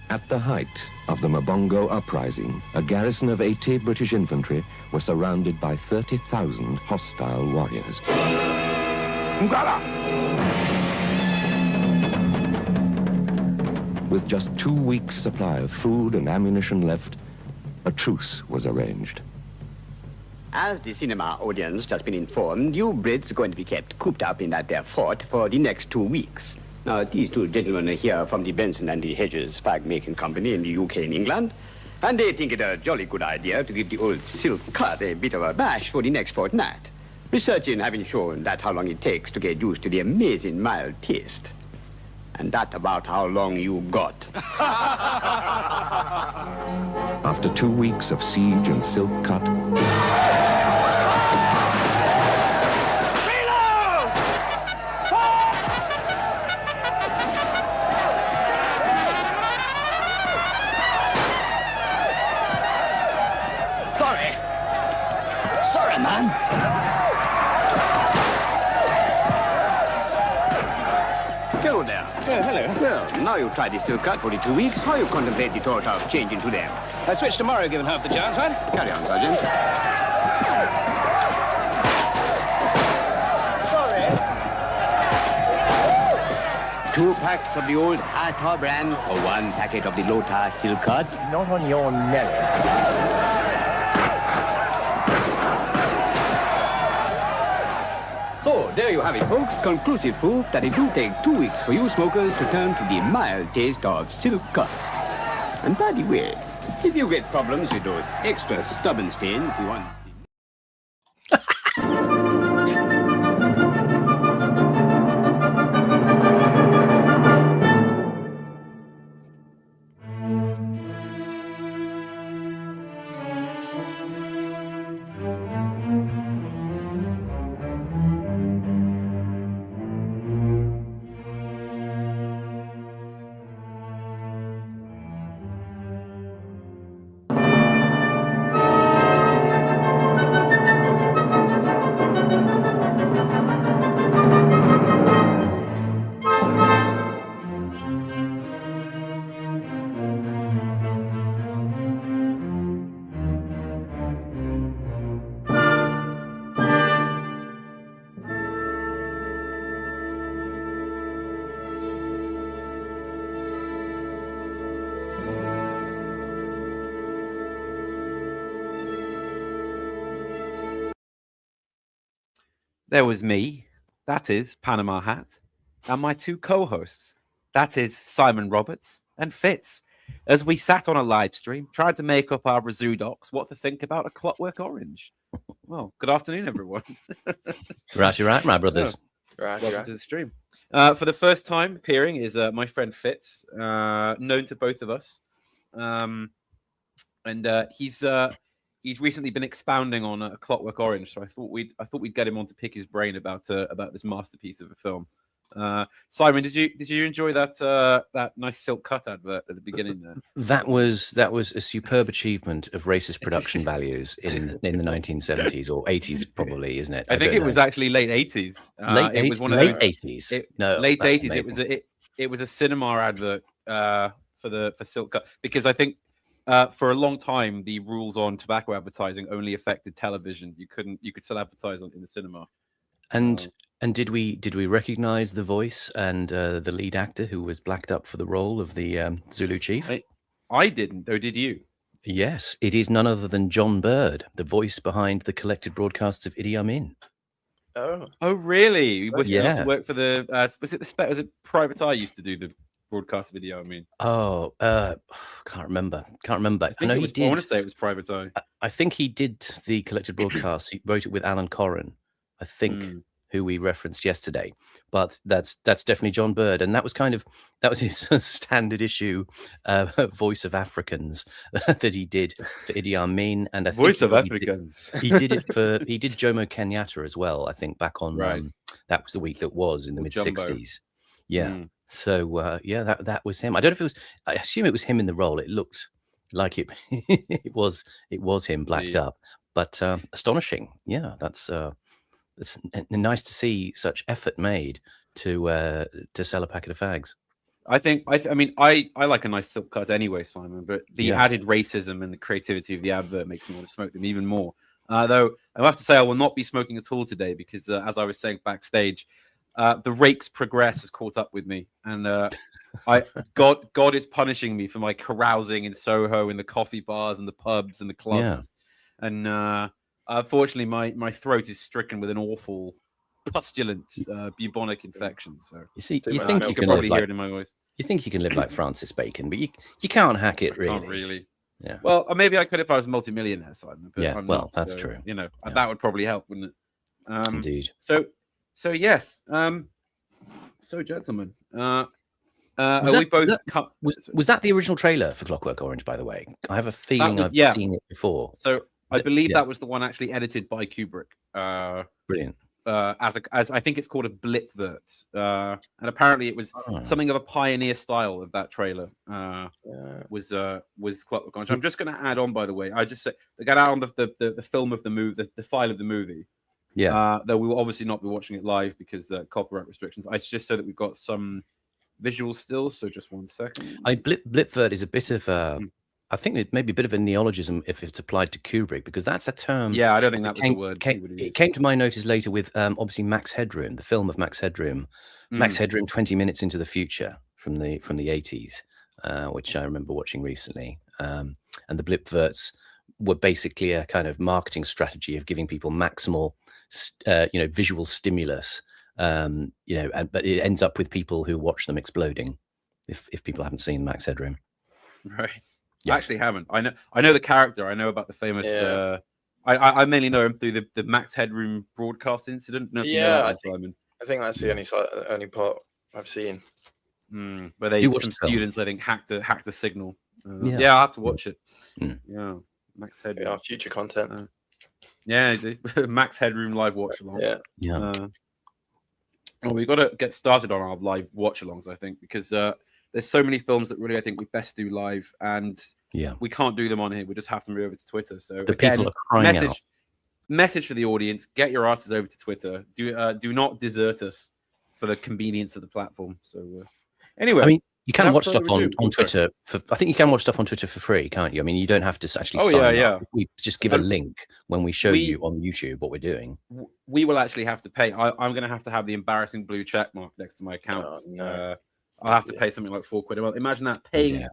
At the height of the Mabongo uprising, a garrison of 80 British infantry were surrounded by 30,000 hostile warriors. Ngala! With just 2 weeks' supply of food and ammunition left, a truce was arranged. As the cinema audience has been informed, you Brits are going to be kept cooped up in that there fort for the next 2 weeks. Now, these two gentlemen are here from the Benson and the Hedges flag-making company in the UK and England, and they think it a jolly good idea to give the old silk cut a bit of a bash for the next fortnight. Researching having shown that how long it takes to get used to the amazing mild taste. And that about how long you got. After 2 weeks of siege and silk cut, Sorry, man. Hello there. Hello. Well, now you've tried the silk cut for the 2 weeks. How you contemplate the thought of changing to them? I switch tomorrow, given half the chance, right? Carry on, Sergeant. Sorry. 2 packs of the old Atar brand or 1 packet of the Lotus silk cut? Not on your Nelly. So, there you have it, folks. Conclusive proof that it do take 2 weeks for you smokers to turn to the mild taste of silk cut. And by the way, if you get problems with those extra stubborn stains, the ones... There was me, that is Panama Hat, and my 2 co-hosts, that is Simon Roberts and Fitz, as we sat on a live stream, tried to make up our Razoo docs what to think about A Clockwork Orange. Well, good afternoon, everyone. Right, my brothers. Welcome to the stream. For the first time appearing is my friend Fitz, known to both of us, and he's recently been expounding on A Clockwork Orange, so I thought we'd get him on to pick his brain about this masterpiece of a film. Simon, did you enjoy that nice silk cut advert at the beginning there? That was a superb achievement of racist production values in the 1970s or 80s, probably, isn't it? I think it was actually late 80s. Late 80s. No, late 80s. It was a cinema advert for silk cut, because I think. For a long time, the rules on tobacco advertising only affected television. You could still advertise in the cinema. And did we recognize the voice and the lead actor who was blacked up for the role of the Zulu chief? I didn't, though. Did you? Yes, it is none other than John Bird, the voice behind the collected broadcasts of Idi Amin. Oh, really? He yeah. worked for the was it Private Eye used to do the broadcast video? I mean, can't remember. I know he did. I want to say it was Private Eye. I think he did the collected broadcast. He wrote it with Alan Corrin, I think, who we referenced yesterday. But that's definitely John Bird, and that was his standard issue voice of Africans that he did for Idi Amin, and I think voice of Africans. He did Jomo Kenyatta as well. I think back on that was the week that was in the mid-60s. Yeah. So that was him. I don't know if it was. I assume it was him in the role. It looked like it. it was him blacked up, but astonishing. Yeah, that's nice to see such effort made to sell a packet of fags. I mean, I like a nice silk cut anyway, Simon. But the added racism and the creativity of the advert makes me want to smoke them even more. Though I have to say, I will not be smoking at all today because, as I was saying backstage, the Rakes Progress has caught up with me, and God is punishing me for my carousing in Soho, in the coffee bars and the pubs and the clubs, and unfortunately, my throat is stricken with an awful pustulent bubonic infection. So you see, you think you can probably hear it in my voice. You think you can live like Francis Bacon, but you can't hack it, really. Can't really. Yeah. Well, maybe I could if I was a multimillionaire, Simon. But yeah. I'm well, not, that's so, true. You know, that would probably help, wouldn't it? Indeed. So yes. So gentlemen, was that the original trailer for Clockwork Orange? By the way, I have a feeling I've seen it before. So I believe that was the one actually edited by Kubrick. Brilliant. As I think it's called a blipvert, and apparently it was something of a pioneer style of that trailer. Was Clockwork Orange. I'm just going to add on, by the way. I just say they got out on the film of the movie, the file of the movie. Yeah. Though we will obviously not be watching it live because copyright restrictions. It's just so that we've got some visual stills. So just 1 second. Blipvert is a bit of I think it may be a bit of a neologism if it's applied to Kubrick, because that's a term. Yeah, I don't think that was a word. It came to my notice later with obviously Max Headroom, the film of Max Headroom. Max Headroom, 20 Minutes into the Future from the 80s, which I remember watching recently. And the blipverts were basically a kind of marketing strategy of giving people maximal, visual stimulus. But it ends up with people who watch them exploding. If people haven't seen Max Headroom, right. Yeah. I actually haven't. I know the character. I know about the famous. I mainly know him through the Max Headroom broadcast incident. I think that's the only part I've seen. Where some students, I think, hacked a signal. I'll have to watch it. Yeah, Max Headroom. Yeah, future content. Max Headroom live watch along. Yeah. Well, we've got to get started on our live watch alongs, I think, because there's so many films that really I think we best do live, and we can't do them on here. We just have to move over to Twitter. So people are crying out. Message for the audience: get your asses over to Twitter. Do not desert us for the convenience of the platform. So anyway, I mean, you can watch stuff on Twitter. I think you can watch stuff on Twiter for free, can't you? I mean, you don't have to actually sign up. We just give a link when we show you on YouTube what we're doing. We will actually have to pay. I'm going to have the embarrassing blue check mark next to my account. Oh, no. I'll have to pay something like £4 a month. Imagine that,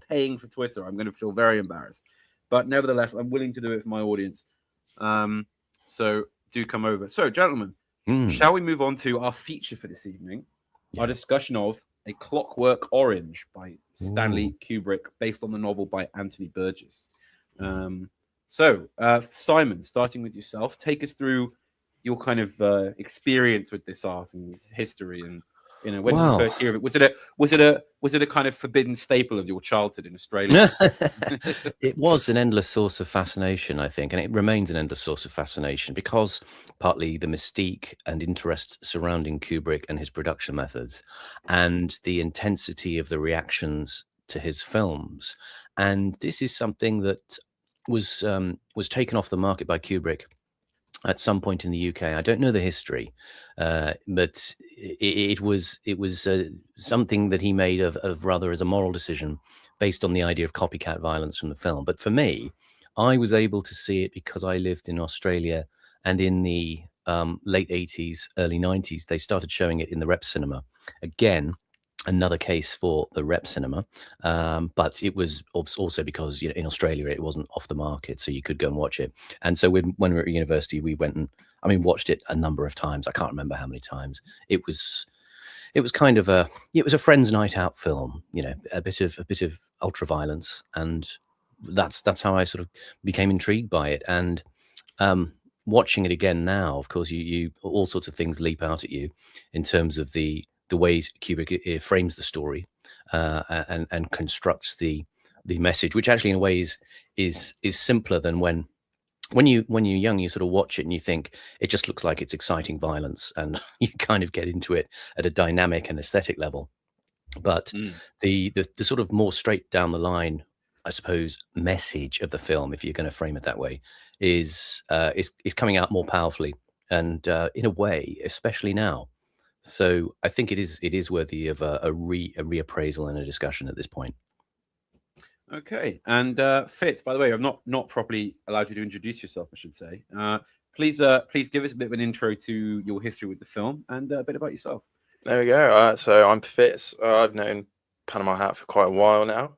paying for Twitter. I'm going to feel very embarrassed. But nevertheless, I'm willing to do it for my audience. So do come over. So, gentlemen, shall we move on to our feature for this evening? Our discussion of A Clockwork Orange by Stanley Kubrick, based on the novel by Anthony Burgess. So, Simon, starting with yourself, take us through your kind of experience with this art and history, and when did you first hear of it? Was it a kind of forbidden staple of your childhood in Australia? It was an endless source of fascination, I think, and it remains an endless source of fascination because partly the mystique and interest surrounding Kubrick and his production methods, and the intensity of the reactions to his films. And this is something that was taken off the market by Kubrick at some point in the UK. I don't know the history, but it was something that he made of rather as a moral decision based on the idea of copycat violence from the film. But for me, I was able to see it because I lived in Australia, and in the late 80s, early 90s, they started showing it in the Rep Cinema. Again, another case for the Rep Cinema, but it was also because in Australia it wasn't off the market, so you could go and watch it. And so when we were at university, we went and watched it a number of times. I can't remember how many times. It was kind of a friends' night out film, a bit of ultra violence, and that's how I sort of became intrigued by it. And watching it again now, of course, you all sorts of things leap out at you in terms of the ways Kubrick frames the story and constructs the message, which actually in a way is simpler than when you're young. You sort of watch it and you think it just looks like it's exciting violence, and you kind of get into it at a dynamic and aesthetic level. But the sort of more straight down the line, I suppose, message of the film, if you're going to frame it that way, is coming out more powerfully, and in a way, especially now, So I think it is worthy of a reappraisal and a discussion at this point. Okay, and Fitz, by the way, I've not properly allowed you to introduce yourself, I should say. Please give us a bit of an intro to your history with the film and a bit about yourself. There we go. So I'm Fitz. I've known Panama Hat for quite a while now.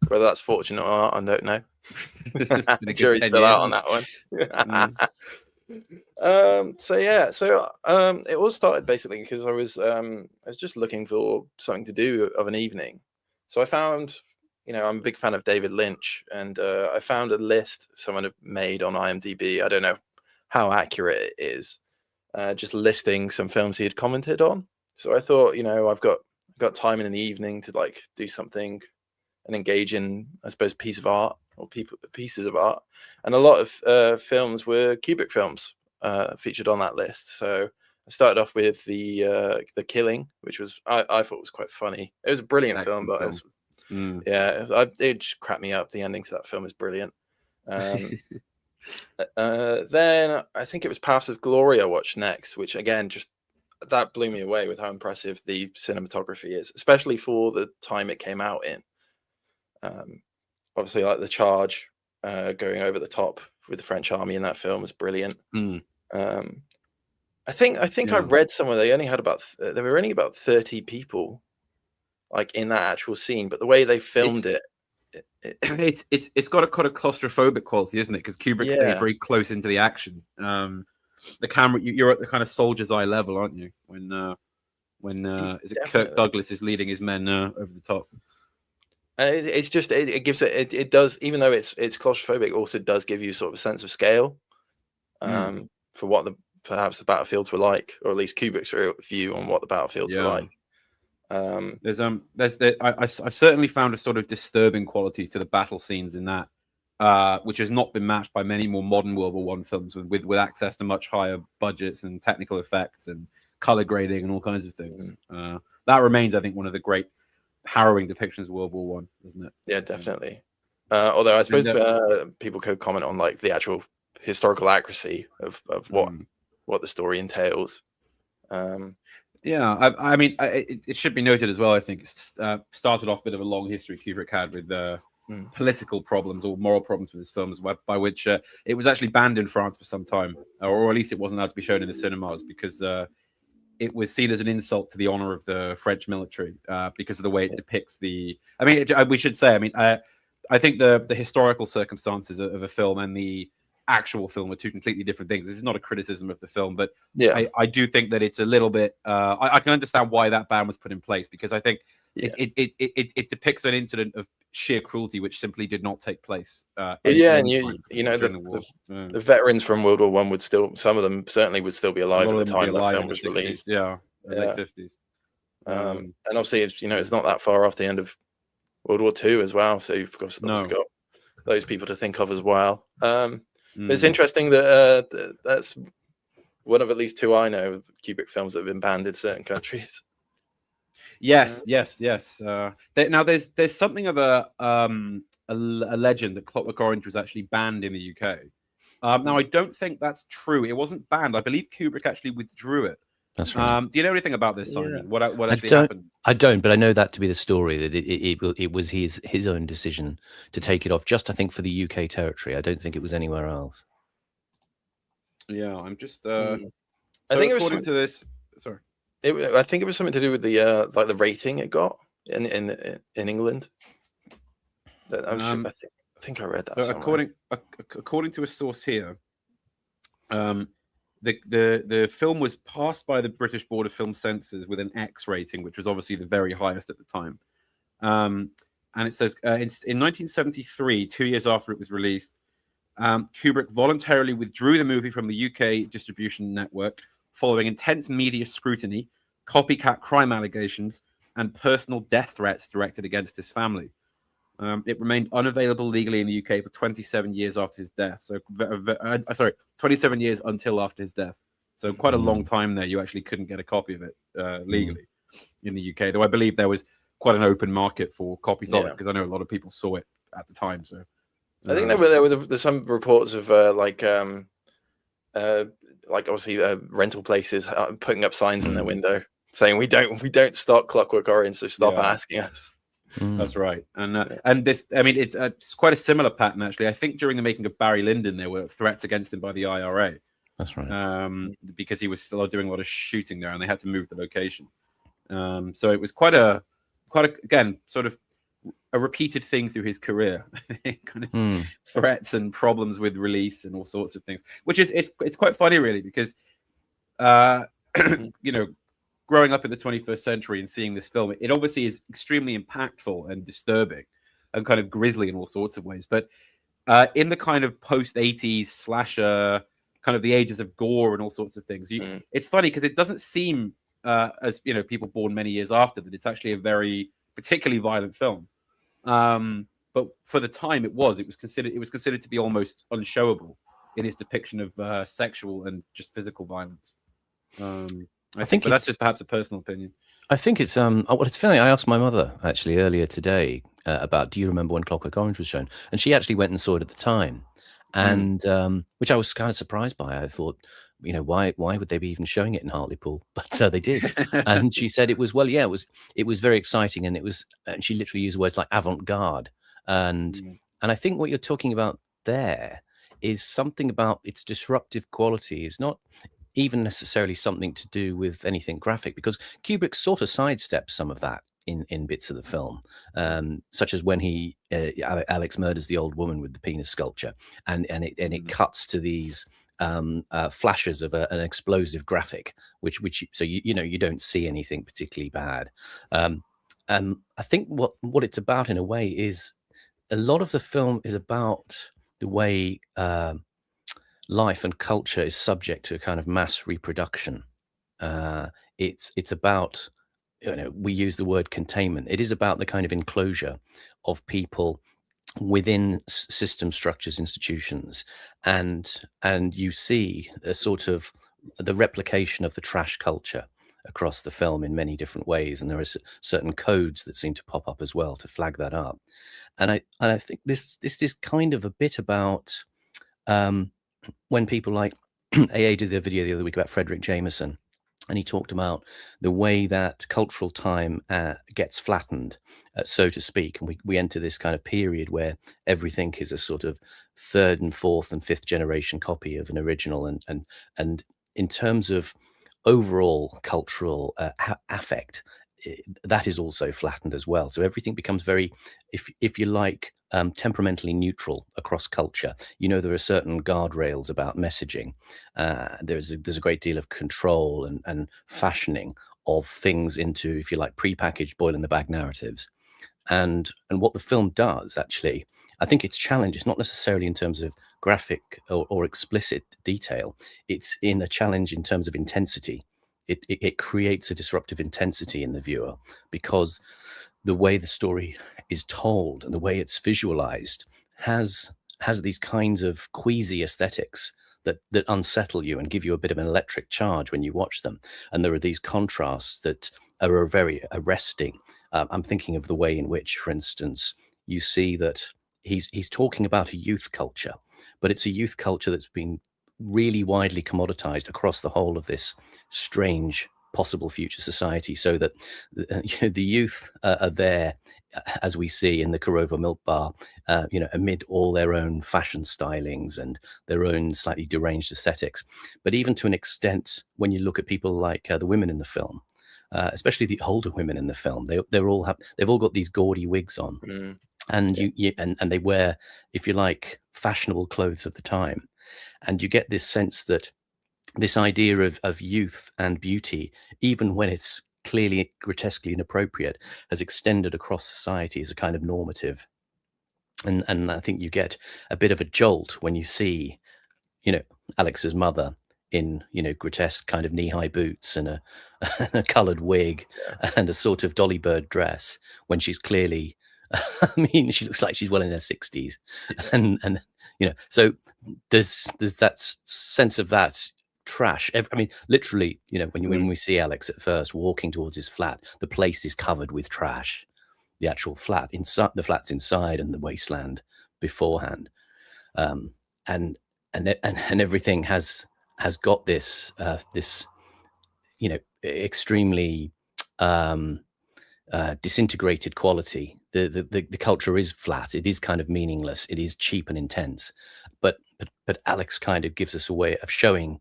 Whether that's fortunate or not, I don't know. Jury's still out on that one. It all started basically because I was just looking for something to do of an evening. So I found, I'm a big fan of David Lynch, and I found a list someone had made on IMDb. I don't know how accurate it is, just listing some films he had commented on. So I thought, I've got time in the evening to like do something and engage in, I suppose, piece of art or pieces of art. And a lot of films were Kubrick films featured on that list. So I started off with the Killing, which was I thought was quite funny. It was a brilliant film, but it just cracked me up. The ending to that film is brilliant. Then I think it was Paths of Glory I watched next, which again just that blew me away with how impressive the cinematography is, especially for the time it came out in. Obviously, like the charge going over the top with the French army in that film was brilliant. I think I read somewhere they only had there were only about 30 people like in that actual scene, but the way they filmed it's got a kind of claustrophobic quality, isn't it? Because Kubrick stays very close into the action. The camera, you're at the kind of soldier's eye level, aren't you? When is it Kirk Douglas is leading his men over the top? It's just it gives it does, even though it's claustrophobic, it also does give you sort of a sense of scale for what perhaps the battlefields were like, or at least Kubrick's view on what the battlefields were like. I certainly found a sort of disturbing quality to the battle scenes in that, which has not been matched by many more modern World War I films with access to much higher budgets and technical effects and color grading and all kinds of things. That remains, I think, one of the great harrowing depictions of World War One, isn't it? Yeah, definitely. Although I suppose people could comment on like the actual historical accuracy of what the story entails. I mean, it should be noted as well. I think it started off a bit of a long history Kubrick had with political problems or moral problems with his films, by which it was actually banned in France for some time, or at least it wasn't allowed to be shown in the cinemas because it was seen as an insult to the honor of the French military because of the way it depicts the. I mean, we should say. I mean, I think the historical circumstances of a film and the actual film are two completely different things. This is not a criticism of the film, but I do think that it's a little bit. I can understand why that ban was put in place because I think it depicts an incident of sheer cruelty which simply did not take place. And the veterans from World War One would still, some of them certainly would still be alive at the time the film was released. Late 50s. And obviously, it's not that far off the end of World War Two as well. So you've obviously got those people to think of as well. But it's interesting that that's one of at least two I know of Kubrick films that have been banned in certain countries. Yes. Now there's something of a legend that Clockwork Orange was actually banned in the UK. Now I don't think that's true. It wasn't banned. I believe Kubrick actually withdrew it. That's right. Do you know anything about this, Simon? What actually happened? I don't, but I know that to be the story. That it was his own decision to take it off. Just I think for the UK territory. I don't think it was anywhere else. Yeah, I'm just. I think according to this. Sorry. I think it was something to do with the like the rating it got in England. I think I read that. So according to a source here, the film was passed by the British Board of Film Censors with an X rating, which was obviously the very highest at the time. And it says in 1973, 2 years after it was released, Kubrick voluntarily withdrew the movie from the UK distribution network following intense media scrutiny, copycat crime allegations, and personal death threats directed against his family. It remained unavailable legally in the UK for 27 years after his death. So, 27 years until after his death. So quite a long time there. You actually couldn't get a copy of it legally in the UK, though I believe there was quite an open market for copies of it because I know a lot of people saw it at the time. So I think there were some reports of like like obviously rental places putting up signs in their window saying we don't stock Clockwork Orange, so stop asking us. That's right. And this, I mean, it's quite a similar pattern actually. I think during the making of Barry Lyndon, there were threats against him by the IRA. That's right. Because he was still doing a lot of shooting there, and they had to move the location. So it was quite a again sort of a repeated thing through his career, kind of threats and problems with release and all sorts of things. Which is it's quite funny really, because you know, growing up in the 21st century and seeing this film, it obviously is extremely impactful and disturbing and kind of grisly in all sorts of ways. But in the kind of post-80s slasher, kind of the ages of gore and all sorts of things, it's funny because it doesn't seem, as you know, people born many years after, that it's actually a very particularly violent film. But for the time, it was considered to be almost unshowable in its depiction of sexual and just physical violence. I think that's just perhaps a personal opinion. I think it's it's funny. I asked my mother actually earlier today about, do you remember when Clockwork Orange was shown? And she actually went and saw it at the time, and which I was kind of surprised by. I thought, you know, why would they be even showing it in Hartlepool? But they did, and she said it was it was very exciting, and and she literally used words like avant-garde, and I think what you're talking about there is something about its disruptive quality is not even necessarily something to do with anything graphic, because Kubrick sort of sidesteps some of that in bits of the film, such as when Alex murders the old woman with the penis sculpture, and it cuts to these flashes of an explosive graphic, which so you don't see anything particularly bad. I think what it's about in a way is a lot of the film is about the way life and culture is subject to a kind of mass reproduction. It's about, you know, we use the word containment. It is about the kind of enclosure of people within system structures, institutions, and you see a sort of the replication of the trash culture across the film in many different ways, and there are certain codes that seem to pop up as well to flag that up. And I think this is kind of a bit about when people like AA did their video the other week about Frederick Jameson, and he talked about the way that cultural time gets flattened, so to speak. And we enter this kind of period where everything is a sort of third and fourth and fifth generation copy of an original. And in terms of overall cultural affect, that is also flattened as well. So everything becomes very, if you like, temperamentally neutral across culture. You know, there are certain guardrails about messaging. There's a great deal of control and fashioning of things into, if you like, prepackaged boil in the bag narratives. And what the film does, actually, I think its challenge is not necessarily in terms of graphic or explicit detail. It's in a challenge in terms of intensity. It creates a disruptive intensity in the viewer, because the way the story is told and the way it's visualized has these kinds of queasy aesthetics that unsettle you and give you a bit of an electric charge when you watch them. And there are these contrasts that are very arresting. I'm thinking of the way in which, for instance, you see that he's talking about a youth culture, but it's a youth culture that's been really widely commoditized across the whole of this strange possible future society, so that the youth are there, as we see in the Korova Milk Bar, amid all their own fashion stylings and their own slightly deranged aesthetics. But even to an extent, when you look at people like the women in the film, especially the older women in the film, they've all got these gaudy wigs on, and they wear, if you like, fashionable clothes of the time, and you get this sense that this idea of youth and beauty, even when it's clearly grotesquely inappropriate, has extended across society as a kind of normative. And I think you get a bit of a jolt when you see, Alex's mother in, grotesque kind of knee-high boots and a coloured wig and a sort of Dolly Bird dress, when she's clearly, she looks like she's well in her 60s. And so there's that sense of that trash. Literally, when we see Alex at first walking towards his flat, the place is covered with trash. The actual flat inside, the flat's inside, and the wasteland beforehand, and everything has has got this extremely disintegrated quality. The culture is flat. It is kind of meaningless. It is cheap and intense. But Alex kind of gives us a way of showing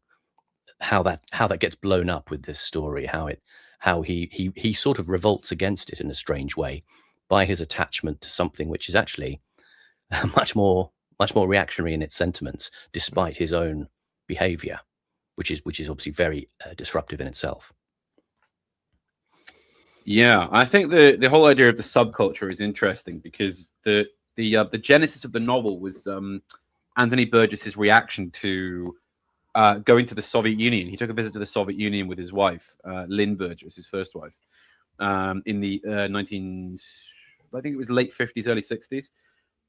how that gets blown up with this story. How he sort of revolts against it in a strange way by his attachment to something which is actually much more reactionary in its sentiments, despite his own behavior, which is obviously very disruptive in itself. Yeah, I think the whole idea of the subculture is interesting because the genesis of the novel was Anthony Burgess's reaction to going to the Soviet Union. He took a visit to the Soviet Union with his wife, Lynn Burgess, his first wife, in the I think it was late 50s, early 60s.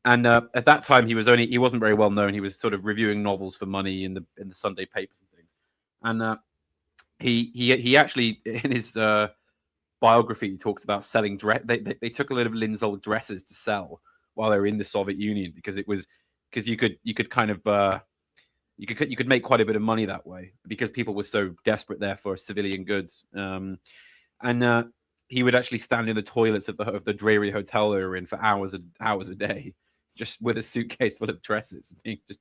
And at that time, he wasn't very well known. He was sort of reviewing novels for money in the Sunday papers and things. And he actually, in his biography, he talks about selling dress. They took a lot of Lynn's old dresses to sell while they were in the Soviet Union because you could kind of you could make quite a bit of money that way because people were so desperate there for civilian goods. And he would actually stand in the toilets of the dreary hotel they were in for hours a day, just with a suitcase full of dresses. Just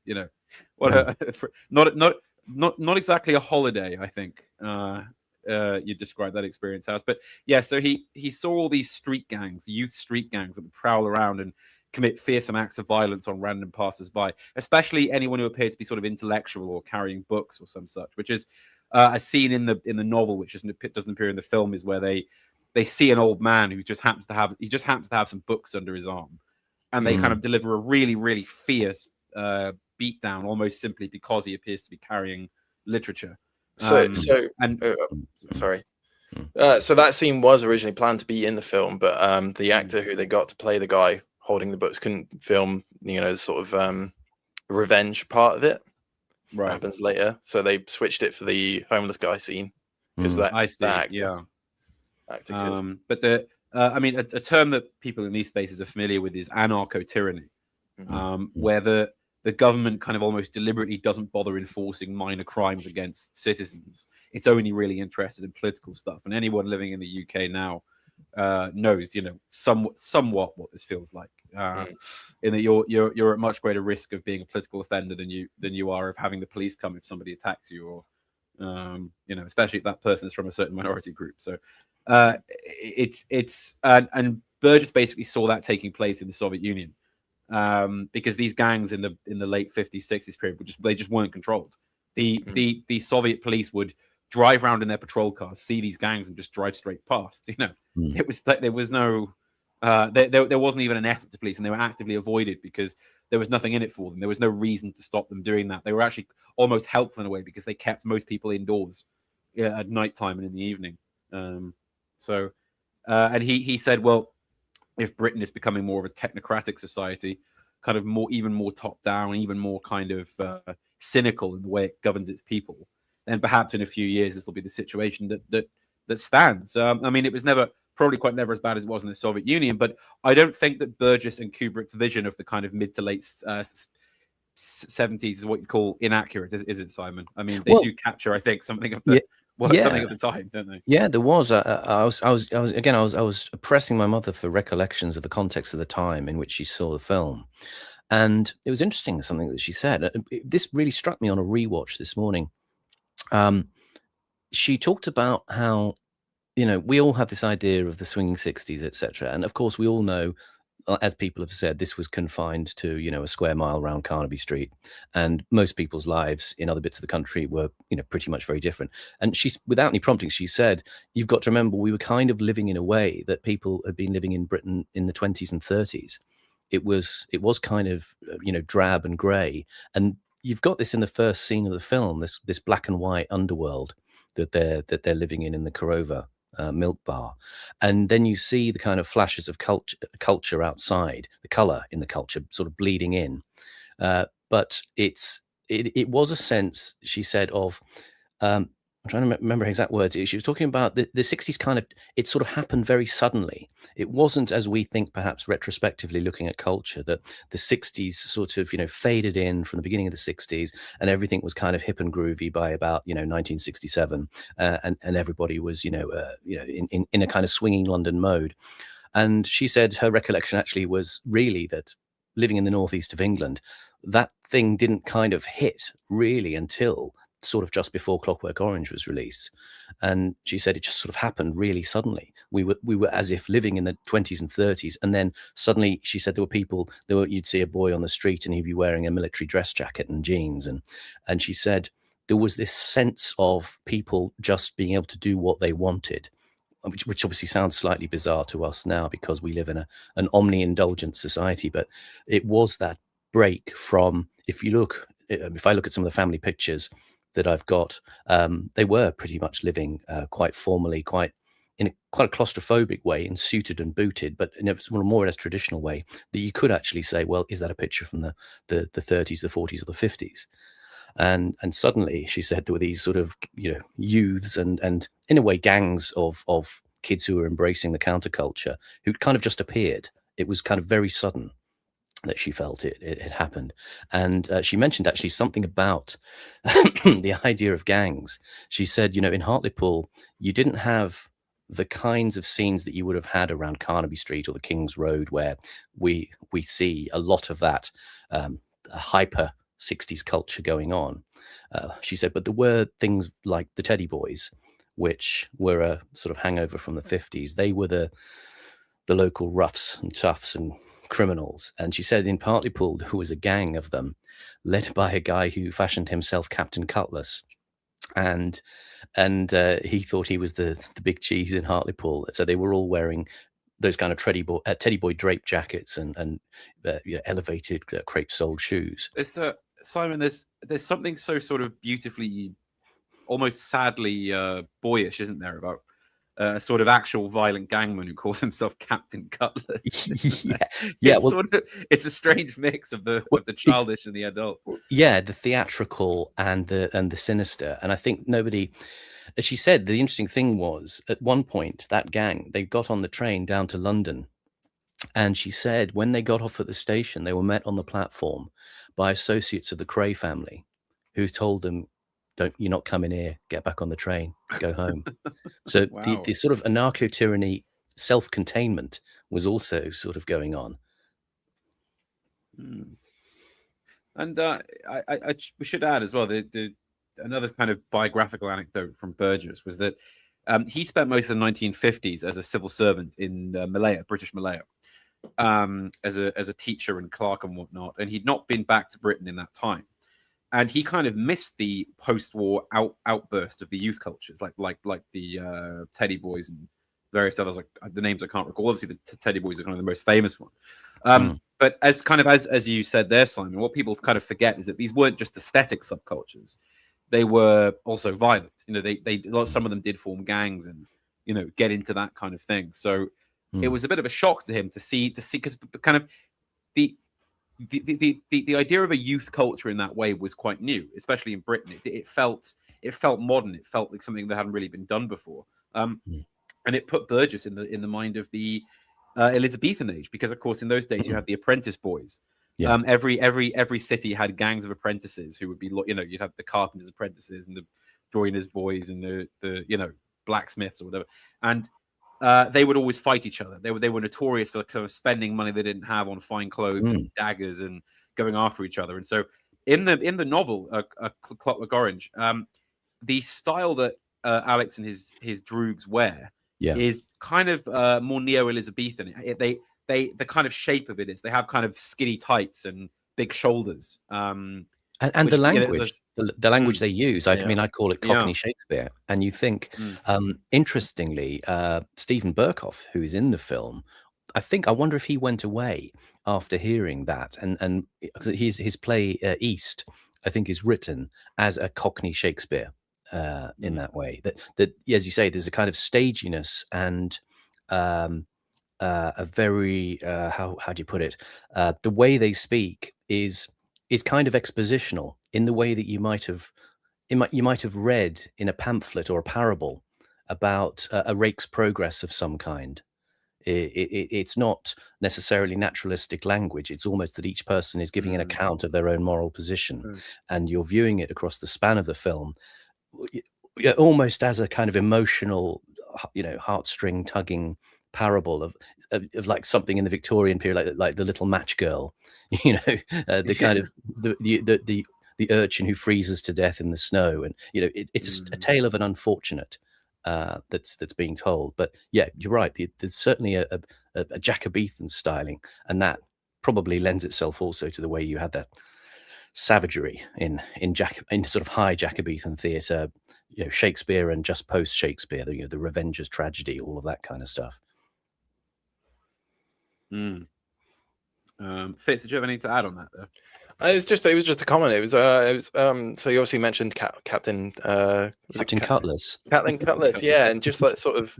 what not exactly a holiday, I think. You describe that experience as, but yeah. So he saw all these street gangs, youth street gangs that would prowl around and commit fearsome acts of violence on random passers-by, especially anyone who appeared to be sort of intellectual or carrying books or some such. Which is a scene in the novel, which doesn't appear in the film, is where they see an old man who just happens to have some books under his arm, and they kind of deliver a really, really fierce beatdown, almost simply because he appears to be carrying literature. Sorry. So that scene was originally planned to be in the film, but the actor who they got to play the guy holding the books couldn't film, sort of revenge part of it. Right. What happens later. So they switched it for the homeless guy scene because that actor. But a term that people in these spaces are familiar with is anarcho-tyranny, where the government kind of almost deliberately doesn't bother enforcing minor crimes against citizens. It's only really interested in political stuff. And anyone living in the UK now knows, somewhat what this feels like. In that you're at much greater risk of being a political offender than you are of having the police come if somebody attacks you, or especially if that person is from a certain minority group. So and Burgess basically saw that taking place in the Soviet Union. Because these gangs in the late 50s, 60s period they just weren't controlled. The Soviet police would drive around in their patrol cars, see these gangs, and just drive straight past. It was like there was no there wasn't even an effort to police, and they were actively avoided because there was nothing in it for them. There was no reason to stop them doing that. They were actually almost helpful in a way because they kept most people indoors at nighttime and in the evening. And he said, well, if Britain is becoming more of a technocratic society, kind of even more top down, even more kind of cynical in the way it governs its people, then perhaps in a few years this will be the situation that stands. It was probably quite never as bad as it was in the Soviet Union, but I don't think that Burgess and Kubrick's vision of the kind of mid to late 70s is what you call inaccurate, is it, Simon? They do capture, I think, something of the something at the time, don't they? Yeah, there was. I was pressing my mother for recollections of the context of the time in which she saw the film, and it was interesting something that she said. This really struck me on a rewatch this morning. She talked about how we all have this idea of the swinging 60s, etc., and of course we all know, as people have said, this was confined to a square mile around Carnaby Street, and most people's lives in other bits of the country were pretty much very different. And she, without any prompting, she said, you've got to remember we were kind of living in a way that people had been living in Britain in the 20s and 30s. It was kind of drab and grey, and you've got this in the first scene of the film, this black and white underworld that they're living in the Korova milk bar, and then you see the kind of flashes of culture outside, the color in the culture sort of bleeding in, but it was a sense, she said, of I'm trying to remember her exact words. She was talking about the 60s kind of, it sort of happened very suddenly. It wasn't, as we think perhaps retrospectively looking at culture, that the 60s sort of, faded in from the beginning of the 60s and everything was kind of hip and groovy by about, 1967. And everybody was, in a kind of swinging London mode. And she said her recollection actually was really that living in the northeast of England, that thing didn't kind of hit really until sort of just before Clockwork Orange was released. And she said it just sort of happened really suddenly. We were as if living in the 20s and 30s. And then suddenly she said you'd see a boy on the street and he'd be wearing a military dress jacket and jeans. And she said there was this sense of people just being able to do what they wanted, which obviously sounds slightly bizarre to us now because we live in an omni-indulgent society. But it was that break from, if I look at some of the family pictures that I've got, they were pretty much living quite formally, quite a claustrophobic way, and suited and booted, but in a more or less traditional way that you could actually say, well, is that a picture from the 30s, the 40s, or the 50s? And suddenly, she said, there were these sort of youths and in a way gangs of kids who were embracing the counterculture who'd kind of just appeared. It was kind of very sudden that she felt it had happened. And she mentioned actually something about the idea of gangs. She said, in Hartlepool, you didn't have the kinds of scenes that you would have had around Carnaby Street or the King's Road, where we see a lot of that hyper 60s culture going on. She said, but there were things like the Teddy Boys, which were a sort of hangover from the 50s. They were the local roughs and toughs and criminals. And she said in Hartlepool there was a gang of them led by a guy who fashioned himself Captain Cutlass, and he thought he was the big cheese in Hartlepool. So they were all wearing those kind of Teddy Boy drape jackets and elevated crepe-soled shoes. Simon, there's something so sort of beautifully, almost sadly boyish, isn't there, about a sort of actual violent gangman who calls himself Captain Cutlass. It's a strange mix of the childish and the adult. Yeah, the theatrical and the sinister. And I think nobody, as she said, the interesting thing was at one point that gang, they got on the train down to London, and she said when they got off at the station, they were met on the platform by associates of the Cray family, who told them, you're not coming here, get back on the train, go home. So wow. the sort of anarcho-tyranny, self-containment was also sort of going on. And we should add as well, another kind of biographical anecdote from Burgess was that he spent most of the 1950s as a civil servant in Malaya, British Malaya, as a teacher and clerk and whatnot, and he'd not been back to Britain in that time. And he kind of missed the post-war outburst of the youth cultures, like the Teddy Boys and various others. Like the names I can't recall. Obviously, the Teddy Boys are kind of the most famous one. But as you said there, Simon, what people kind of forget is that these weren't just aesthetic subcultures; they were also violent. Some of them did form gangs and get into that kind of thing. So it was a bit of a shock to him to see because kind of the idea of a youth culture in that way was quite new, especially in Britain. It felt modern. It felt like something that hadn't really been done before. And it put Burgess in the mind of the Elizabethan age, because of course in those days you had the apprentice boys. Yeah. Every city had gangs of apprentices who would be, you'd have the carpenters' apprentices and the joiners' boys and the blacksmiths or whatever, and they would always fight each other. They were notorious for kind of spending money they didn't have on fine clothes and daggers and going after each other. And so in the novel Clockwork Orange, the style that Alex and his droogs wear is kind of more neo-Elizabethan. The kind of shape of it is they have kind of skinny tights and big shoulders. And the language, the language they use, I mean, I call it Cockney Shakespeare. And you think, interestingly, Stephen Burkoff, who is in the film, I wonder if he went away after hearing that. And his play East, I think, is written as a Cockney Shakespeare in that way. That, as you say, there's a kind of staginess and a very, how do you put it? The way they speak is kind of expositional in the way that you might have you might have read in a pamphlet or a parable about a rake's progress of some kind. It's not necessarily naturalistic language. It's almost that each person is giving an account of their own moral position, and you're viewing it across the span of the film, almost as a kind of emotional, heartstring tugging parable of like something in the Victorian period, like the Little Match Girl, the kind of the urchin who freezes to death in the snow, and it's a tale of an unfortunate that's being told. But yeah, you're right. There's certainly a Jacobean styling, and that probably lends itself also to the way you had that savagery in sort of high Jacobean theatre, Shakespeare and just post Shakespeare, the Revenger's tragedy, all of that kind of stuff. Fitz, did you have anything to add on that though? It was just a comment. It was so you obviously mentioned Captain Cutlass. Captain Cutlass, yeah, and just like sort of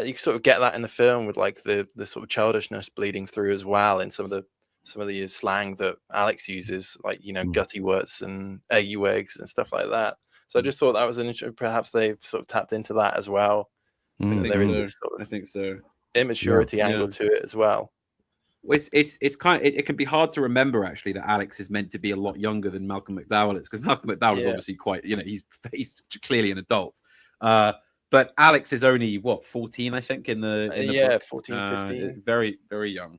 you sort of get that in the film with like the sort of childishness bleeding through as well in some of the slang that Alex uses, like gutty words and eggy wigs and stuff like that. So I just thought that was an interesting. Perhaps they sort of tapped into that as well. I think so. Immaturity angle to it as well. It's kind of it can be hard to remember actually that Alex is meant to be a lot younger than Malcolm McDowell is, because Malcolm McDowell is obviously quite he's clearly an adult, but Alex is only 14 I think in the book. 14, 15, very very young,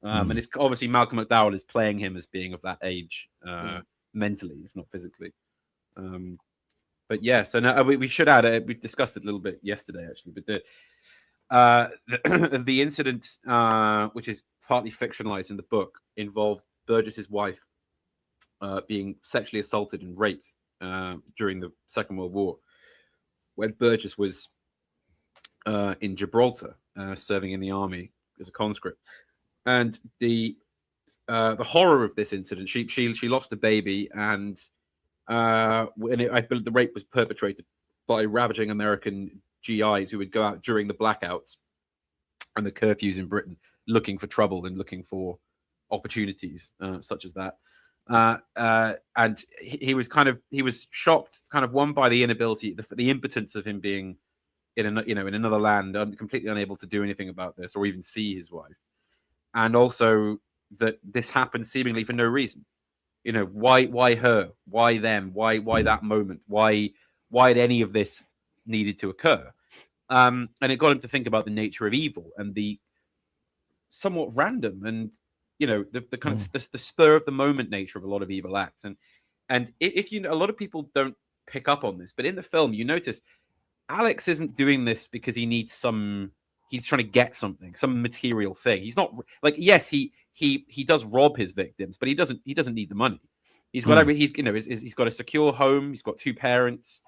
and it's obviously Malcolm McDowell is playing him as being of that age mentally if not physically, but yeah. So now we should add we discussed it a little bit yesterday actually, but the incident, which is partly fictionalized in the book, involved Burgess's wife being sexually assaulted and raped during the Second World War, when Burgess was in Gibraltar serving in the army as a conscript. And the horror of this incident, she lost a baby, and I believe the rape was perpetrated by ravaging American GIs who would go out during the blackouts and the curfews in Britain looking for trouble and looking for opportunities such as that. And he was shocked, kind of one by the inability, the impotence of him being in another land, completely unable to do anything about this or even see his wife. And also that this happened seemingly for no reason. Why her? Why them? Why that moment? Why had any of this needed to occur? And it got him to think about the nature of evil and the somewhat random and the kind of the spur of the moment nature of a lot of evil acts. And if a lot of people don't pick up on this, but in the film you notice Alex isn't doing this because he needs he's trying to get something, some material thing. He's not like, yes, he does rob his victims, but he doesn't need the money. He's got he's got a secure home, he's got two parents,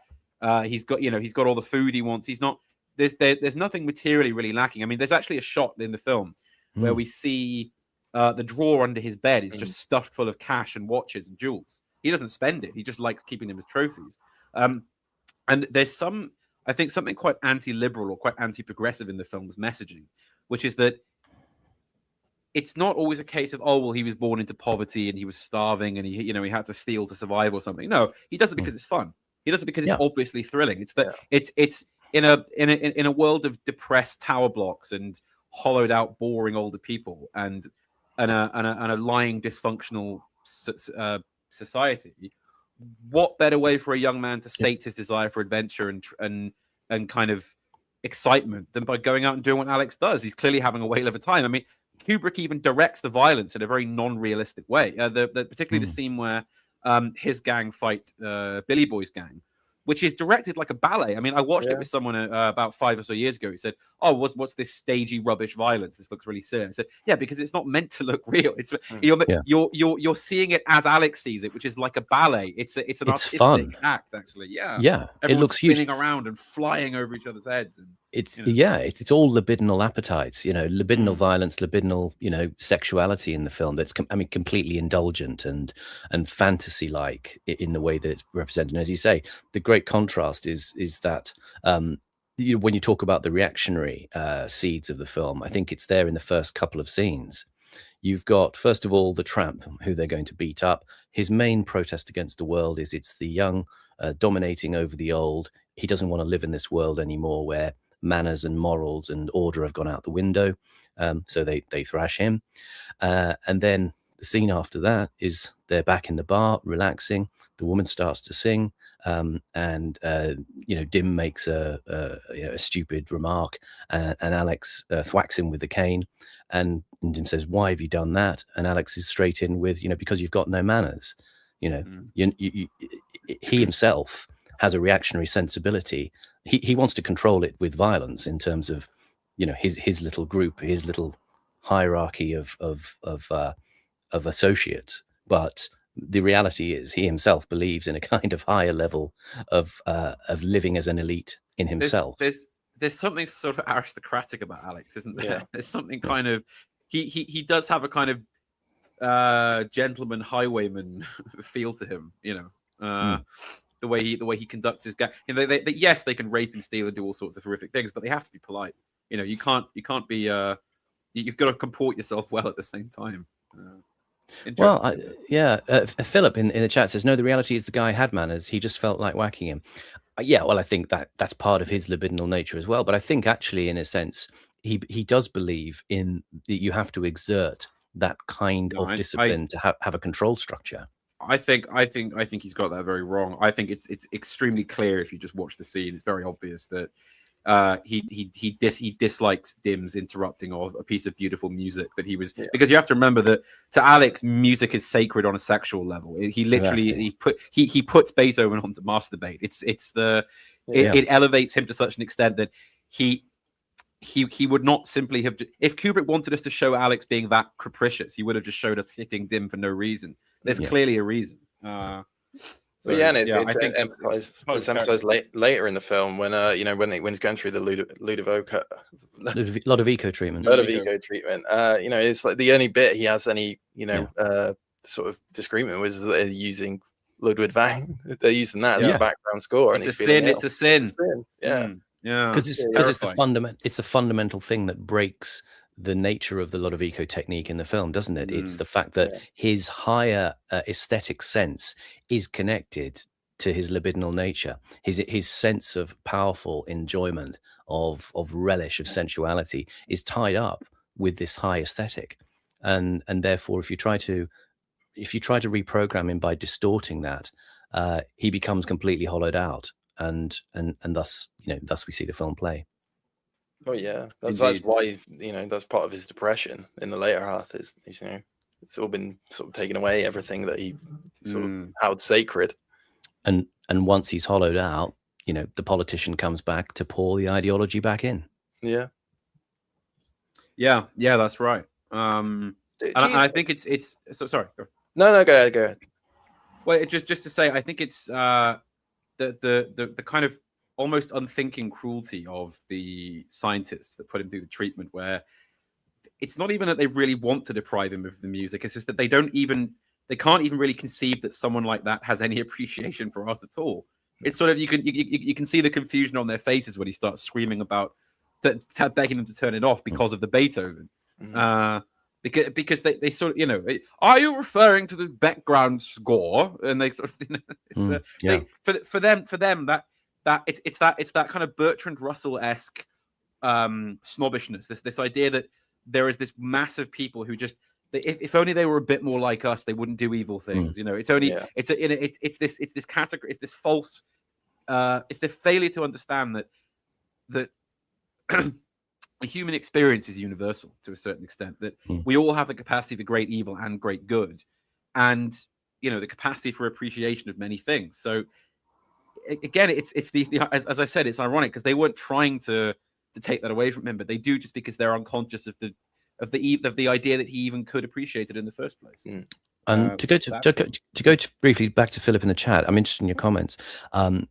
he's got all the food he wants. He's not there's nothing materially really lacking. I mean, there's actually a shot in the film where we see the drawer under his bed is just stuffed full of cash and watches and jewels. He doesn't spend it. He just likes keeping them as trophies. And there's something quite anti-liberal or quite anti-progressive in the film's messaging, which is that it's not always a case of, oh, well, he was born into poverty and he was starving and he had to steal to survive or something. No, he does it because it's fun. He does it because it's obviously thrilling. It's that it's in a world of depressed tower blocks and hollowed out, boring older people and a lying, dysfunctional society. What better way for a young man to sate his desire for adventure and kind of excitement than by going out and doing what Alex does? He's clearly having a whale of a time. I mean, Kubrick even directs the violence in a very non-realistic way. Particularly the scene where his gang fight Billy Boy's gang, which is directed like a ballet. I mean, I watched it with someone about 5 or so years ago. He said, "Oh, what's this stagey rubbish violence? This looks really silly." I said, "Yeah, because it's not meant to look real. You're seeing it as Alex sees it, which is like a ballet. It's an artistic fun act, actually. Yeah, yeah. Everyone's it looks spinning huge around and flying over each other's heads. And it's it's all libidinal appetites, libidinal violence, libidinal, sexuality in the film. That's completely indulgent and fantasy like in the way that it's represented. And as you say, the great contrast is that when you talk about the reactionary seeds of the film, I think it's there in the first couple of scenes. You've got, first of all, the tramp who they're going to beat up. His main protest against the world is it's the young dominating over the old. He doesn't want to live in this world anymore where manners and morals and order have gone out the window. So they thrash him. And then the scene after that is they're back in the bar, relaxing. The woman starts to sing. And Dim makes a stupid remark, and Alex thwacks him with the cane, and Dim says, "Why have you done that?" And Alex is straight in with, because you've got no manners. He himself has a reactionary sensibility. He wants to control it with violence in terms of, his little group, his little hierarchy of associates, but the reality is he himself believes in a kind of higher level of living as an elite in himself. There's something sort of aristocratic about Alex, isn't there? Yeah. There's something kind of he does have a kind of gentleman highwayman feel to him, the way he conducts his gang. Yes, they can rape and steal and do all sorts of horrific things, but they have to be polite. You can't be you've got to comport yourself well at the same time. Well, Philip in the chat says, no, the reality is the guy had manners. He just felt like whacking him. I think that's part of his libidinal nature as well. But I think actually, in a sense, he does believe in that you have to exert that kind of discipline to have a control structure. I think he's got that very wrong. I think it's extremely clear if you just watch the scene. It's very obvious that he dislikes Dim's interrupting of a piece of beautiful music that he was because you have to remember that to Alex, music is sacred on a sexual level. He literally he puts Beethoven on to masturbate. It elevates him to such an extent that he would not simply have, if Kubrick wanted us to show Alex being that capricious, he would have just showed us hitting Dim for no reason. There's clearly a reason. It's emphasized later in the film when when he's going through the Ludovico treatment. Ludovico treatment. It's like the only bit he has any sort of disagreement was that they're using Ludwig van. They're using that as a background score, and it's a sin. Yeah. Because it's the fundamental thing that breaks the nature of the Ludovico technique in the film, doesn't it? It's the fact that his higher aesthetic sense is connected to his libidinal nature, his sense of powerful enjoyment, of relish, of sensuality is tied up with this high aesthetic, and therefore if you try to reprogram him by distorting that, he becomes completely hollowed out, and thus we see the film play. Oh yeah, that's why that's part of his depression in the later half. Is it's all been sort of taken away, everything that he sort of held sacred. And once he's hollowed out, the politician comes back to pour the ideology back in. Yeah, that's right. I think it's so sorry. No, go ahead. Well, just to say, I think it's the kind of almost unthinking cruelty of the scientists that put him through the treatment, where it's not even that they really want to deprive him of the music. It's just that they can't even really conceive that someone like that has any appreciation for art at all. It's sort of, you can see the confusion on their faces when he starts screaming about that, begging them to turn it off because of the Beethoven. Because they sort of, are you referring to the background score? And they sort of, for them that it's that kind of Bertrand Russell-esque snobbishness. This idea that there is this mass of people who just, if only they were a bit more like us, they wouldn't do evil things. It's only it's this category, it's this false, it's the failure to understand that the human experience is universal to a certain extent. That we all have the capacity for great evil and great good, and the capacity for appreciation of many things. So again, it's as I said, it's ironic because they weren't trying to take that away from him, but they do just because they're unconscious of the idea that he even could appreciate it in the first place. And to go briefly back to Philip in the chat, I'm interested in your comments.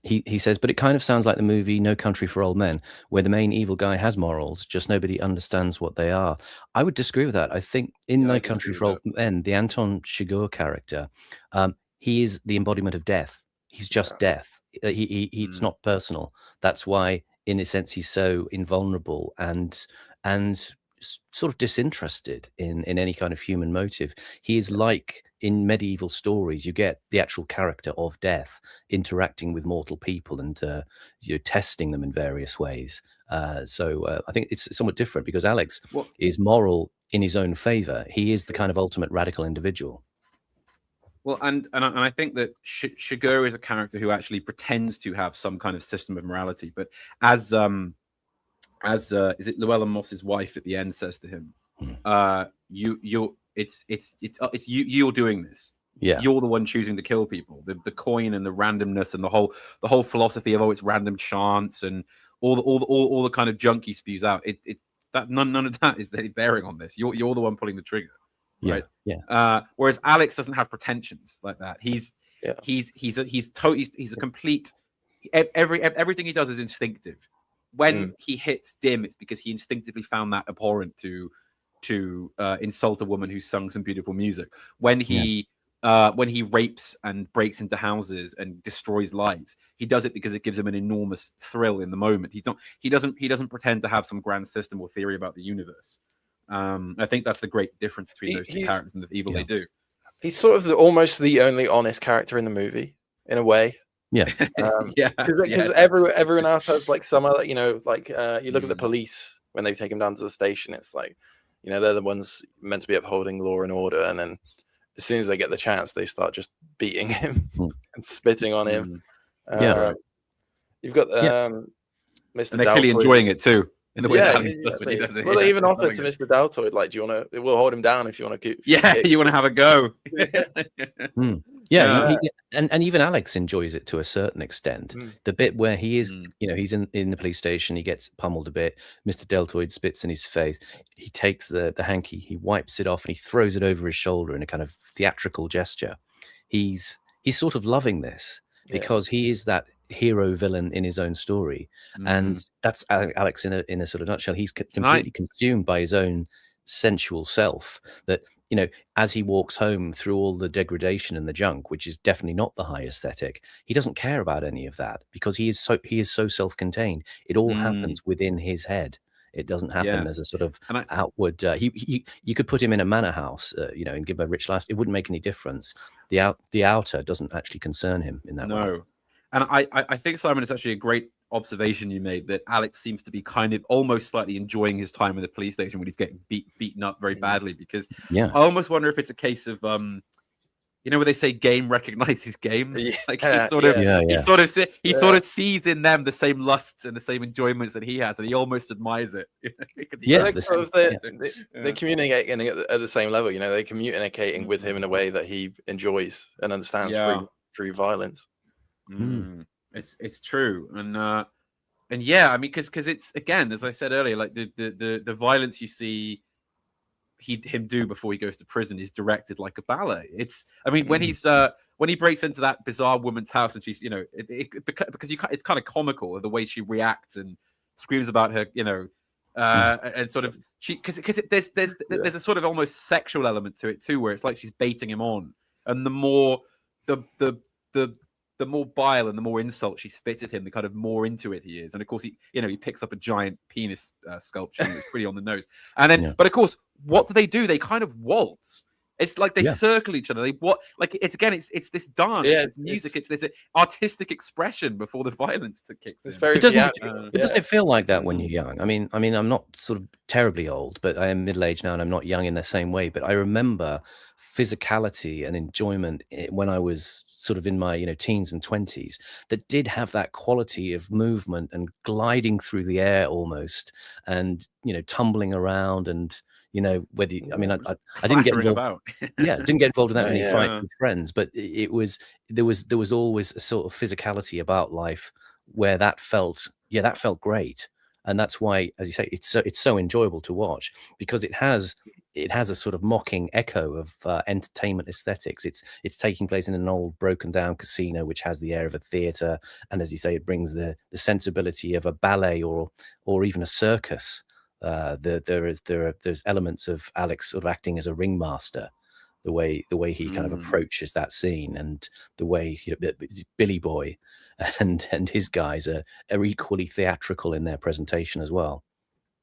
He says, but it kind of sounds like the movie No Country for Old Men, where the main evil guy has morals, just nobody understands what they are. I would disagree with that. I think in No Country for Old Men, the Anton Chigurh character, he is the embodiment of death. He's just death. It's not personal. That's why, in a sense, he's so invulnerable and sort of disinterested in any kind of human motive. He is like in medieval stories, you get the actual character of death interacting with mortal people and testing them in various ways. So I think it's somewhat different because Alex is moral in his own favor. He is the kind of ultimate radical individual. Well, and I think that Shigeru is a character who actually pretends to have some kind of system of morality, but as is it Llewellyn Moss's wife at the end says to him, you're doing this. Yeah, you're the one choosing to kill people. The coin and the randomness and the whole philosophy of it's random chance and all the kind of junk he spews out. None of that is any bearing on this. You're the one pulling the trigger. Right. Yeah. Whereas Alex doesn't have pretensions like that. He's a complete. Everything he does is instinctive. When he hits Dim, it's because he instinctively found that abhorrent to insult a woman who sung some beautiful music. When he rapes and breaks into houses and destroys lives, he does it because it gives him an enormous thrill in the moment. He doesn't pretend to have some grand system or theory about the universe. I think that's the great difference between those two characters and the evil they do. He's sort of almost the only honest character in the movie, in a way. Yeah, because everyone else has like some other, you look at the police when they take him down to the station. It's like, they're the ones meant to be upholding law and order, and then as soon as they get the chance, they start just beating him and spitting on him. You've got Mr. And they're clearly enjoying it too. In the way that that's what he does it. Well, they even offered to Mr. Daltoid, like, do you want to? We'll hold him down if you want to. You want to have a go. And even Alex enjoys it to a certain extent. The bit where he is, he's in the police station, he gets pummeled a bit. Mr. Deltoid spits in his face. He takes the hanky, he wipes it off, and he throws it over his shoulder in a kind of theatrical gesture. He's sort of loving this because he is that hero villain in his own story, and that's Alex in a sort of nutshell. He's completely consumed by his own sensual self. That as he walks home through all the degradation and the junk, which is definitely not the high aesthetic, he doesn't care about any of that because he is so self-contained. It all happens within his head. It doesn't happen as a sort of outward. You could put him in a manor house, and give him a rich life. It wouldn't make any difference. The outer doesn't actually concern him in that way. And I think, Simon, it's actually a great observation you made that Alex seems to be kind of almost slightly enjoying his time in the police station when he's getting beaten up very badly, because I almost wonder if it's a case of where they say game recognizes game. Like he sort of sees in them the same lusts and the same enjoyments that he has, and he almost admires it. They're communicating at the same level. They're communicating with him in a way that he enjoys and understands through violence. It's true, and yeah, I mean, because it's, again, as I said earlier, like the violence you see him do before he goes to prison is directed like a ballet. It's, I mean, when he breaks into that bizarre woman's house and she's, because it's kind of comical the way she reacts and screams about her, and sort of because there's a sort of almost sexual element to it too, where it's like she's baiting him on, and the more the more bile and the more insult she spits at him, the kind of more into it he is. And of course, he picks up a giant penis sculpture that's pretty on the nose. And then, but of course, what do? They kind of waltz. It's like they circle each other. It's this dance, it's music, it's this artistic expression before the violence kicks in. It's very doesn't it feel like that when you're young? I mean, I'm not sort of terribly old, but I am middle-aged now, and I'm not young in the same way. But I remember physicality and enjoyment when I was sort of in my teens and 20s that did have that quality of movement and gliding through the air almost, and tumbling around and. Whether I didn't get involved. Didn't get involved in that many fights with friends, but there was always a sort of physicality about life where that felt great, and that's why, as you say, it's so enjoyable to watch because it has a sort of mocking echo of entertainment aesthetics. It's taking place in an old broken down casino which has the air of a theater, and as you say, it brings the sensibility of a ballet or even a circus. There's elements of Alex sort of acting as a ringmaster, the way he kind of approaches that scene, and the way Billy Boy and his guys are equally theatrical in their presentation as well.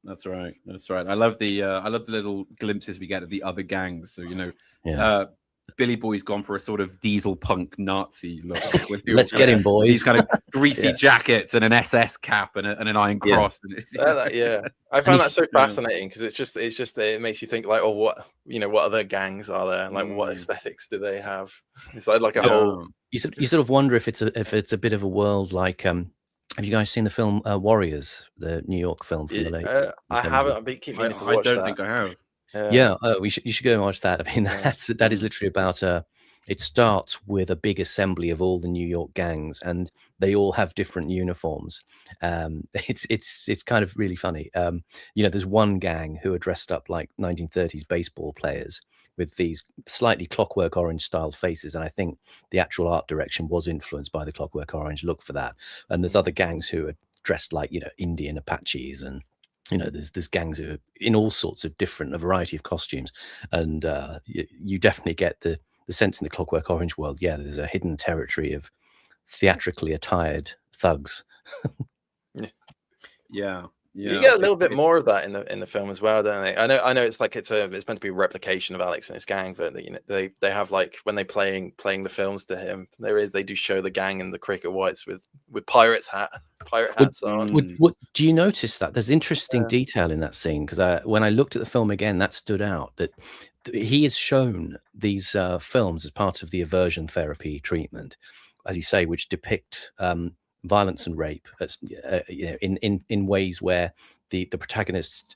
That's right. I love the little glimpses we get of the other gangs. So Billy Boy's gone for a sort of diesel punk Nazi look. Let's get him, boys. These kind of greasy jackets and an SS cap and an iron cross. And I found that so fascinating because it makes you think like, oh, what other gangs are there? Like, what aesthetics do they have? It's like a whole. You sort of wonder if it's a bit of a world like. Have you guys seen the film Warriors, the New York film from the late? I haven't. I keep meaning to watch that. I don't think I have. You should go and watch that. I mean, that is literally about it starts with a big assembly of all the New York gangs, and they all have different uniforms. It's kind of really funny. There's one gang who are dressed up like 1930s baseball players with these slightly Clockwork Orange style faces, and I think the actual art direction was influenced by the Clockwork Orange look for that. And there's other gangs who are dressed like Indian Apaches, and there's gangs who are in all sorts of a variety of costumes, and you definitely get the sense in the Clockwork Orange world. Yeah, there's a hidden territory of theatrically attired thugs. Yeah. You get a little bit more of that in the film as well, don't they? I know it's like it's meant to be a replication of Alex and his gang, but they have like when they playing the films to him, they do show the gang in the cricket whites with pirate hats on. Do you notice that there's interesting detail in that scene? Because when I looked at the film again, that stood out that he has shown these films as part of the aversion therapy treatment, as you say, which depict violence and rape, in ways where the protagonists,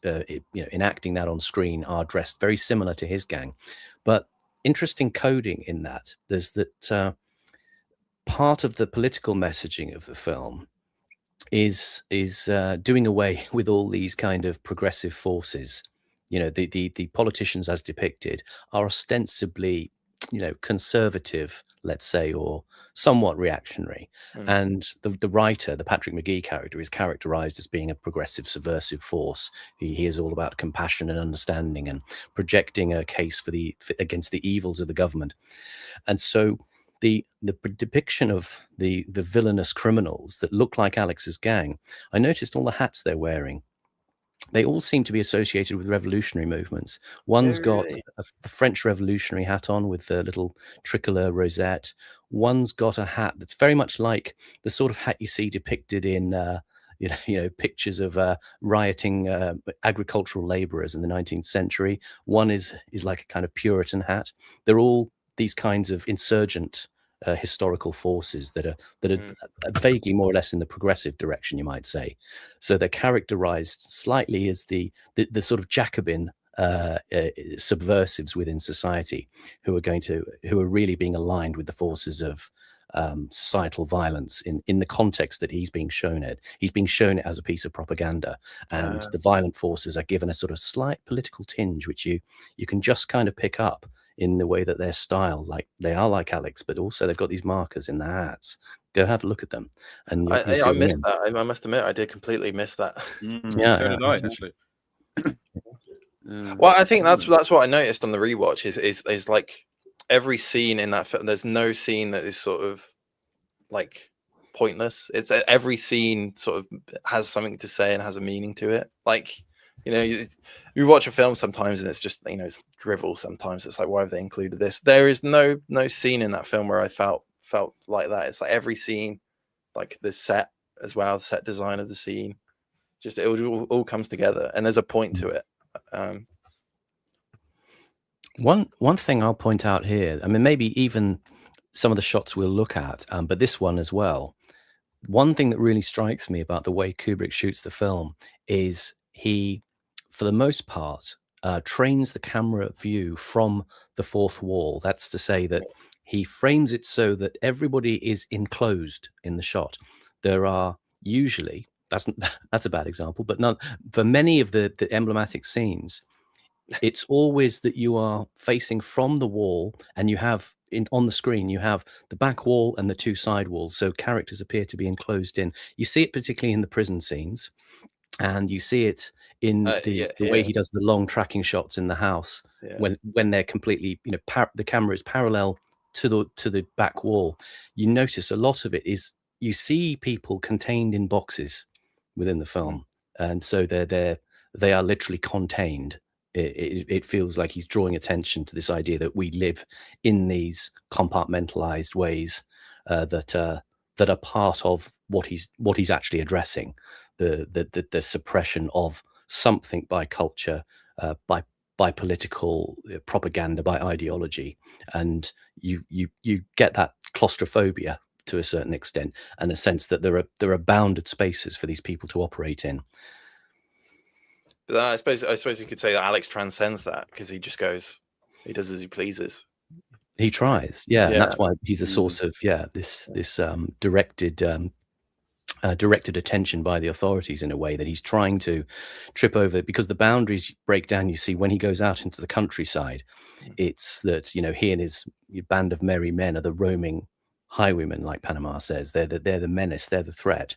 enacting that on screen, are dressed very similar to his gang. But interesting coding in that. There's that part of the political messaging of the film is doing away with all these kind of progressive forces. The politicians as depicted are ostensibly, conservative, let's say, or somewhat reactionary. And the writer, the Patrick McGee character, is characterized as being a progressive, subversive force. He is all about compassion and understanding and projecting a case against the evils of the government. And so the depiction of the villainous criminals that look like Alex's gang, I noticed all the hats they're wearing. They all seem to be associated with revolutionary movements. One's got a French revolutionary hat on with the little tricolor rosette. One's got a hat that's very much like the sort of hat you see depicted in, pictures of rioting agricultural laborers in the 19th century. One is like a kind of Puritan hat. They're all these kinds of insurgent historical forces that are vaguely more or less in the progressive direction, you might say. So they're characterized slightly as the sort of Jacobin subversives within society who are really being aligned with the forces of societal violence in the context that he's being shown it. He's being shown it as a piece of propaganda, and the violent forces are given a sort of slight political tinge, which you can just kind of pick up in the way that their style, like they are like Alex, but also they've got these markers in their hats. Go have a look at them. And I missed that. I must admit, I did completely miss that. So did I, actually. Well, I think that's what I noticed on the rewatch is like every scene in that film. There's no scene that is sort of like pointless. It's every scene sort of has something to say and has a meaning to it. Like, you watch a film sometimes and it's just, it's drivel. Sometimes it's like, why have they included this? There is no scene in that film where I felt like that. It's like every scene, like the set as well, the set design of the scene, just it all comes together and there's a point to it. One thing I'll point out here, I mean, maybe even some of the shots we'll look at, but this one as well. One thing that really strikes me about the way Kubrick shoots the film is he, for the most part, trains the camera view from the fourth wall. That's to say that he frames it so that everybody is enclosed in the shot. There are usually, that's a bad example, but for many of the emblematic scenes, it's always that you are facing from the wall, and you have on the screen you have the back wall and the two side walls, so characters appear to be enclosed in. You see it particularly in the prison scenes, and you see it in the way he does the long tracking shots in the house when they're completely, the camera is parallel to the back wall. You notice a lot of it is you see people contained in boxes within the film, and so they are literally contained It feels like he's drawing attention to this idea that we live in these compartmentalized ways that are part of what he's actually addressing, the suppression of something by culture, by political propaganda, by ideology, and you get that claustrophobia to a certain extent, and a sense that there are bounded spaces for these people to operate in. But I suppose you could say that Alex transcends that, because he just goes, he does as he pleases. He tries, yeah. And that's why he's a source of this directed attention by the authorities, in a way that he's trying to trip over, because the boundaries break down. You see, when he goes out into the countryside, it's that he and his band of merry men are the roaming highwaymen, like Panama says. They're the menace, they're the threat.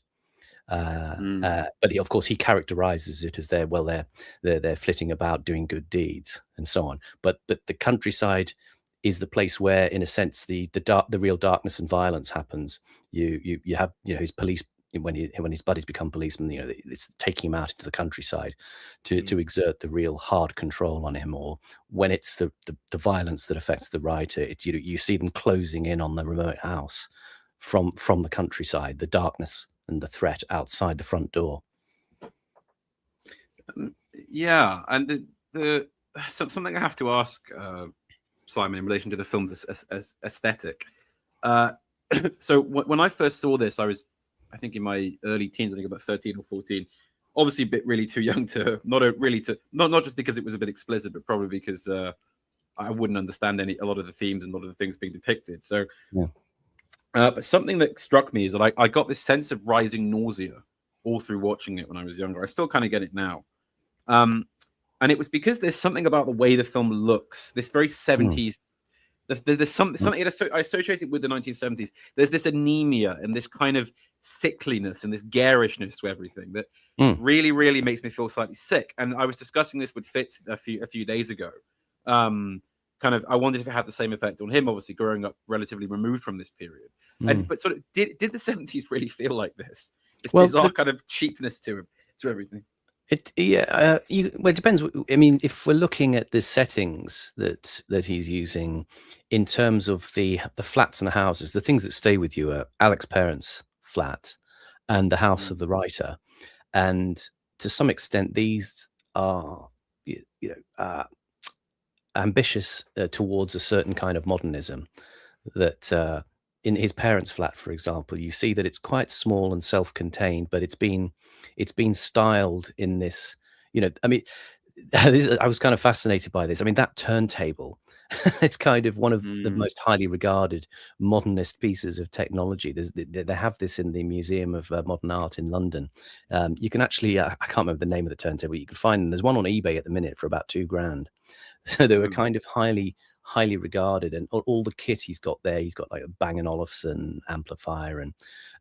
But of course he characterizes it as they're flitting about doing good deeds and so on. But the countryside is the place where, in a sense, the real darkness and violence happens. You have his police, when his buddies become policemen, it's taking him out into the countryside to exert the real hard control on him. Or when it's the violence that affects the writer, you see them closing in on the remote house from the countryside, the darkness and the threat outside the front door. Yeah, and something I have to ask Simon in relation to the film's aesthetic. So when I first saw this, I think in my early teens, I think about 13 or 14. Obviously, a bit really too young to not just because it was a bit explicit, but probably because I wouldn't understand a lot of the themes and a lot of the things being depicted. So. Yeah. But something that struck me is that I got this sense of rising nausea all through watching it when I was younger. I still kind of get it now. And it was because there's something about the way the film looks, this very 70s. There's something I associate it with the 1970s. There's this anemia and this kind of sickliness and this garishness to everything that really, really makes me feel slightly sick. And I was discussing this with Fitz a few days ago. I wondered if it had the same effect on him, obviously growing up relatively removed from this period. But sort of, did the 70s really feel like this? This bizarre kind of cheapness to everything. It depends. I mean, if we're looking at the settings that he's using in terms of the flats and the houses, the things that stay with you are Alex's parents' flat and the house of the writer, and to some extent, these are ambitious towards a certain kind of modernism. That in his parents' flat, for example, you see that it's quite small and self-contained, but it's been styled in this. I mean, I was kind of fascinated by this. I mean, that turntable, it's kind of one of the most highly regarded modernist pieces of technology. They have this in the Museum of Modern Art in London. You can actually, I can't remember the name of the turntable. You can find them. There's one on eBay at the minute for about $2,000. So they were kind of highly regarded, and all the kit he's got there. He's got like a Bang & Olufsen amplifier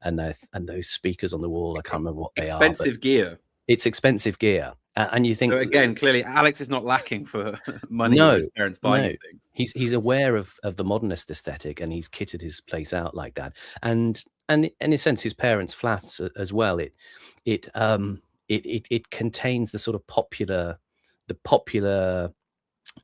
and those speakers on the wall. I can't remember what they are. Expensive gear. It's expensive gear. And you think, so again, clearly Alex is not lacking for money. No, his parents buying things. He's aware of the modernist aesthetic, and he's kitted his place out like that. And in a sense, his parents' flats as well. It contains the sort of popular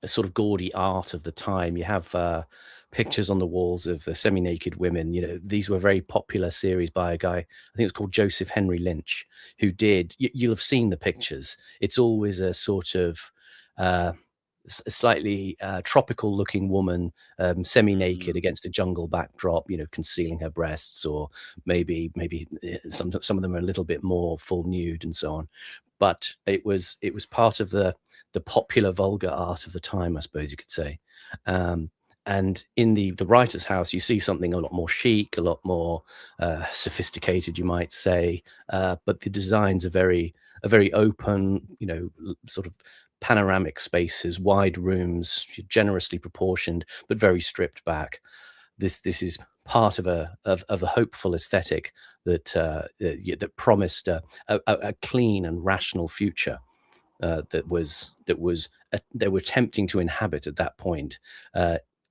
sort of gaudy art of the time. You have pictures on the walls of the semi-naked women. These were very popular series by a guy, I think it was called Joseph Henry Lynch, who did, you'll have seen the pictures. It's always a sort of slightly tropical looking woman, semi-naked against a jungle backdrop, concealing her breasts, or maybe some of them are a little bit more full nude and so on. But it was part of the popular vulgar art of the time, I suppose you could say. And in the writer's house, you see something a lot more chic, a lot more sophisticated, you might say. But the designs are very open, sort of panoramic spaces, wide rooms, generously proportioned, but very stripped back. This is part of a hopeful aesthetic that promised a clean and rational future that they were attempting to inhabit at that point,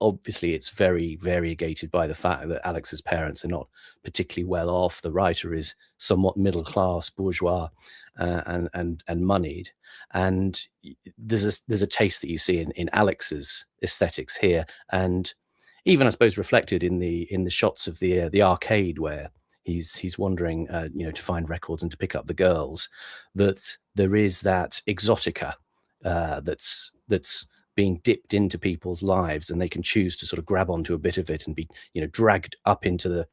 obviously it's very variegated by the fact that Alex's parents are not particularly well off. The writer is somewhat middle class, bourgeois, and moneyed, and there's a taste that you see in Alex's aesthetics here, and even I suppose reflected in the shots of the arcade where he's wandering, to find records and to pick up the girls, that there is that exotica that's being dipped into people's lives, and they can choose to sort of grab onto a bit of it and be, dragged up into the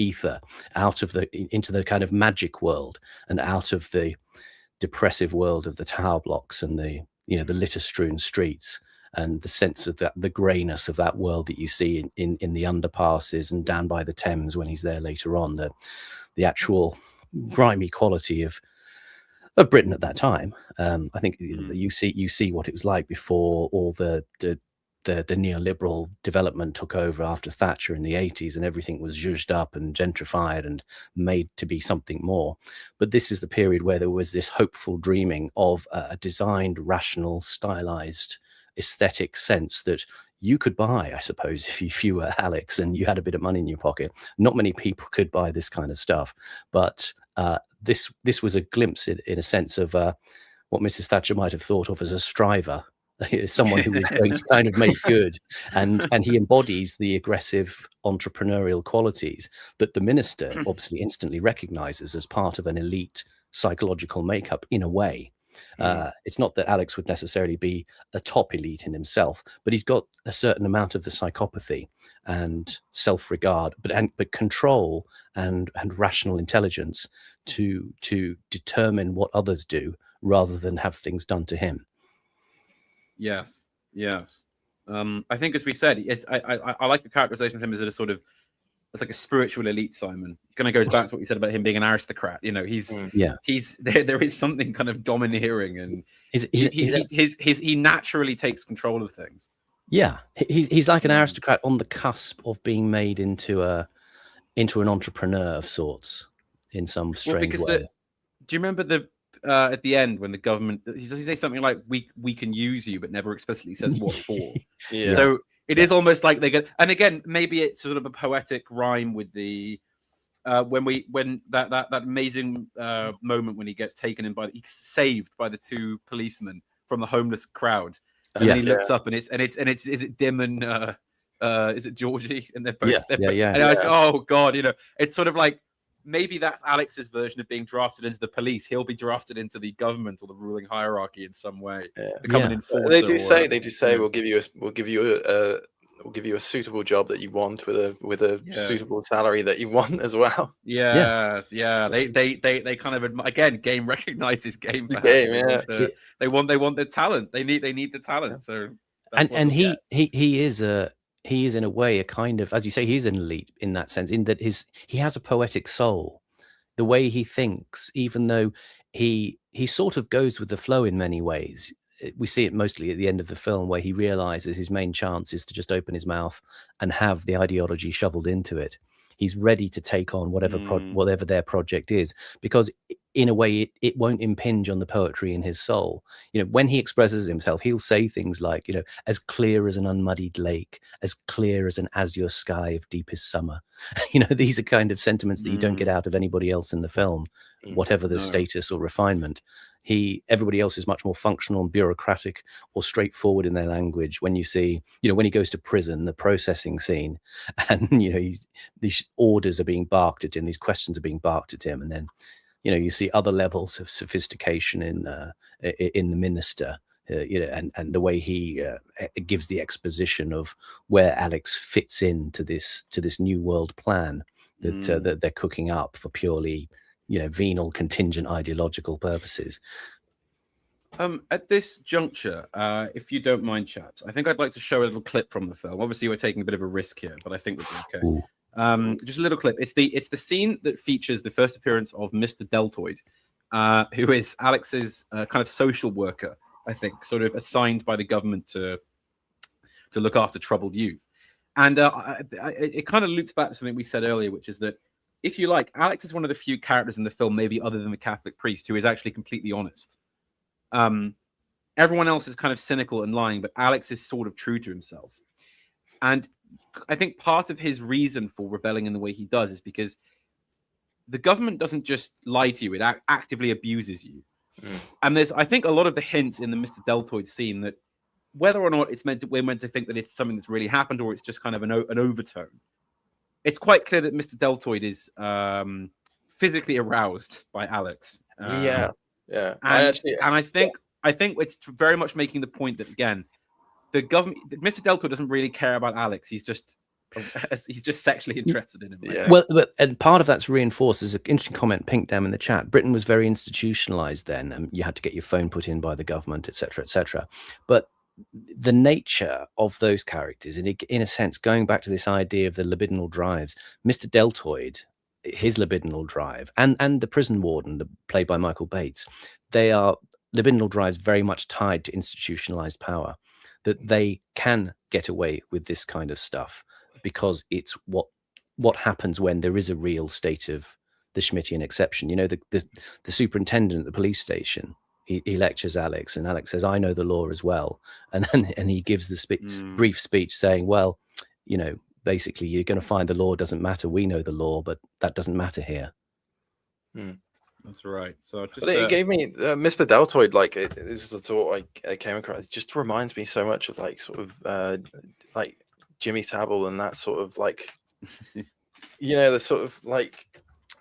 ether, into the kind of magic world, and out of the depressive world of the tower blocks and the litter-strewn streets, and the sense of the greyness of that world that you see in the underpasses and down by the Thames when he's there later on, the actual grimy quality of Britain at that time. I think you see what it was like before all the neoliberal development took over after Thatcher in the 80s, and everything was zhuzhed up and gentrified and made to be something more. But this is the period where there was this hopeful dreaming of a designed, rational, stylized, aesthetic sense that you could buy, I suppose, if you were Alex and you had a bit of money in your pocket. Not many people could buy this kind of stuff, but this was a glimpse in a sense of what Mrs. Thatcher might have thought of as a striver, someone who was going to kind of make good, and he embodies the aggressive entrepreneurial qualities that the minister obviously instantly recognizes as part of an elite psychological makeup in a way. It's not that Alex would necessarily be a top elite in himself, but he's got a certain amount of the psychopathy and self-regard, but control and rational intelligence to determine what others do rather than have things done to him. Yes. I think, as we said, I like the characterization of him as a sort of, it's like a spiritual elite, Simon. Kind of goes back to what you said about him being an aristocrat. He's there is something kind of domineering, and he naturally takes control of things. Yeah, he's like an aristocrat on the cusp of being made into an entrepreneur of sorts in some strange way. Do you remember at the end when the government he says something like we can use you, but never explicitly says what for? Yeah. So it is almost like they get, and again, maybe it's sort of a poetic rhyme with the when that amazing moment when he gets taken in he's saved by the two policemen from the homeless crowd, and then he looks up and it's is it Dim and is it Georgie, and they're both and I was, oh god, it's sort of like maybe that's Alex's version of being drafted into the police. He'll be drafted into the government or the ruling hierarchy in some way. Become an enforcer. They do say we'll give you a suitable job that you want with a suitable salary that you want as well. They kind of again, game recognizes game. They want the talent. They need the talent. So he is in a way a kind of, as you say, he's an elite in that sense, in that he has a poetic soul. The way he thinks, even though he sort of goes with the flow in many ways. We see it mostly at the end of the film, where he realizes his main chance is to just open his mouth and have the ideology shoveled into it. He's ready to take on whatever their project is, because in a way it won't impinge on the poetry in his soul. When he expresses himself, he'll say things like, as clear as an unmuddied lake, as clear as an azure sky of deepest summer. These are kind of sentiments that you don't get out of anybody else in the film, whatever the status or refinement. Everybody else is much more functional and bureaucratic or straightforward in their language. When you see, when he goes to prison, the processing scene, and these orders are being barked at him, these questions are being barked at him, and then you see other levels of sophistication in the minister, and the way he gives the exposition of where Alex fits into this new world plan that they're cooking up for purely venal, contingent ideological purposes. At this juncture, if you don't mind, chaps, I think I'd like to show a little clip from the film. Obviously, we're taking a bit of a risk here, but I think we'll be okay. Just a little clip. It's the scene that features the first appearance of Mr. Deltoid, who is Alex's kind of social worker, I think, sort of assigned by the government to look after troubled youth. And it kind of loops back to something we said earlier, which is that, if you like, Alex is one of the few characters in the film, maybe other than the Catholic priest, who is actually completely honest. everyone else is kind of cynical and lying, but Alex is sort of true to himself. And I think part of his reason for rebelling in the way he does is because the government doesn't just lie to you, it actively abuses you. And there's, I think, a lot of the hints in the Mr. Deltoid scene that whether or not we're meant to think that it's something that's really happened or it's just kind of an overtone. It's quite clear that Mr. Deltoid is physically aroused by Alex. Yeah. And I think it's very much making the point that, again, the government, Mr. Deltoid doesn't really care about Alex. He's just sexually interested in him. Right? Yeah. Well, and part of that's reinforced. There's an interesting comment, Pink down in the chat. Britain was very institutionalized then, and you had to get your phone put in by the government, etc., etc. But the nature of those characters, and in a sense, going back to this idea of the libidinal drives, Mr. Deltoid, his libidinal drive, and the prison warden, played by Michael Bates, they are libidinal drives very much tied to institutionalized power, that they can get away with this kind of stuff because it's what happens when there is a real state of the Schmittian exception. You know, the superintendent at the police station, he lectures Alex, and Alex says, "I know the law as well," and he gives the brief speech saying, "Well, you know, basically, you're going to find the law doesn't matter. We know the law, but that doesn't matter here." That's right. So it gave me Mr. Deltoid. Like, this is the thought I came across. It just reminds me so much of like sort of like Jimmy Savile and that sort of like, you know, the sort of like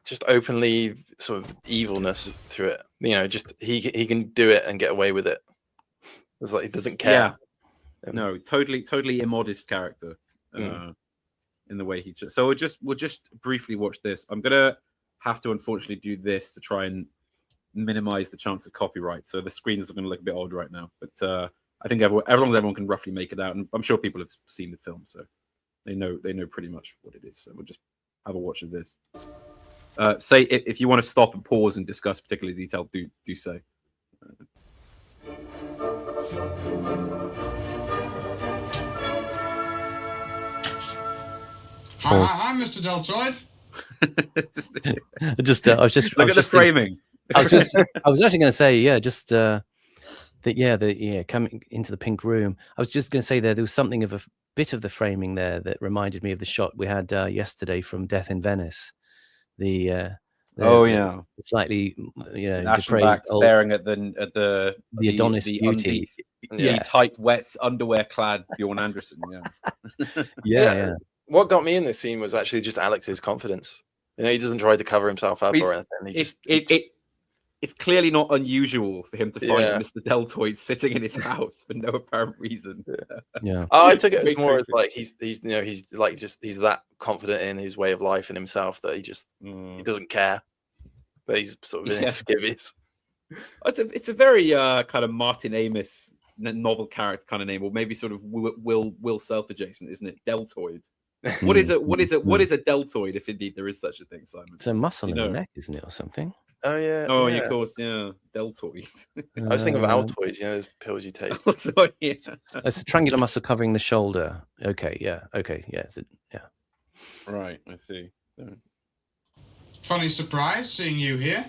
just openly sort of evilness to it. You know, just he can do it and get away with it. It's like he doesn't care. Yeah. No, totally immodest character in the way he. So we'll just briefly watch this. I'm gonna have to unfortunately do this to try and minimize the chance of copyright. So the screens are going to look a bit old right now, but I think as long as everyone can roughly make it out, and I'm sure people have seen the film, so they know pretty much what it is. So we'll just have a watch of this. Say if you want to stop and pause and discuss particular detail, do say. Hi, Mr. Deltoid. I was just look at the framing. I was actually going to say, coming into the pink room. I was just going to say there was something of a bit of the framing there that reminded me of the shot we had yesterday from Death in Venice. The slightly depraved staring at the Adonis beauty, the tight, wet, underwear-clad Bjorn Anderson. Yeah. What got me in this scene was actually just Alex's confidence. You know, he doesn't try to cover himself up or anything. It's clearly not unusual for him to find Mr. Deltoid sitting in his house for no apparent reason. I took it more as like he's that confident in his way of life and himself that he doesn't care. That he's sort of in his skivvies. It's a very kind of Martin Amis novel character kind of name, or maybe sort of Will Self adjacent, isn't it? Deltoid. What is a deltoid, if indeed there is such a thing, Simon? It's a muscle in the neck, isn't it, or something? Oh yeah. Oh, yeah. Of course, yeah. Deltoid. I was thinking of Altoids, you know, those pills you take. Altoid, yeah. It's a triangular muscle covering the shoulder. Okay, yeah. Right, I see. Yeah. Funny surprise seeing you here.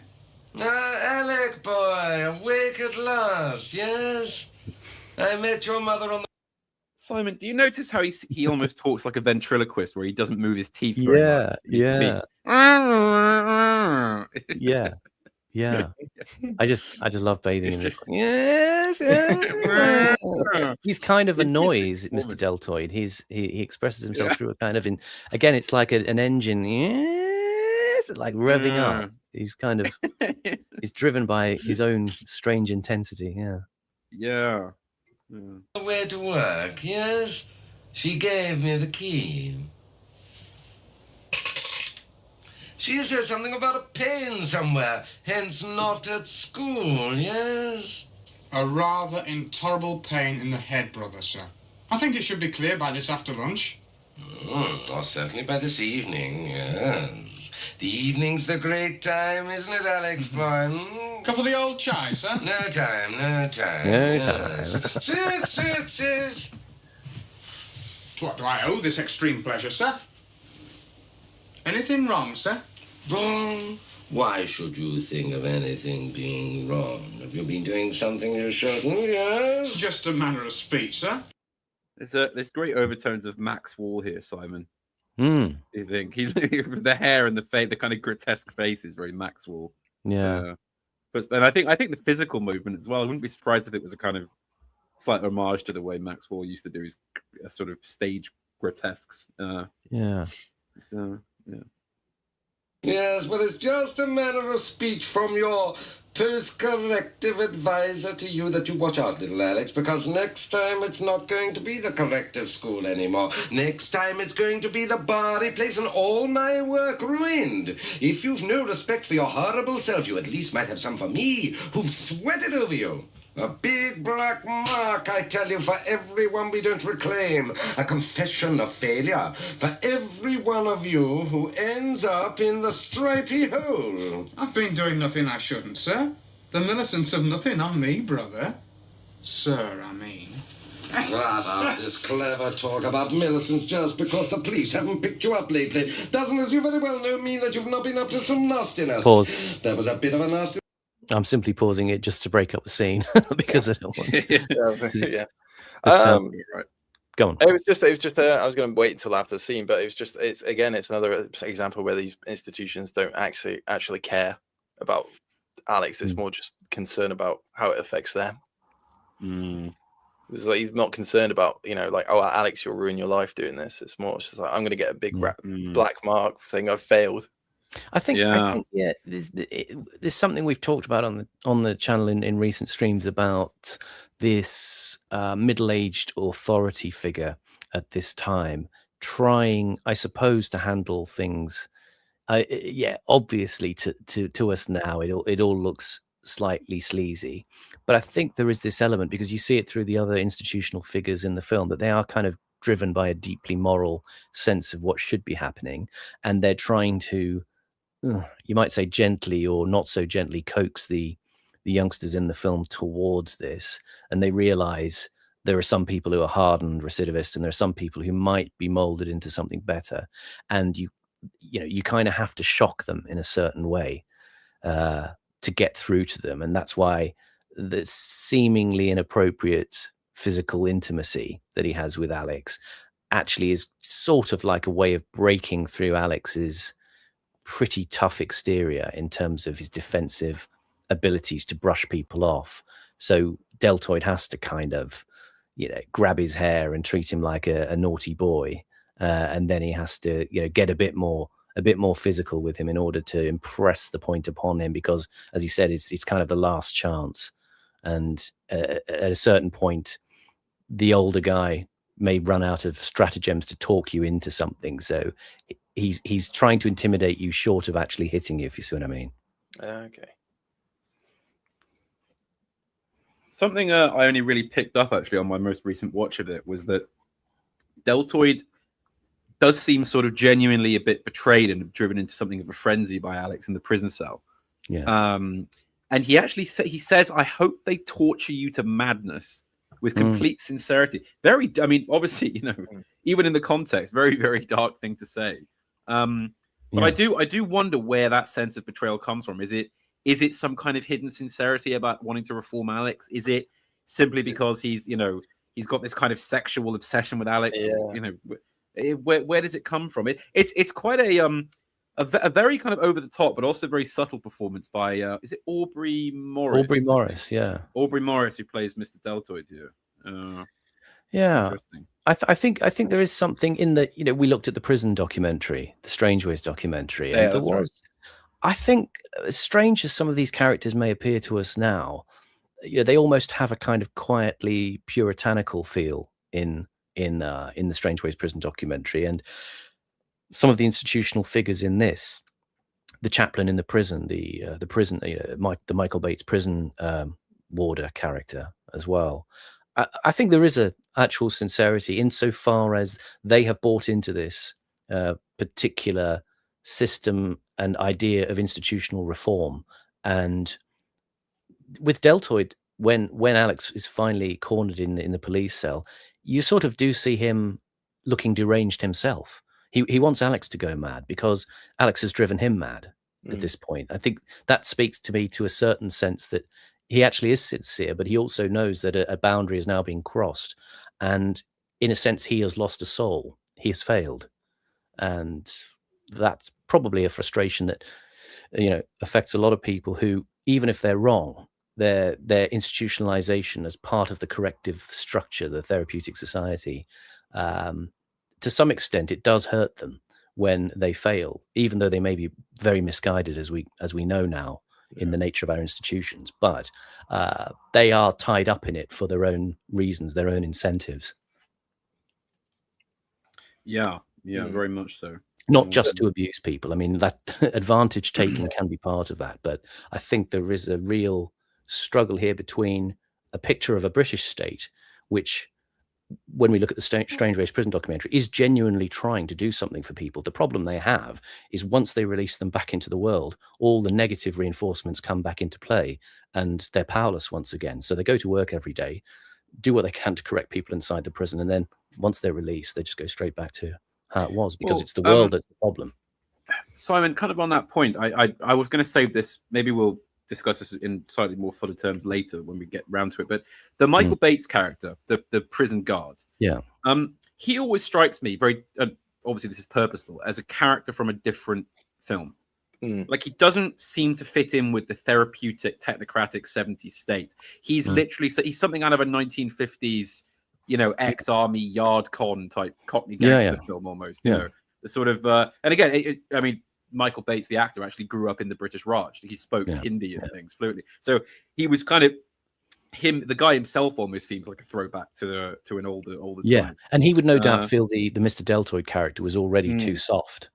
Alec, boy, awake at last, yes? I met your mother on the... Simon, do you notice how he almost talks like a ventriloquist, where he doesn't move his teeth? Yeah. I just love bathing in it. Yes. He's kind of a noise, Mr. Deltoid. He expresses himself through a kind of again, it's like an engine. Yes, like revving up. He's kind of he's driven by his own strange intensity. Yeah. The way to work, yes? She gave me the key. She said something about a pain somewhere, hence not at school, yes? A rather intolerable pain in the head, brother, sir. I think it should be clear by this after lunch. Or certainly by this evening, yes. The evening's the great time, isn't it, Alex boy? Cup of the old chai, sir? No time. Sit. To what do I owe this extreme pleasure, sir? Anything wrong, sir? Wrong? Why should you think of anything being wrong? Have you been doing something you shouldn't? Yes? Just a manner of speech, sir. There's great overtones of Max Wall here, Simon. Mm. You think the hair and the face, the kind of grotesque face is very Max Wall. Yeah. But and I think the physical movement as well. I wouldn't be surprised if it was a kind of slight homage to the way Max Wall used to do his sort of stage grotesques. Yeah. Yes, but it's just a manner of speech from your post-corrective advisor to you that you watch out, little Alex, because next time it's not going to be the corrective school anymore. Next time it's going to be the body place and all my work ruined. If you've no respect for your horrible self, you at least might have some for me, who've sweated over you. A big black mark, I tell you, for everyone we don't reclaim. A confession of failure for every one of you who ends up in the stripy hole. I've been doing nothing I shouldn't, sir. The Millicents have nothing on me, brother. Sir, I mean. Shut up, this clever talk about Millicent just because the police haven't picked you up lately doesn't, as you very well know, mean that you've not been up to some nastiness. Pause. There was a bit of a nasty... I'm simply pausing it just to break up the scene because I don't want. Yeah. But, Right. Go on. It was just. I was going to wait until after the scene, but it's another example where these institutions don't actually care about Alex. It's more just concern about how it affects them. It's like he's not concerned about, like, oh, Alex, you'll ruin your life doing this. It's more just like, I'm going to get a big black mark saying I've failed. I think there's something we've talked about on the channel in recent streams about this middle-aged authority figure at this time trying, I suppose, to handle things. Obviously to us now it all looks slightly sleazy, but I think there is this element, because you see it through the other institutional figures in the film, that they are kind of driven by a deeply moral sense of what should be happening, and they're trying to, you might say, gently or not so gently coax the youngsters in the film towards this. And they realize there are some people who are hardened recidivists and there are some people who might be molded into something better. And you kind of have to shock them in a certain way to get through to them. And that's why the seemingly inappropriate physical intimacy that he has with Alex actually is sort of like a way of breaking through Alex's pretty tough exterior in terms of his defensive abilities to brush people off. So Deltoid has to kind of, grab his hair and treat him like a naughty boy. And then he has to, get a bit more physical with him in order to impress the point upon him, because, as he said, it's kind of the last chance. And at a certain point, the older guy may run out of stratagems to talk you into something. So he's trying to intimidate you short of actually hitting you, if you see what I mean. Okay. Something I only really picked up actually on my most recent watch of it was that Deltoid does seem sort of genuinely a bit betrayed and driven into something of a frenzy by Alex in the prison cell. Yeah. And he actually says, "I hope they torture you to madness," with complete sincerity. Very, I mean, obviously, even in the context, very, very dark thing to say. But I do wonder where that sense of betrayal comes from. Is it some kind of hidden sincerity about wanting to reform Alex? Is it simply because he's got this kind of sexual obsession with Alex? Yeah. Where does it come from? It's quite a very kind of over the top, but also very subtle performance by is it Aubrey Morris? Aubrey Morris, yeah. Aubrey Morris, who plays Mr. Deltoid here. Yeah. Interesting. I think there is something in the, we looked at the prison documentary, the Strangeways documentary, and there was, right. I think, as strange as some of these characters may appear to us now, they almost have a kind of quietly puritanical feel in the Strangeways prison documentary. And some of the institutional figures in this, the chaplain in the prison, the Michael Bates prison warder character as well. I think there is a actual sincerity insofar as they have bought into this particular system and idea of institutional reform. And with Deltoid, when Alex is finally cornered in the police cell, you sort of do see him looking deranged himself. He wants Alex to go mad because Alex has driven him mad. at this point. I think that speaks to me to a certain sense that he actually is sincere, but he also knows that a boundary is now being crossed. And in a sense, he has lost a soul. He has failed. And that's probably a frustration that, affects a lot of people who, even if they're wrong, their institutionalization as part of the corrective structure, the therapeutic society, to some extent, it does hurt them when they fail, even though they may be very misguided, as we know now in the nature of our institutions. But they are tied up in it for their own reasons, their own incentives. Yeah, very much so. Not just to abuse people. I mean, that advantage taking can be part of that. But I think there is a real struggle here between a picture of a British state, which, when we look at the Strange Race prison documentary, is genuinely trying to do something for people. The problem they have is once they release them back into the world, all the negative reinforcements come back into play and they're powerless once again. So they go to work every day, do what they can to correct people inside the prison. And then once they're released, they just go straight back to how it was, because it's the world that's the problem. Simon, kind of on that point, I was going to save this. Maybe we'll discuss this in slightly more fuller terms later when we get round to it. But the Michael Bates character, the prison guard, he always strikes me very. Obviously, this is purposeful, as a character from a different film. Like, he doesn't seem to fit in with the therapeutic, technocratic 70s state. He's literally he's something out of a 1950s. Ex-army yard con type Cockney gangster film almost. You know, the sort of and again, I mean, Michael Bates, the actor, actually grew up in the British Raj. He spoke Hindi and things fluently, so he was kind of the guy himself almost seems like a throwback to an older time. And he would no doubt feel the Mr. Deltoid character was already too soft.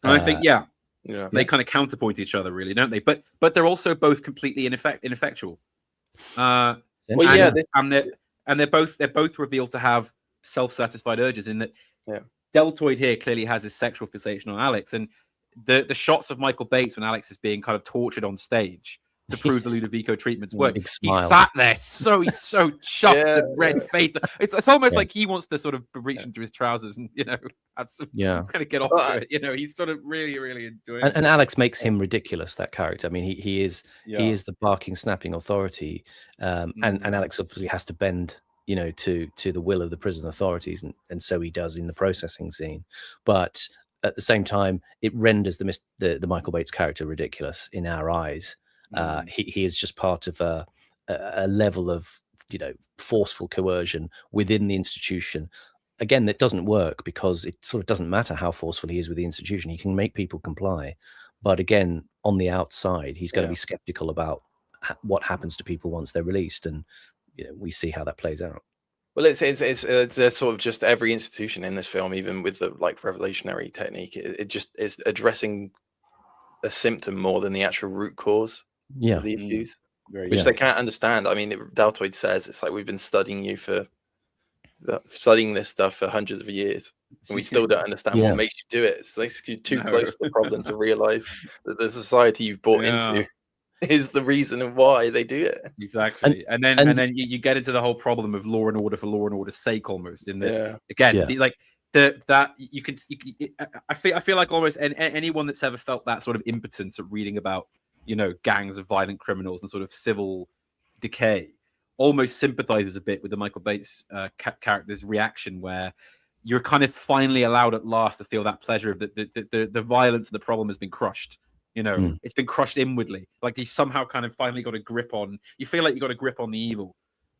And I think they kind of counterpoint each other, really, don't they? But they're also both completely ineffectual. And they're both revealed to have self-satisfied urges, in that Deltoid here clearly has his sexual fixation on Alex, and the shots of Michael Bates when Alex is being kind of tortured on stage to prove the Ludovico treatments work. He sat there he's so chuffed and red-faced. It's almost like he wants to sort of reach into his trousers and have some kind of get off to it. He's sort of really, really enjoying it. And Alex makes him ridiculous, that character. I mean, he is the barking, snapping authority, and Alex obviously has to bend to the will of the prison authorities, and so he does in the processing scene. But at the same time, it renders the Michael Bates character ridiculous in our eyes. He is just part of a level of forceful coercion within the institution. Again, that doesn't work, because it sort of doesn't matter how forceful he is with the institution. He can make people comply, but again, on the outside, he's going to be skeptical about what happens to people once they're released, and we see how that plays out. Well, it's sort of just every institution in this film, even with the revolutionary technique, it just is addressing a symptom more than the actual root cause of the issues, which they can't understand. I mean, Deltoid says it's like, we've been studying this stuff for hundreds of years, and we still don't understand what makes you do it. It's like you're too close to the problem to realize that the society you've bought into is the reason why they do it. Exactly. And then you get into the whole problem of law and order for law and order's sake, almost, in that again, I feel like almost anyone that's ever felt that sort of impotence at reading about gangs of violent criminals and sort of civil decay almost sympathizes a bit with the Michael Bates character's reaction, where you're kind of finally allowed at last to feel that pleasure of the violence of the problem has been crushed. It's been crushed inwardly. Like, you somehow kind of finally got a grip on. You feel like you got a grip on the evil.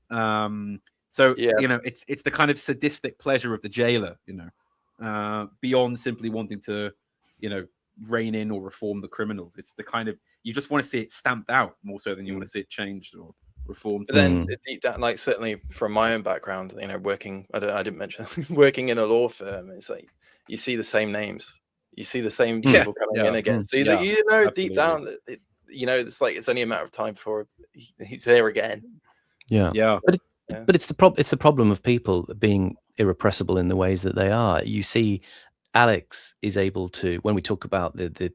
It's the kind of sadistic pleasure of the jailer. Beyond simply wanting to, rein in or reform the criminals. It's the kind of, you just want to see it stamped out more so than you want to see it changed or reformed. But then, deep down, like, certainly from my own background, working, I didn't mention working in a law firm. It's like you see the same names. You see the same people coming in again. So deep down, it's like it's only a matter of time before he's there again. But it's the problem of people being irrepressible in the ways that they are. You see, Alex is able to, when we talk about the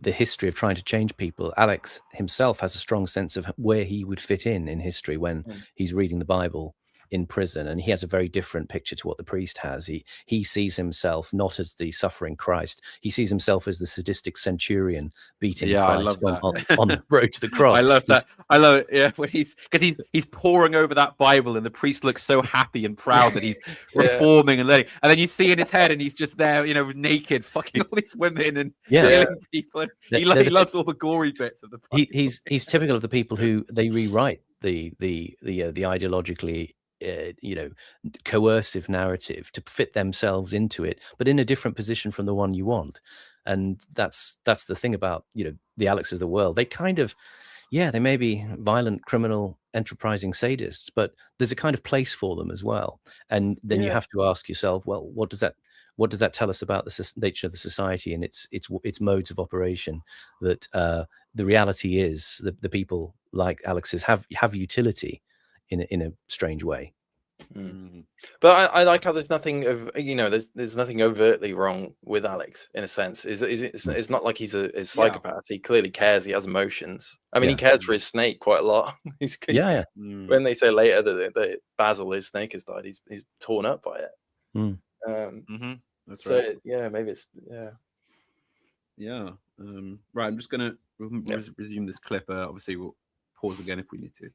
history of trying to change people, Alex himself has a strong sense of where he would fit in history when he's reading the Bible in prison, and he has a very different picture to what the priest has. He sees himself not as the suffering Christ. He sees himself as the sadistic centurion beating I Christ love that. on the road to the cross. I love that. I love it. Yeah, when he's poring over that Bible, and the priest looks so happy and proud that he's reforming and letting. And then you see in his head, and he's just there, naked, fucking all these women and killing people. And he loves all the gory bits of the Bible. He's typical of the people who they rewrite the ideologically coercive narrative to fit themselves into it, but in a different position from the one you want. And that's the thing about the Alexes of the world. They kind of they may be violent, criminal, enterprising sadists, but there's a kind of place for them as well. And then you have to ask yourself, well, what does that tell us about the nature of the society and its modes of operation? That the reality is that the people like Alex's have utility in a strange way. But I like how there's nothing of there's nothing overtly wrong with Alex in a sense. It's not like he's a psychopath. He clearly cares. He has emotions. I mean, he cares for his snake quite a lot. When they say later that Basil, his snake, has died, he's torn up by it. That's so right. Maybe it's right. I'm just gonna resume this clip. Obviously, we'll pause again if we need to.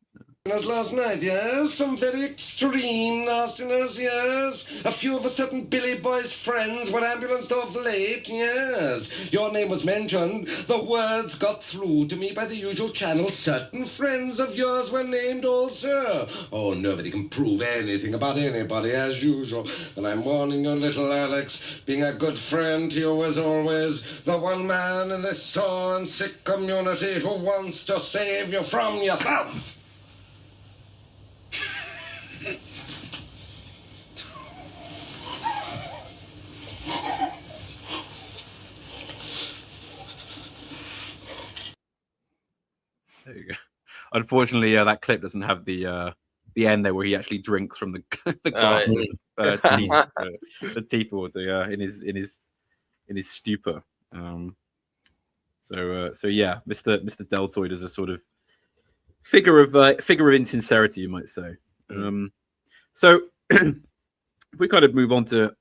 As last night, yes? Some very extreme nastiness, yes? A few of a certain Billy Boy's friends were ambulanced off late, yes? Your name was mentioned. The words got through to me by the usual channel. Certain friends of yours were named also. Oh, nobody can prove anything about anybody, as usual. And I'm warning you, little Alex, being a good friend to you as always, the one man in this sore and sick community who wants to save you from yourself. There you go. Unfortunately, that clip doesn't have the end there where he actually drinks from the glass of tea water in his stupor. So yeah, Mr. Deltoid is a sort of figure of insincerity, you might say. So if we kind of move on to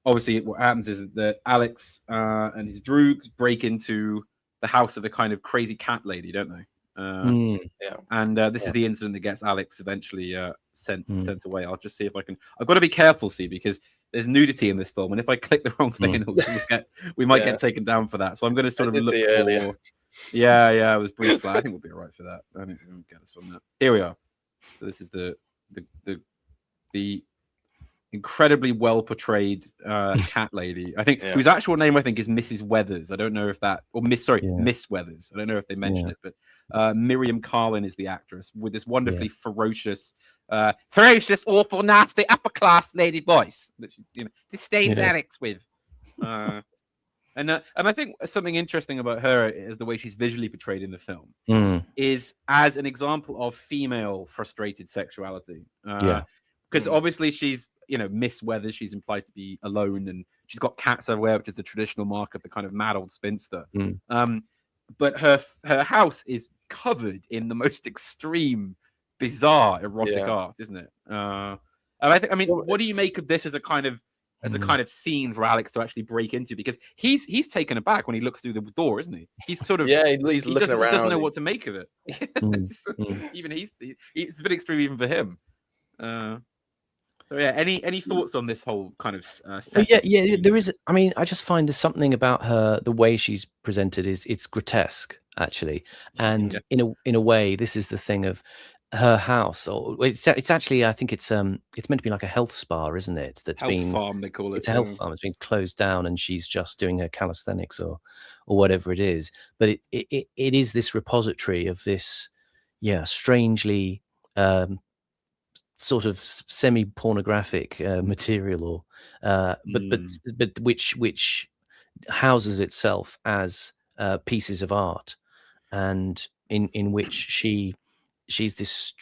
obviously what happens is that Alex and his droogs break into the house of a kind of crazy cat lady, don't they? And this is the incident that gets Alex eventually sent away. I'll just see if I can. I've got to be careful, because there's nudity in this film, and if I click the wrong thing, we might get taken down for that. So I'm going to sort of look for. Earlier. It was brief, but I think we'll be all right for that. I think we'll get us on that. Here we are. So this is the incredibly well portrayed cat lady. I think whose actual name is Mrs. Weathers. I don't know if that Miss Weathers. I don't know if they mention it, but Miriam Carlin is the actress with this wonderfully ferocious, awful, nasty, upper class lady voice that she disdains Alex with. And I think something interesting about her is the way she's visually portrayed in the film is as an example of female frustrated sexuality. Because obviously she's, Miss Weathers, she's implied to be alone, and she's got cats everywhere, which is the traditional mark of the kind of mad old spinster. But her house is covered in the most extreme, bizarre, erotic art, isn't it? And what do you make of this as a kind of scene for Alex to actually break into? Because he's taken aback when he looks through the door, isn't he? He's sort of he's looking around. Doesn't know what to make of it. Even it's a bit extreme even for him. So any thoughts on this whole kind of there is. I mean, I just find there's something about her, the way she's presented it's grotesque actually, and in a way, this is the thing of her house, or it's actually, I think it's meant to be like a health spa, isn't it? That's health farm, they call it. It's a health farm. It's been closed down, and she's just doing her calisthenics or whatever it is. But it is this repository of this, strangely sort of semi-pornographic material, but which houses itself as pieces of art, and in which she's this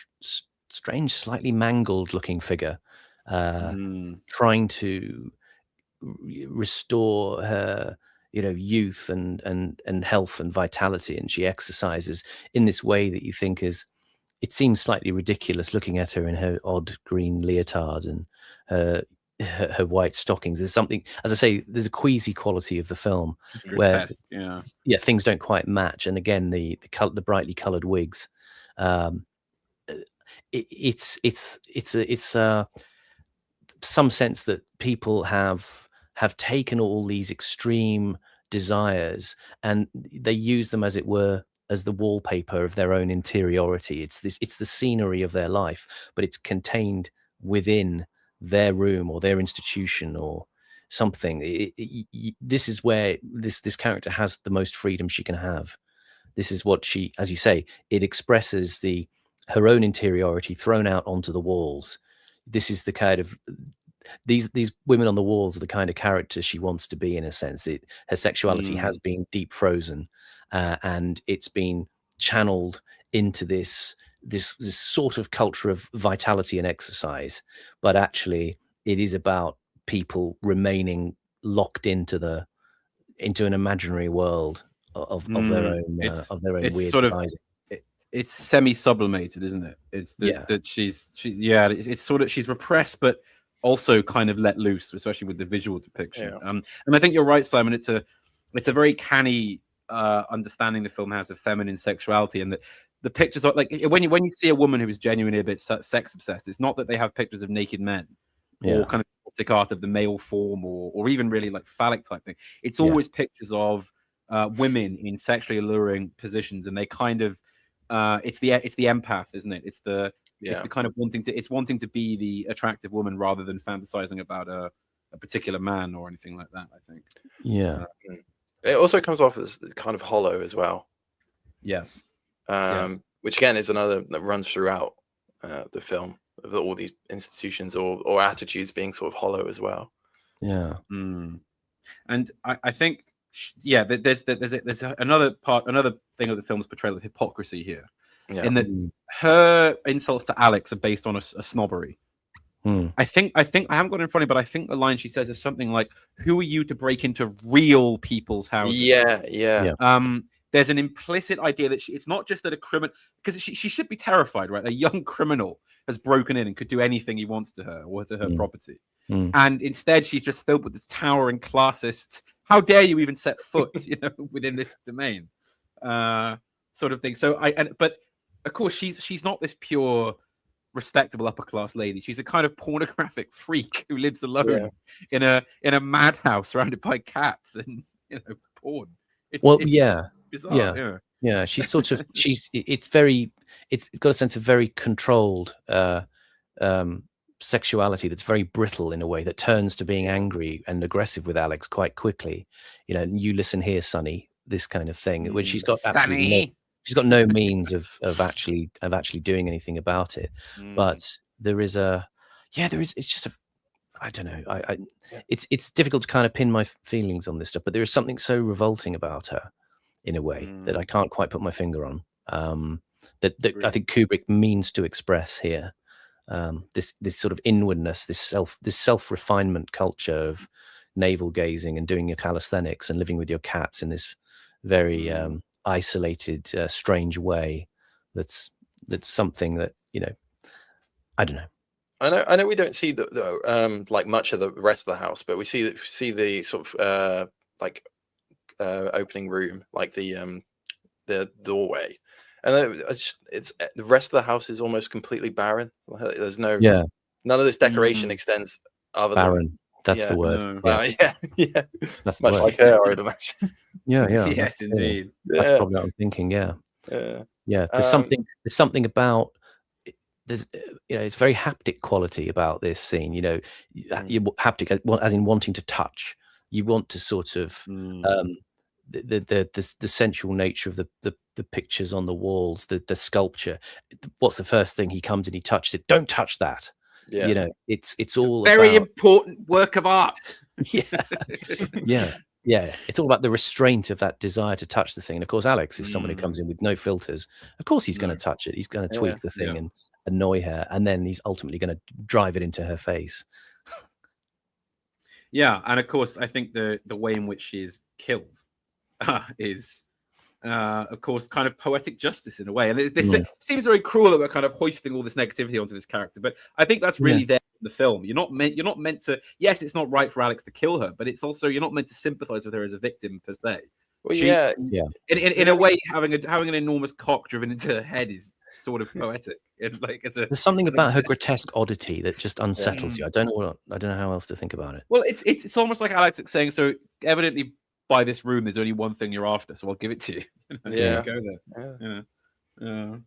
strange, slightly mangled-looking figure, trying to restore her, youth and health and vitality, and she exercises in this way that you think is it seems slightly ridiculous looking at her in her odd green leotard and her white stockings. There's something, as I say, there's a queasy quality of the film where Grotesque, yeah. things don't quite match. And again, the brightly coloured wigs. It's some sense that people have taken all these extreme desires and they use them, as it were, as the wallpaper of their own interiority. It's the scenery of their life, but it's contained within their room or their institution or something. This is where this character has the most freedom she can have. This is what she, as you say, it expresses her own interiority thrown out onto the walls. This is the kind of these women on the walls are the kind of characters she wants to be, in a sense. Her sexuality has been deep frozen, and it's been channeled into this sort of culture of vitality and exercise. But actually, it is about people remaining locked into an imaginary world of their own weird sort of devising. It's semi-sublimated, isn't it? It's that she's it's sort of, she's repressed but also kind of let loose, especially with the visual depiction. And I think you're right, Simon. It's a very canny understanding the film has of feminine sexuality, and that the pictures are like, when you see a woman who is genuinely a bit sex obsessed, it's not that they have pictures of naked men or kind of optic art of the male form or even really like phallic type thing. It's always pictures of women in sexually alluring positions, and they kind of it's the empath, isn't it? It's the kind of wanting to be the attractive woman rather than fantasizing about a particular man or anything like that, I think. It also comes off as kind of hollow as well. Yes. Which again is another that runs throughout the film, of all these institutions or attitudes being sort of hollow as well. And I think there's another thing of the film's portrayal of hypocrisy here, in that her insults to Alex are based on a snobbery. I think I haven't got it in front of me, but I think the line she says is something like, "Who are you to break into real people's houses?" There's an implicit idea that it's not just that a criminal, because she should be terrified, right? A young criminal has broken in and could do anything he wants to her or to her property. And instead, she's just filled with this towering classist, how dare you even set foot, within this domain, sort of thing. So but of course, she's not this pure, respectable upper class lady. She's a kind of pornographic freak who lives alone in a madhouse surrounded by cats and porn. It's bizarre. She's sort of it's got a sense of very controlled sexuality that's very brittle in a way, that turns to being angry and aggressive with Alex quite quickly. You listen here, Sonny, this kind of thing, when she's got she's got no means of actually doing anything about it. But it's just I don't know. It's difficult to kind of pin my feelings on this stuff, but there is something so revolting about her in a way that I can't quite put my finger on. That I think Kubrick means to express here. This sort of inwardness, this self refinement culture of navel gazing and doing your calisthenics and living with your cats in this very isolated, strange way. That's something that I don't know. I know we don't see the like much of the rest of the house, but we see the sort of opening room, like the doorway, and it's the rest of the house is almost completely barren. There's none of this decoration extends other barren. That's the word. That's much like her, I would imagine. Yes, indeed. That's probably what I'm thinking. There's something about it's very haptic quality about this scene. Haptic, as in wanting to touch. You want to sort of the sensual nature of the pictures on the walls, the sculpture. What's the first thing? He comes and he touches it. Don't touch that. It's all very important work of art. It's all about the restraint of that desire to touch the thing. And of course, Alex is someone who comes in with no filters. Of course, he's going to touch it. He's going to tweak the thing and annoy her, and then he's ultimately going to drive it into her face. And of course, I think the way in which she is killed is of course, kind of poetic justice in a way. And this seems very cruel that we're kind of hoisting all this negativity onto this character, but I think that's really there in the film. You're not meant to. Yes, it's not right for Alex to kill her, but it's also you're not meant to sympathize with her as a victim per se. Well, In a way, having an enormous cock driven into her head is sort of poetic. There's something about her grotesque oddity that just unsettles you. I don't know how else to think about it. Well, it's almost like Alex saying, so evidently by this room there's only one thing you're after, so I'll give it to you. Go there.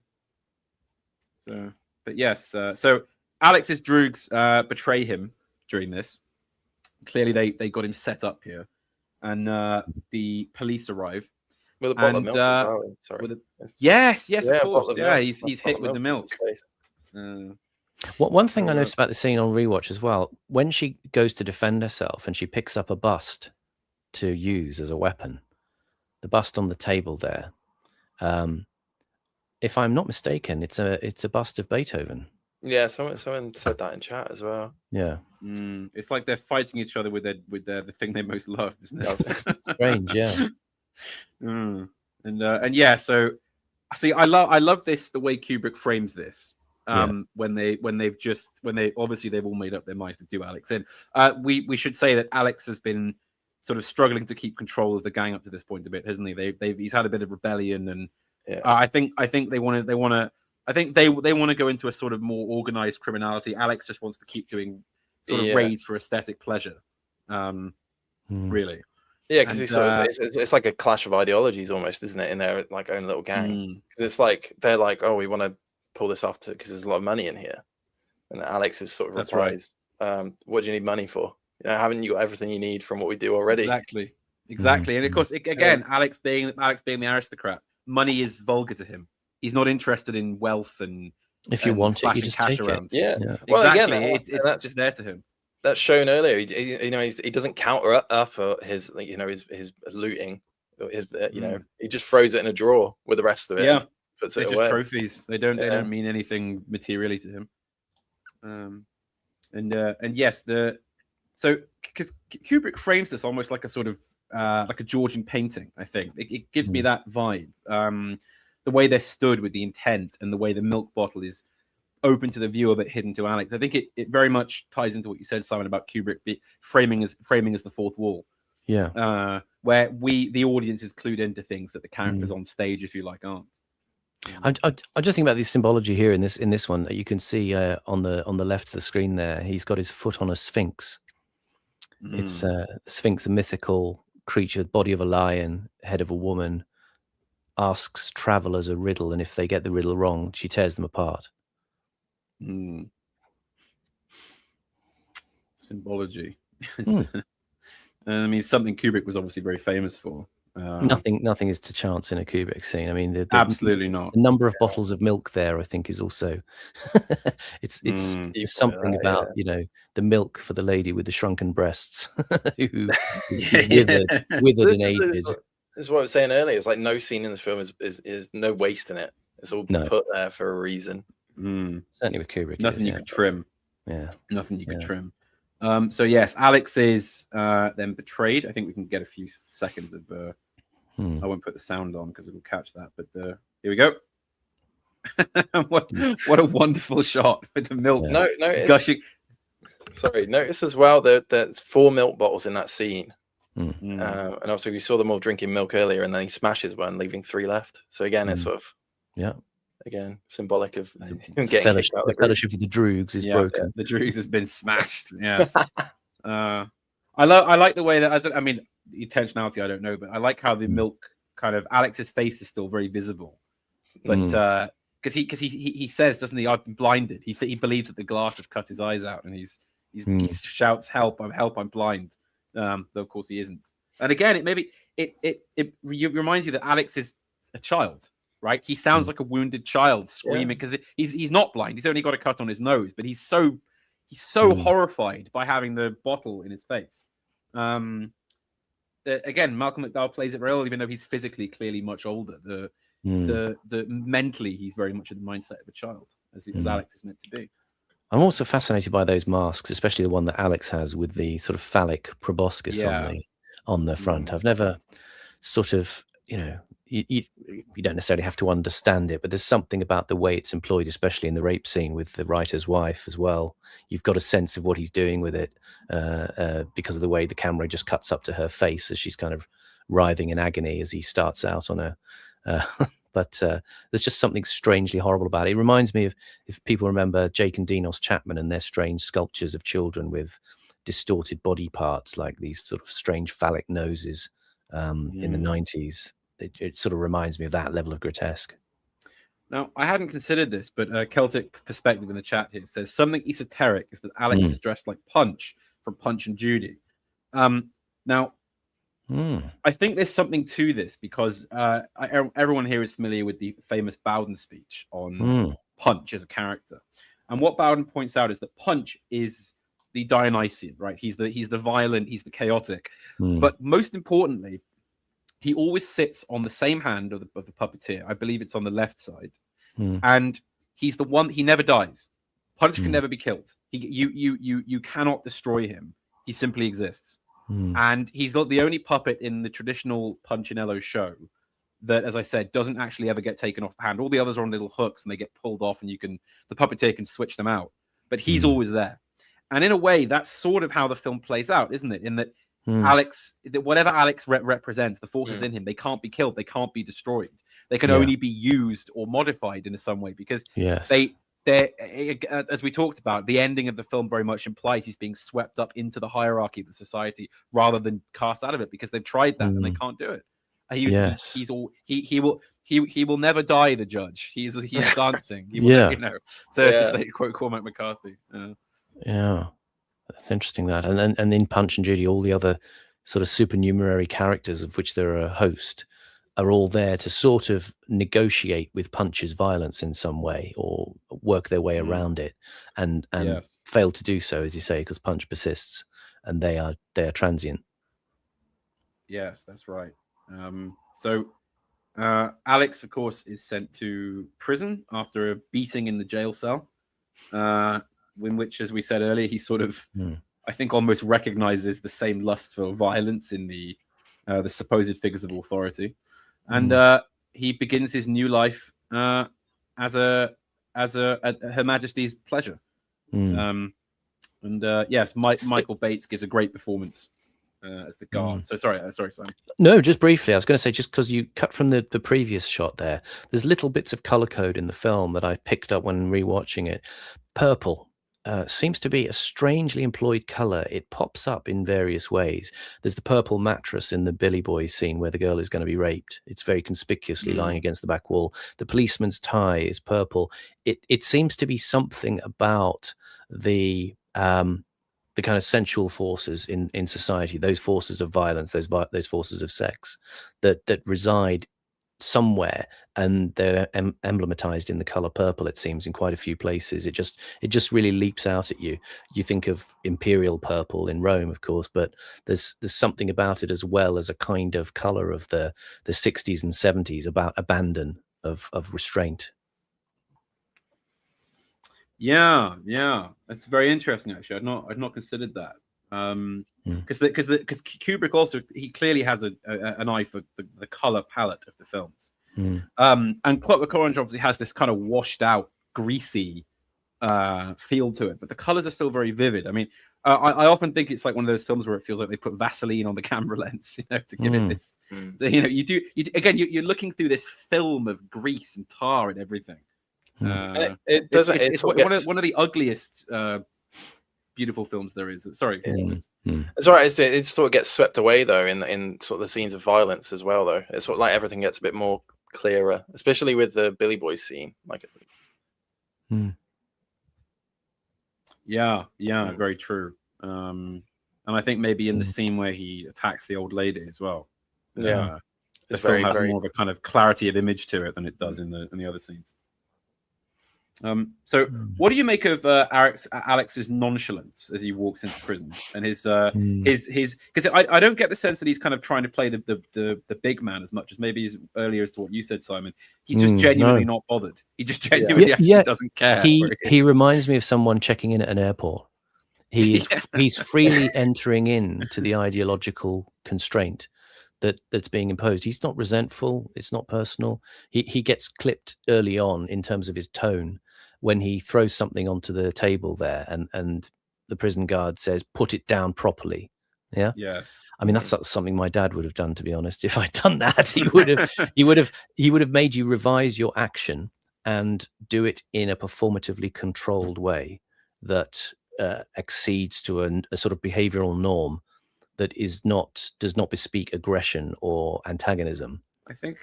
So, but yes, so Alex's droogs betray him during this. Clearly they got him set up here, and the police arrive with a bottle of milk as well. Sorry. Yes, of course. Yeah, he's hit with the milk. One thing I noticed about the scene on rewatch as well, when she goes to defend herself and she picks up a bust to use as a weapon, the bust on the table there, if I'm not mistaken, it's a bust of Beethoven. Yeah, someone said that in chat as well. Yeah, it's like they're fighting each other with the thing they most love, isn't it? Strange, yeah. And yeah, so see, I love this, the way Kubrick frames this. When they've all made up their minds to do Alex in. We should say that Alex has been sort of struggling to keep control of the gang up to this point a bit, hasn't he? He's had a bit of rebellion, and I think they want to go into a sort of more organized criminality. Alex just wants to keep doing sort of raids for aesthetic pleasure, really. Yeah, because it's like a clash of ideologies almost, isn't it, in their like own little gang? Because it's like they're like, oh, we want to pull this off because there's a lot of money in here, and Alex is sort of replies, what do you need money for? Haven't you got everything you need from what we do already? Exactly. And of course, again, Alex being the aristocrat, money is vulgar to him. He's not interested in wealth and if you want it, you just take around. Yeah. Well, exactly. It's just there to him. That's shown earlier. He doesn't counter up his looting. He just throws it in a drawer with the rest of it. Yeah, puts they're it just away. Trophies. They don't mean anything materially to him. And yes, so because Kubrick frames this almost like a sort of like a Georgian painting. I think it gives me that vibe. The way they're stood with the intent, and the way the milk bottle is open to the viewer but hidden to Alex. I think it very much ties into what you said, Simon, about Kubrick framing as the fourth wall. Yeah. Where the audience is clued into things that the characters on stage, if you like, aren't. I just think about the symbology here in this one. You can see on the left of the screen there, he's got his foot on a sphinx. It's Sphinx, a mythical creature, body of a lion, head of a woman, asks travelers a riddle, and if they get the riddle wrong, she tears them apart. Symbology. I mean, something Kubrick was obviously very famous for. Nothing is to chance in a Kubrick scene. I mean, absolutely not. The number of bottles of milk there, I think, is also it's something about the milk for the lady with the shrunken breasts who withered and aged. This is what I was saying earlier. It's like no scene in this film is no waste in it. It's all put there for a reason. Certainly with Kubrick, nothing you could trim. Yeah, nothing you could trim. So yes, Alex is then betrayed. I think we can get a few seconds of. I won't put the sound on because it will catch that. But here we go. what a wonderful shot with the milk gushing. Sorry, notice as well that there's 4 milk bottles in that scene. And also we saw them all drinking milk earlier, and then he smashes one, leaving 3 left. So again, it's sort of again symbolic of him getting fellowship. The fellowship of the droogs is broken. The droogs has been smashed. Yes. I like the way that I mean the intentionality. I don't know, but I like how the milk kind of Alex's face is still very visible, but because he says, doesn't he? I've been blinded. He believes that the glass has cut his eyes out, and he shouts, "Help! I'm blind." Though of course he isn't. And again, it reminds you that Alex is a child, right? He sounds like a wounded child screaming because he's not blind. He's only got a cut on his nose, but he's so horrified by having the bottle in his face. Again, Malcolm McDowell plays it very well, even though he's physically clearly much older. The mentally he's very much in the mindset of a child, as Alex is meant to be. I'm also fascinated by those masks, especially the one that Alex has with the sort of phallic proboscis on the front. I've never sort of, you don't necessarily have to understand it, but there's something about the way it's employed, especially in the rape scene with the writer's wife as well. You've got a sense of what he's doing with it because of the way the camera just cuts up to her face as she's kind of writhing in agony as he starts out on her. But there's just something strangely horrible about it. It reminds me of, if people remember, Jake and Dinos Chapman and their strange sculptures of children with distorted body parts, like these sort of strange phallic noses in the 90s. It sort of reminds me of that level of grotesque. Now, I hadn't considered this, but Celtic Perspective in the chat here says something esoteric is that Alex is dressed like Punch from Punch and Judy. Now, I think there's something to this because everyone here is familiar with the famous Bowden speech on Punch as a character. And what Bowden points out is that Punch is the Dionysian, right? He's the violent, he's the chaotic. But most importantly, he always sits on the same hand of the puppeteer. I believe it's on the left side. And he's the one, he never dies. Punch can never be killed. You cannot destroy him. He simply exists. And he's not the only puppet in the traditional Punchinello show that, as I said, doesn't actually ever get taken off the hand. All the others are on little hooks and they get pulled off, and the puppeteer can switch them out. But he's always there. And in a way, that's sort of how the film plays out, isn't it? In that Alex, whatever Alex represents, the forces in him, they can't be killed, they can't be destroyed. They can only be used or modified in some way because they're, as we talked about, the ending of the film very much implies he's being swept up into the hierarchy of the society rather than cast out of it because they've tried that and they can't do it. He will never die. The judge. He's dancing. He will, to say quote Cormac McCarthy. Yeah, that's interesting. That and in Punch and Judy, all the other sort of supernumerary characters, of which there are a host, are all there to sort of negotiate with Punch's violence in some way or work their way around it, and fail to do so, as you say, because Punch persists, and they are transient. Yes, that's right. So Alex, of course, is sent to prison after a beating in the jail cell, in which, as we said earlier, he sort of, I think, almost recognizes the same lust for violence in the supposed figures of authority. And he begins his new life at Her Majesty's pleasure. Yes, Michael Bates gives a great performance as the guard. So sorry, Simon. No, just briefly, I was going to say, just because you cut from the previous shot there, there's little bits of color code in the film that I picked up when rewatching it. Purple seems to be a strangely employed color. It pops up in various ways. There's the purple mattress in the Billy Boys scene where the girl is going to be raped. It's very conspicuously lying against the back wall. The policeman's tie is purple. It seems to be something about the kind of sensual forces in society, those forces of violence, those forces of sex that reside somewhere, and they're emblematized in the color purple. It seems in quite a few places. It just really leaps out at you. You think of imperial purple in Rome, of course, but there's something about it as well as a kind of color of the 60s and 70s about abandon of restraint. Yeah, that's very interesting. Actually, I'd not considered that. Because Kubrick also, he clearly has an eye for the color palette of the films. And Clockwork Orange obviously has this kind of washed out, greasy feel to it, but the colors are still very vivid. I mean, I often think it's like one of those films where it feels like they put Vaseline on the camera lens, to give it this. You're looking through this film of grease and tar and everything. It doesn't. It's one of the ugliest beautiful films there is. Sorry. It's all right. It sort of gets swept away though in sort of the scenes of violence as well. Though it's sort of like everything gets a bit more clearer, especially with the Billy Boys scene. Very true. And I think maybe in the scene where he attacks the old lady as well. The film has more of a kind of clarity of image to it than it does in the other scenes. So what do you make of Alex's nonchalance as he walks into prison and his because I don't get the sense that he's kind of trying to play the big man as much as maybe earlier as to what you said, Simon. He's just genuinely not bothered. He just genuinely doesn't care. He reminds me of someone checking in at an airport. He's freely entering into the ideological constraint that's being imposed. He's not resentful. It's not personal. He gets clipped early on in terms of his tone when he throws something onto the table there, and the prison guard says, "Put it down properly." Yeah. Yes. I mean, that's something my dad would have done, to be honest. If I'd done that, he would have made you revise your action and do it in a performatively controlled way that exceeds to a sort of behavioral norm that does not bespeak aggression or antagonism. I think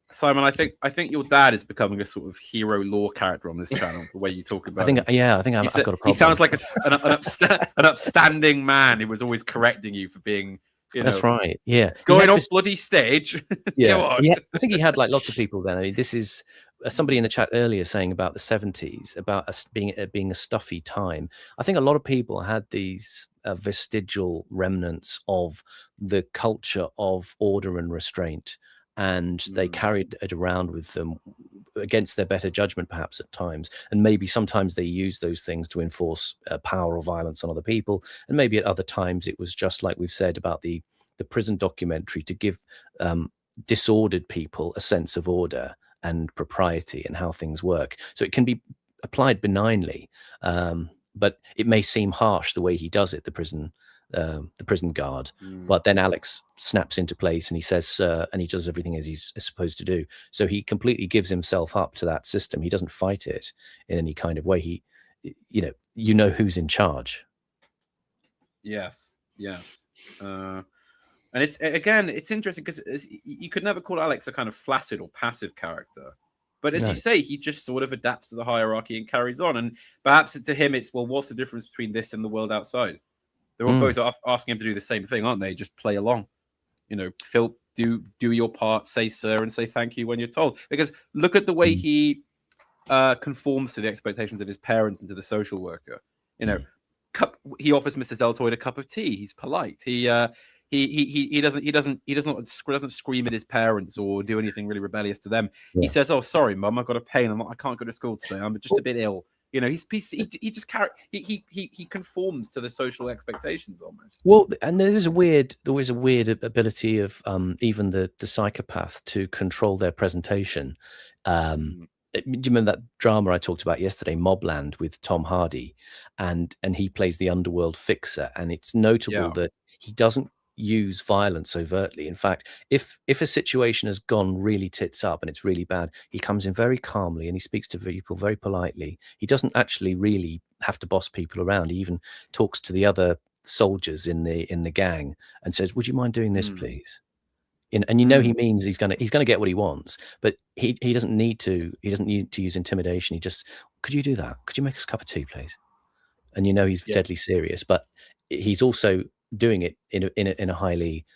Simon, I think your dad is becoming a sort of hero lore character on this channel. The way you talk about, I think I've got a problem. He sounds like an upstanding man who was always correcting you for being. That's right. Yeah, going on bloody stage. Yeah, Go on. I think he had like lots of people then. I mean, this is somebody in the chat earlier saying about the 70s, about us being a stuffy time. I think a lot of people had these vestigial remnants of the culture of order and restraint, and they carried it around with them against their better judgment, perhaps at times. And maybe sometimes they used those things to enforce power or violence on other people. And maybe at other times it was just like we've said about the prison documentary, to give disordered people a sense of order and propriety and how things work. So it can be applied benignly, but it may seem harsh the way he does it, the prison guard. But then Alex snaps into place and he says, "Sir," and he does everything as he's supposed to do. So he completely gives himself up to that system. He doesn't fight it in any kind of way. He, you know who's in charge. Yes. And it's interesting because you could never call Alex a kind of flaccid or passive character. But as you say, he just sort of adapts to the hierarchy and carries on. And perhaps to him, it's, well, what's the difference between this and the world outside? They're all both asking him to do the same thing, aren't they? Just play along. Phil, do your part, say sir, and say thank you when you're told. Because look at the way he conforms to the expectations of his parents and to the social worker. He offers Mr. Zeltoid a cup of tea. He's polite. He doesn't scream at his parents or do anything really rebellious to them. Yeah. He says, "Oh, sorry, Mum, I've got a pain. I can't go to school today. I'm just a bit ill." He conforms to the social expectations almost. Well, and there was a weird ability of even the psychopath to control their presentation. Do you remember that drama I talked about yesterday, Mobland, with Tom Hardy, and he plays the underworld fixer, and it's notable that he doesn't use violence overtly. In fact, if a situation has gone really tits up and it's really bad, he comes in very calmly and he speaks to people very politely. He doesn't actually really have to boss people around. He even talks to the other soldiers in the gang and says, "Would you mind doing this, please?" And he means he's gonna get what he wants, but he doesn't need to use intimidation. He just, "Could you do that? Could you make us a cup of tea, please?" And he's deadly serious, but he's also doing it in a highly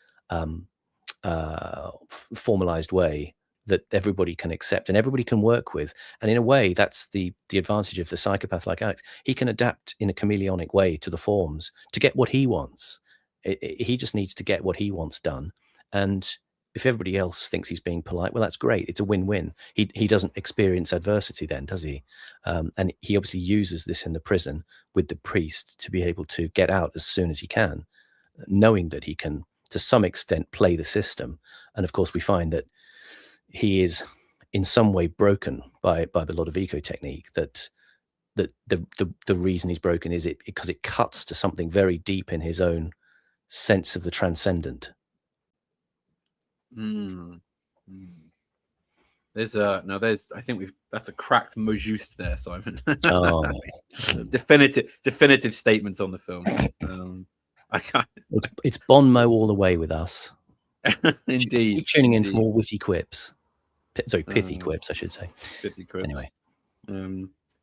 formalized way that everybody can accept and everybody can work with. And in a way, that's the advantage of the psychopath like Alex. He can adapt in a chameleonic way to the forms to get what he wants. He just needs to get what he wants done. And if everybody else thinks he's being polite, well, that's great. It's a win-win. He doesn't experience adversity then, does he? And he obviously uses this in the prison with the priest to be able to get out as soon as he can, knowing that he can, to some extent, play the system. And of course, we find that he is in some way broken by the Lodovico technique, that the reason he's broken is because it cuts to something very deep in his own sense of the transcendent. That's a cracked Mojust there, Simon. Oh, definitive statements on the film. I can't. It's Bon Mo all the way with us. Indeed. Keep tuning in for more witty quips. Pithy quips, I should say. Pithy quips. Anyway.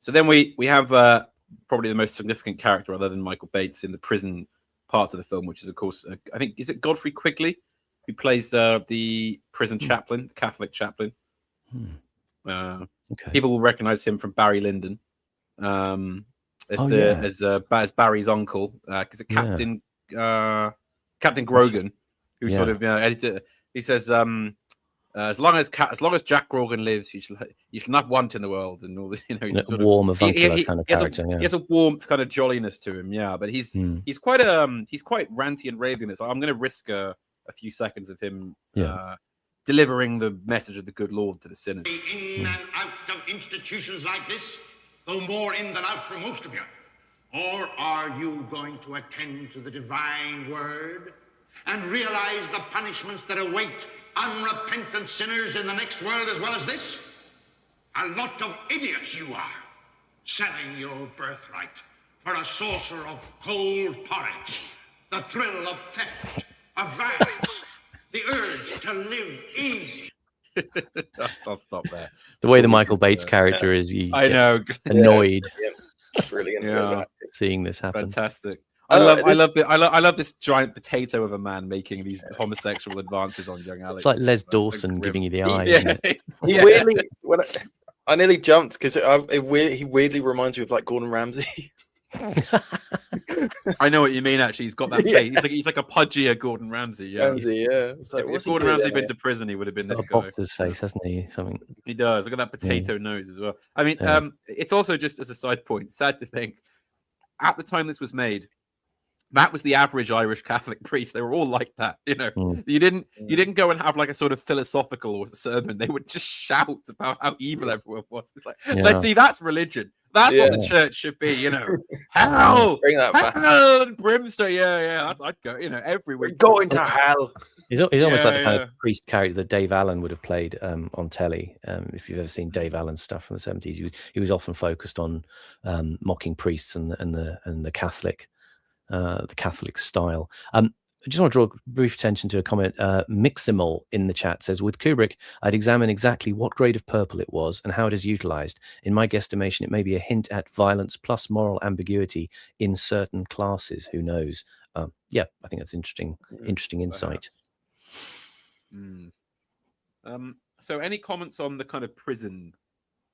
So then we have probably the most significant character other than Michael Bates in the prison part of the film, which is, of course, I think, is it Godfrey Quigley, who plays the prison chaplain, the Catholic chaplain. Okay. People will recognize him from Barry Lyndon as Barry's uncle, because Captain Grogan, who sort of editor, he says, as long as Jack Grogan lives, you should not want in the world, and all this, warm, avuncular kind of character. He has a warmth, kind of jolliness to him, but he's quite ranty and raving. This, I'm going to risk a few seconds of him delivering the message of the good Lord to the sinners. In and out of institutions like this, though more in than out for most of you. Or are you going to attend to the divine word and realize the punishments that await unrepentant sinners in the next world as well as this? A lot of idiots you are, selling your birthright for a saucer of cold porridge, the thrill of theft, of violence, the urge to live easy. I'll stop there. The way the Michael Bates character is, he gets annoyed. Brilliant. Seeing this happen. Fantastic. I love this giant potato of a man making these homosexual advances on young Alex. It's like Les Dawson giving you the eye. Yeah. He weirdly, I nearly jumped because he weirdly reminds me of like Gordon Ramsay. I know what you mean. Actually, he's got that face. He's like a pudgier Gordon Ramsay. Yeah, It's like, if Gordon Ramsay had been to prison, he would have been this guy. His face, hasn't he? Something. He does. Look at that potato nose as well. I mean, it's also just as a side point. Sad to think, at the time this was made, that was the average Irish Catholic priest. They were all like that, you know. You didn't go and have like a sort of philosophical or sermon. They would just shout about how evil everyone was. It's like, let's see, that's religion. That's what the church should be, you know. Hell, bring that back. Hell and brimstone. Yeah. I'd go, you know, every week. Go into hell. He's almost like the kind of priest character that Dave Allen would have played on telly. If you've ever seen Dave Allen's stuff from the 70s, he was often focused on mocking priests and the Catholic style. I just want to draw brief attention to a comment. Miximal in the chat says, with Kubrick, I'd examine exactly what grade of purple it was and how it is utilized. In my guesstimation, it may be a hint at violence plus moral ambiguity in certain classes. Who knows? I think that's interesting insight. So any comments on the kind of prison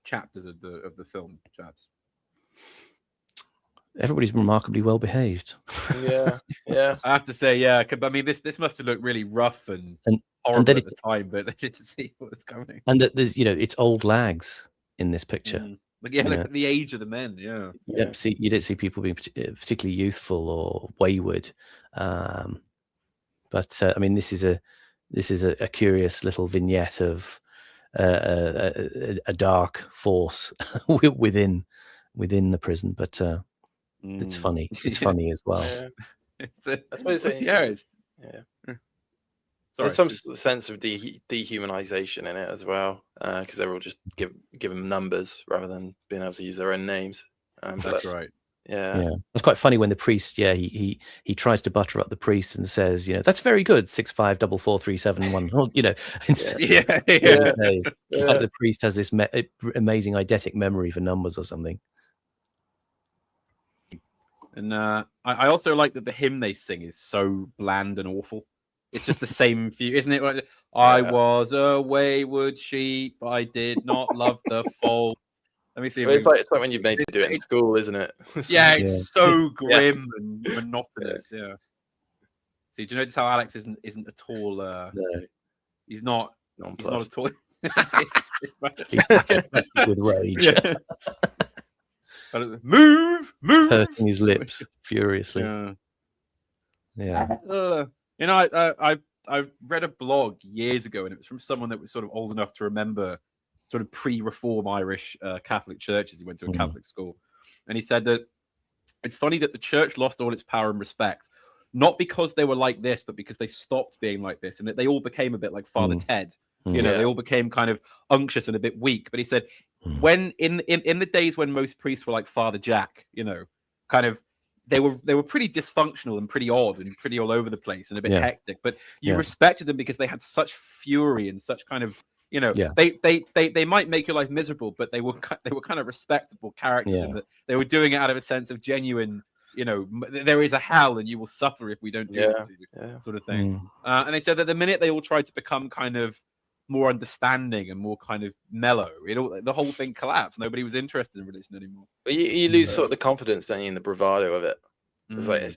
chapters of the film, chaps? Everybody's remarkably well behaved. Yeah. I have to say, I mean, this must have looked really rough and horrible at the time, but they didn't see what was coming. And that there's, it's old lags in this picture. But look at the age of the men. You didn't see people being particularly youthful or wayward. But I mean, this is a curious little vignette of a dark force within the prison, but. It's funny. It's funny as well. I suppose there's some sense of dehumanization in it as well, because they're all just given numbers rather than being able to use their own names. That's right. Yeah, it's quite funny when the priest, he tries to butter up the priest and says, that's very good, 6544371. It's like the priest has this amazing eidetic memory for numbers or something. And I also like that the hymn they sing is so bland and awful. It's just the same few, isn't it? I was a wayward sheep. I did not love the fold. Let me see. It's like when you're made to do it in school, isn't it? It's so grim and monotonous. Yeah. See, do you notice how Alex isn't at all? No. He's not. He's not at all. He's with rage. Yeah. Move, pursing his lips furiously. I read a blog years ago, and it was from someone that was sort of old enough to remember sort of pre-reform Irish Catholic churches. He went to a Catholic school, and he said that it's funny that the church lost all its power and respect, not because they were like this, but because they stopped being like this, and that they all became a bit like Father Ted. They all became kind of unctuous and a bit weak. But he said, when in the days when most priests were like Father Jack, kind of they were pretty dysfunctional and pretty odd and pretty all over the place and a bit hectic. But you respected them because they had such fury and such kind of they might make your life miserable, but they were kind of respectable characters, and that they were doing it out of a sense of genuine. There is a hell and you will suffer if we don't do this to you, sort of thing. And they said that the minute they all tried to become kind of more understanding and more kind of mellow, the whole thing collapsed. Nobody was interested in religion anymore. But you lose sort of the confidence, don't you, in the bravado of it. It's like,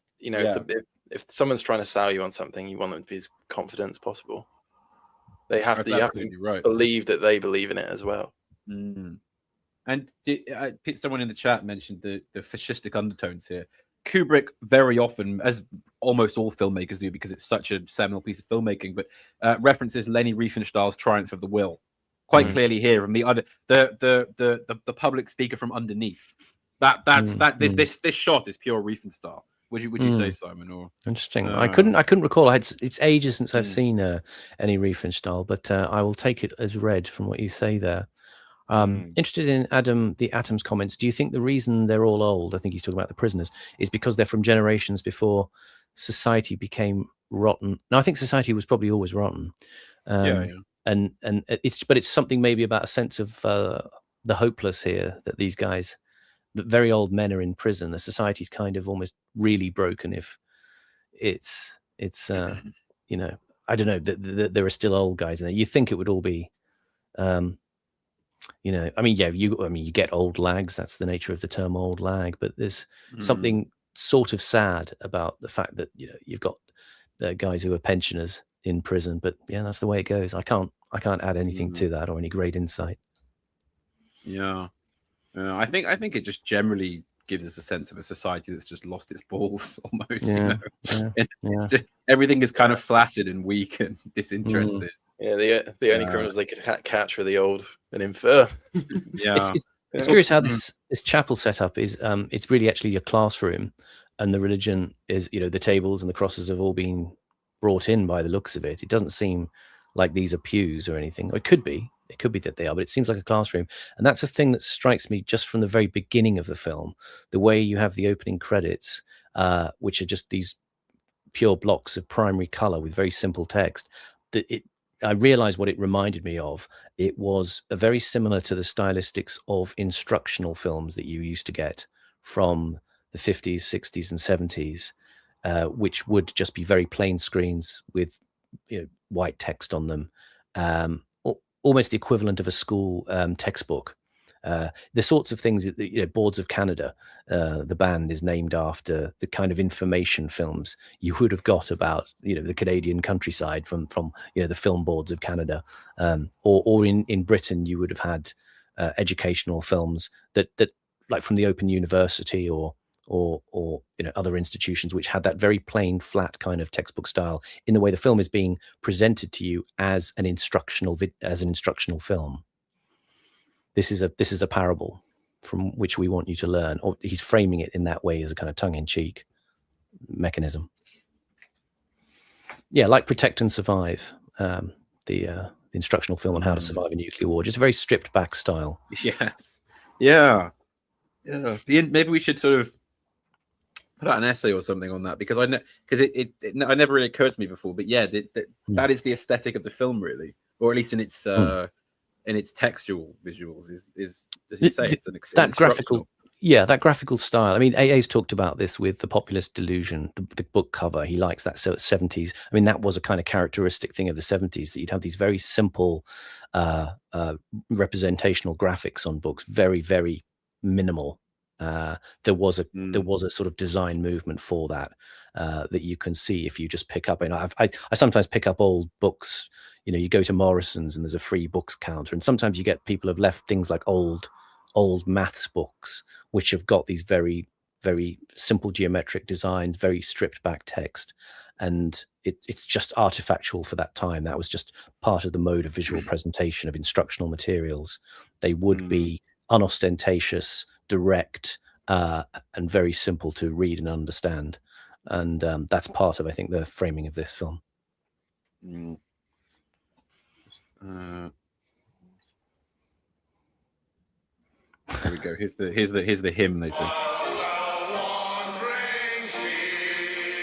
if someone's trying to sell you on something, you want them to be as confident as possible. You have to believe that they believe in it as well. And someone in the chat mentioned the fascistic undertones here. Kubrick very often, as almost all filmmakers do, because it's such a seminal piece of filmmaking, but references Leni Riefenstahl's Triumph of the Will quite clearly here from the public speaker from underneath. This shot is pure Riefenstahl. Would you say, Simon? Or interesting? I couldn't recall. It's ages since I've seen any Riefenstahl, but I will take it as read from what you say there. Interested in the Atom's comments. Do you think the reason they're all old, I think he's talking about the prisoners, is because they're from generations before society became rotten? No, I think society was probably always rotten. And it's something maybe about a sense of the hopeless here, that these guys, the very old men, are in prison. The society's kind of almost really broken. If it's you know, I don't know, there are still old guys in there. You think it would all be. You know, I mean, you get old lags. That's the nature of the term old lag. But there's something sort of sad about the fact that, you know, you've got guys who are pensioners in prison. But yeah, that's the way it goes. I can't add anything to that or any great insight. Yeah, I think it just generally gives us a sense of a society that's just lost its balls almost. Yeah, you know? Just, everything is kind of flaccid and weak and disinterested. Yeah, the only criminals they could catch were the old and infirm. Yeah, it's curious how this chapel setup is. It's really actually a classroom, and the religion is, you know, the tables and the crosses have all been brought in by the looks of it. It doesn't seem like these are pews or anything. Or it could be that they are, but it seems like a classroom. And that's a thing that strikes me just from the very beginning of the film. The way you have the opening credits, which are just these pure blocks of primary color with very simple text. I realized what it reminded me of. It was very similar to the stylistics of instructional films that you used to get from the 50s, 60s, and 70s, which would just be very plain screens with, you know, white text on them, almost the equivalent of a school textbook. The sorts of things that, you know, Boards of Canada, the band is named after the kind of information films you would have got about, you know, the Canadian countryside from you know, the Film Boards of Canada, or in Britain you would have had educational films that like from the Open University or you know, other institutions which had that very plain, flat kind of textbook style in the way the film is being presented to you as an instructional film. This is a parable from which we want you to learn, or he's framing it in that way as a kind of tongue-in-cheek mechanism. Yeah, like Protect and Survive, the instructional film on how to survive a nuclear war, just a very stripped back style. Yes, yeah. Maybe we should sort of put out an essay or something on that, because it never really occurred to me before. But yeah, that is the aesthetic of the film, really, or at least in its textual visuals. Is as you say, it's that graphical. Yeah, that graphical style. I mean, AA's talked about this with The Populist Delusion, the book cover. He likes that 70s. I mean, that was a kind of characteristic thing of the 70s, that you'd have these very simple representational graphics on books, very, very minimal. There was a sort of design movement for that that you can see if you just pick up. And I sometimes pick up old books. You know, you go to Morrison's and there's a free books counter, and sometimes you get people have left things like old maths books, which have got these very, very simple geometric designs, very stripped back text. And it's just artifactual for that time. That was just part of the mode of visual presentation of instructional materials. They would be unostentatious, direct, and very simple to read and understand. And that's part of, I think, the framing of this film. There we go. Here's the hymn, they say.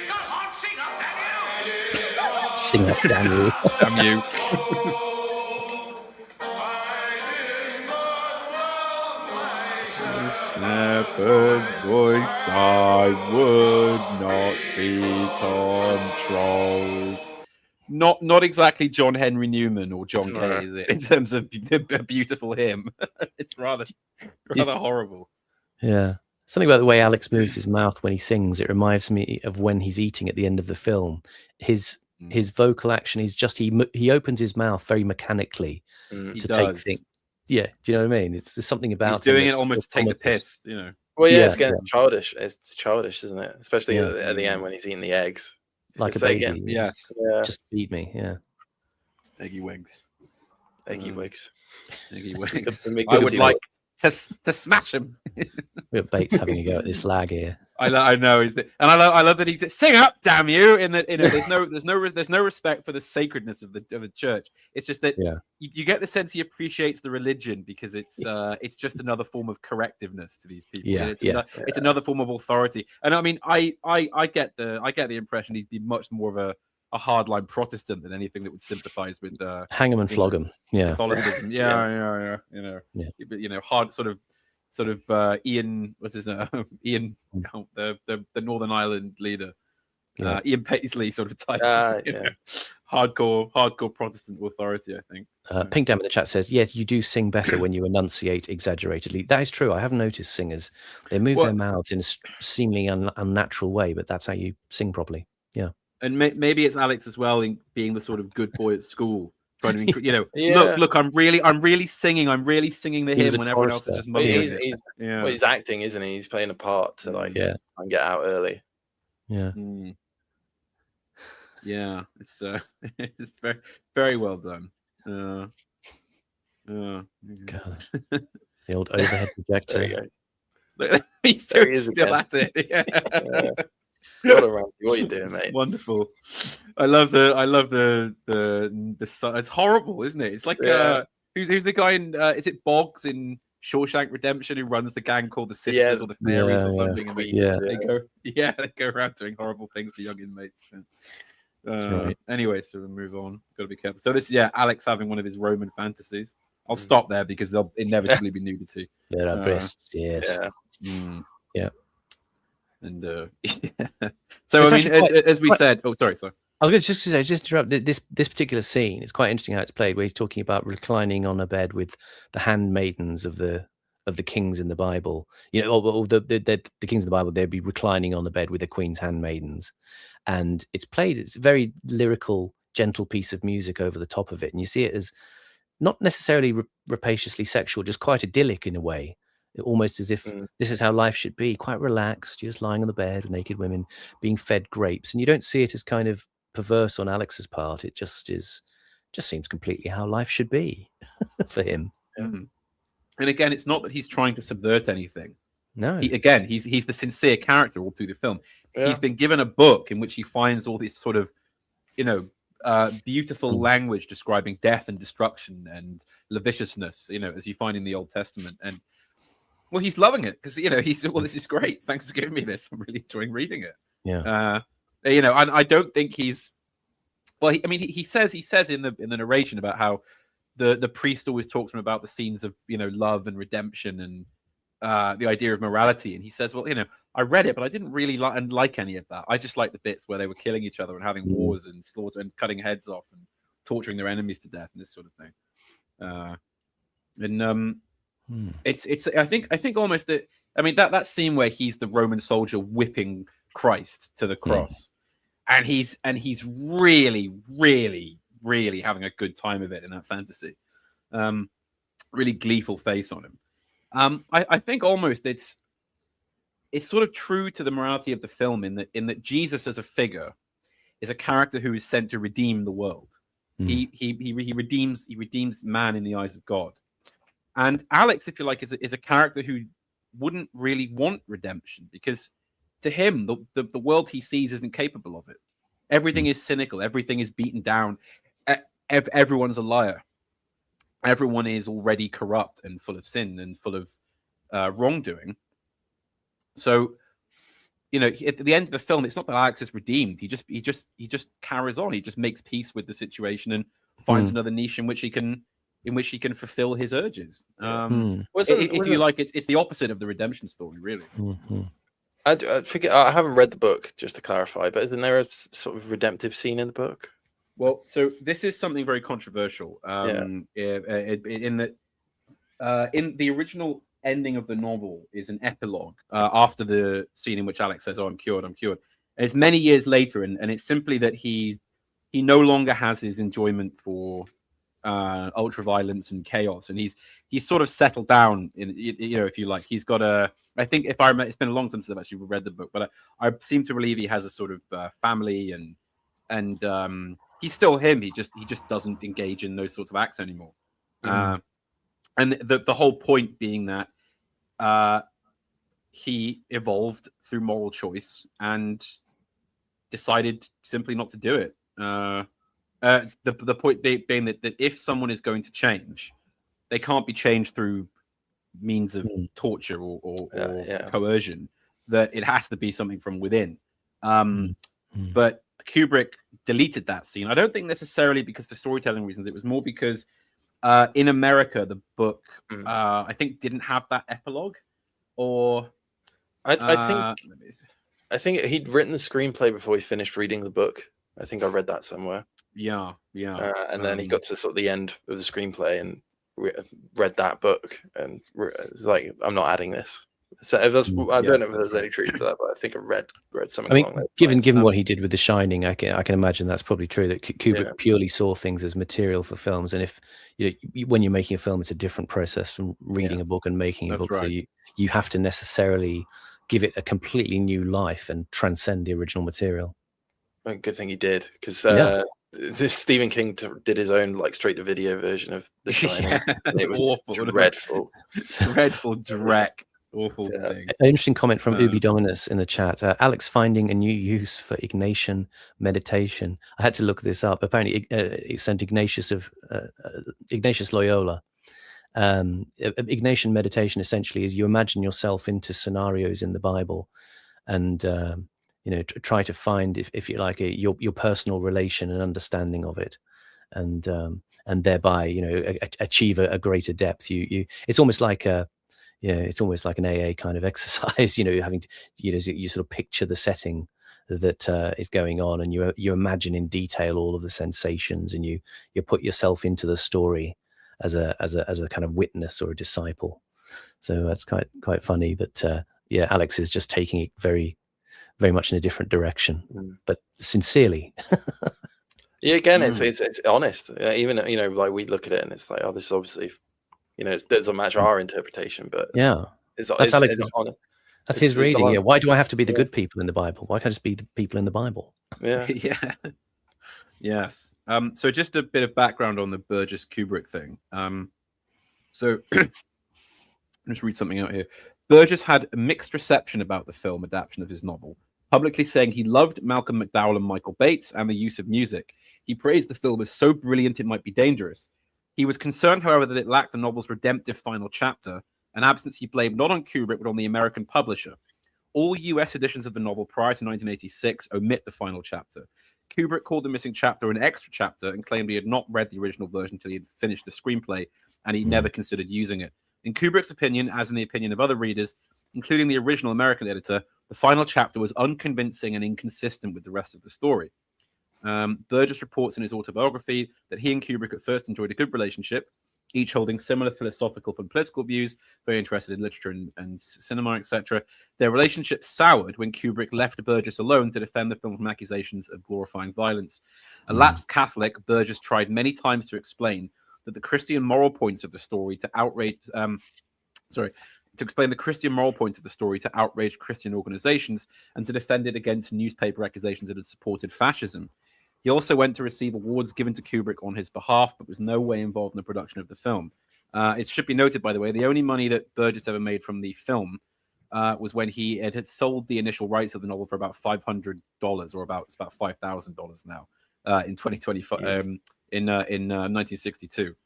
Come on, Sing up, Daniel. Damn you. Shepherd's voice I would not be controlled. Not exactly John Henry Newman or John Kay, is it? In terms of a beautiful hymn, it's rather horrible. Yeah, something about the way Alex moves his mouth when he sings. It reminds me of when he's eating at the end of the film. His vocal action is just he opens his mouth very mechanically to take things. Yeah, do you know what I mean? There's something about he's doing it almost to take the piss, you know. Well, yeah, Yeah, it's childish. It's childish, isn't it? Especially at the end when he's eating the eggs. like a It's like, baby. again, Yes. yeah, Just feed me. Yeah. Eggy wigs. eggy wigs. Eggy wigs. The big I would goosey like to smash him. We got Bates having a go at this lag here. I know and I love that he says, "Sing up, damn you!" In that, there's no respect for the sacredness of the church. It's just that you get the sense he appreciates the religion because it's just another form of correctiveness to these people. Yeah, It's another form of authority. And I mean, I get the impression he'd be much more of a hardline Protestant than anything that would sympathize with hang him and flog him. Yeah, Catholicism. Yeah. Hard sort of Ian, what's his name? Ian, the Northern Ireland leader, Ian Paisley sort of type. Hardcore Protestant authority, I think. Pink Dam in the chat says, yes, you do sing better when you enunciate exaggeratedly. That is true. I have noticed singers, they move their mouths in a seemingly unnatural way, but that's how you sing properly. Yeah. And maybe it's Alex as well, in being the sort of good boy at school. Trying to, look, I'm really singing. I'm really singing the hymn when everyone else is just mumbling. He's acting, isn't he? He's playing a part to try and get out early. Yeah. Yeah, it's it's very, very well done. God. The old overhead projector. He's still at it. Yeah. What are you doing, mate? Wonderful. I love the it's horrible, isn't it? It's like who's the guy in is it Boggs in Shawshank Redemption who runs the gang called the Sisters or the Fairies or something? And they go around doing horrible things to young inmates. Anyway, so we'll move on. Got to be careful. So this Alex having one of his Roman fantasies. I'll stop there because they'll inevitably be nudity. There are breasts, yes. Yeah. And so it's I mean, as we said, sorry. I was going to just interrupt this particular scene. It's quite interesting how it's played, where he's talking about reclining on a bed with the handmaidens of the kings in the Bible. Or the kings in the Bible, they'd be reclining on the bed with the queen's handmaidens, and it's played. It's a very lyrical, gentle piece of music over the top of it, and you see it as not necessarily rapaciously sexual, just quite idyllic in a way. Almost as if this is how life should be, quite relaxed, just lying on the bed with naked women being fed grapes. And you don't see it as kind of perverse on Alex's part. It just seems completely how life should be for him. And again, it's not that he's trying to subvert anything. No. He's the sincere character all through the film. Yeah. He's been given a book in which he finds all this sort of, beautiful language describing death and destruction and lasciviousness, as you find in the Old Testament. And well, he's loving it because this is great. Thanks for giving me this. I'm really enjoying reading it. Yeah. And I don't think he's. Well, he says in the narration about how the priest always talks to him about the scenes of love and redemption and the idea of morality, and he says, well, I read it, but I didn't really like any of that. I just like the bits where they were killing each other and having wars and slaughter and cutting heads off and torturing their enemies to death and this sort of thing. It's I think almost that scene where he's the Roman soldier whipping Christ to the cross, and he's really, really, really having a good time of it in that fantasy. Really gleeful face on him. I think almost it's sort of true to the morality of the film in that Jesus as a figure is a character who is sent to redeem the world. He redeems man in the eyes of God. And Alex, if you like, is a character who wouldn't really want redemption because to him, the world he sees isn't capable of it. Everything is cynical. Everything is beaten down. Everyone's a liar. Everyone is already corrupt and full of sin and full of wrongdoing. So, at the end of the film, it's not that Alex is redeemed. He just carries on. He just makes peace with the situation and finds another niche in which he can fulfill his urges. If you like, it's the opposite of the redemption story, really. I forget. I haven't read the book, just to clarify. But isn't there a sort of redemptive scene in the book? Well, so this is something very controversial. In that, in the original ending of the novel is an epilogue after the scene in which Alex says, "Oh, I'm cured. I'm cured." And it's many years later, and it's simply that he no longer has his enjoyment for ultra violence and chaos, and he's sort of settled down in, you know, if you like. He's got I think, if I remember, it's been a long time since I've actually read the book, but I seem to believe he has a sort of family, and he's still him. He just doesn't engage in those sorts of acts anymore. And the whole point being that he evolved through moral choice and decided simply not to do it. The point being that if someone is going to change, they can't be changed through means of torture or coercion. That it has to be something from within. But Kubrick deleted that scene. I don't think necessarily because for storytelling reasons. It was more because in America, the book I think didn't have that epilogue. Or I think he'd written the screenplay before he finished reading the book. I think I read that somewhere. Yeah. And then he got to sort of the end of the screenplay and read that book and was like, I'm not adding this. So if that's, I don't know if there's any truth to that, but I think I read something. I mean, along those given lines. what he did with The Shining, I can imagine that's probably true. That Kubrick purely saw things as material for films, and if when you're making a film, it's a different process from reading a book and making a book. Right. So you have to necessarily give it a completely new life and transcend the original material. A good thing he did, because Stephen King did his own like straight to video version of The Shining. It was awful, dreadful, dreadful dreck. Awful thing. An interesting comment from Ubi Dominus in the chat. Alex finding a new use for Ignatian meditation. I had to look this up. Apparently, St. Ignatius of Ignatius Loyola. Ignatian meditation essentially is you imagine yourself into scenarios in the Bible, and try to find, if you like, your personal relation and understanding of it, and thereby achieve a greater depth. It's almost like it's almost like an AA kind of exercise. Having to, you sort of picture the setting that is going on, and you imagine in detail all of the sensations, and you put yourself into the story as a kind of witness or a disciple. So that's quite funny that Alex is just taking it very, very much in a different direction, but sincerely. Yeah, again, it's honest. Even like we look at it and it's like, oh, this is obviously. It doesn't match our interpretation, but that's Alex's. That's his reading. Yeah, why do I have to be the good people in the Bible? Why can't I just be the people in the Bible? Yeah, yes. So just a bit of background on the Burgess Kubrick thing. So just read something out here. Burgess had a mixed reception about the film adaptation of his novel, publicly saying he loved Malcolm McDowell and Michael Bates and the use of music. He praised the film as so brilliant it might be dangerous. He was concerned, however, that it lacked the novel's redemptive final chapter, an absence he blamed not on Kubrick but on the American publisher. All US editions of the novel prior to 1986 omit the final chapter. Kubrick called the missing chapter an extra chapter and claimed he had not read the original version until he had finished the screenplay, and he never considered using it. In Kubrick's opinion, as in the opinion of other readers, including the original American editor, the final chapter was unconvincing and inconsistent with the rest of the story. Burgess reports in his autobiography that he and Kubrick at first enjoyed a good relationship, each holding similar philosophical and political views, very interested in literature and cinema, etc. Their relationship soured when Kubrick left Burgess alone to defend the film from accusations of glorifying violence. A lapsed Catholic, Burgess tried many times to explain that the Christian moral points of the story to explain the Christian moral points of the story to outrage Christian organizations and to defend it against newspaper accusations that had supported fascism. He also went to receive awards given to Kubrick on his behalf, but was no way involved in the production of the film. It should be noted, by the way, the only money that Burgess ever made from the film was when he had sold the initial rights of the novel for about $500, or about $5,000 now in 2025 in 1962.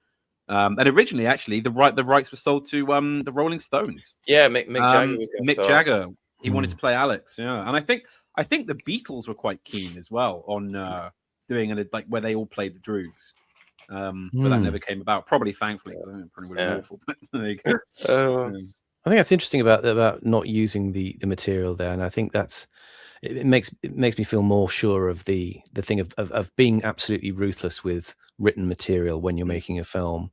And originally, actually, the rights were sold to the Rolling Stones. Yeah, Mick Jagger was Mick Jagger. He wanted to play Alex. Yeah, and I think the Beatles were quite keen as well on doing it like where they all played the Droogs. But that never came about. Probably, thankfully, because I think it probably would have been awful. But there you go. I think that's interesting about not using the material there, and I think it makes me feel more sure of the thing of being absolutely ruthless with written material when you're making a film.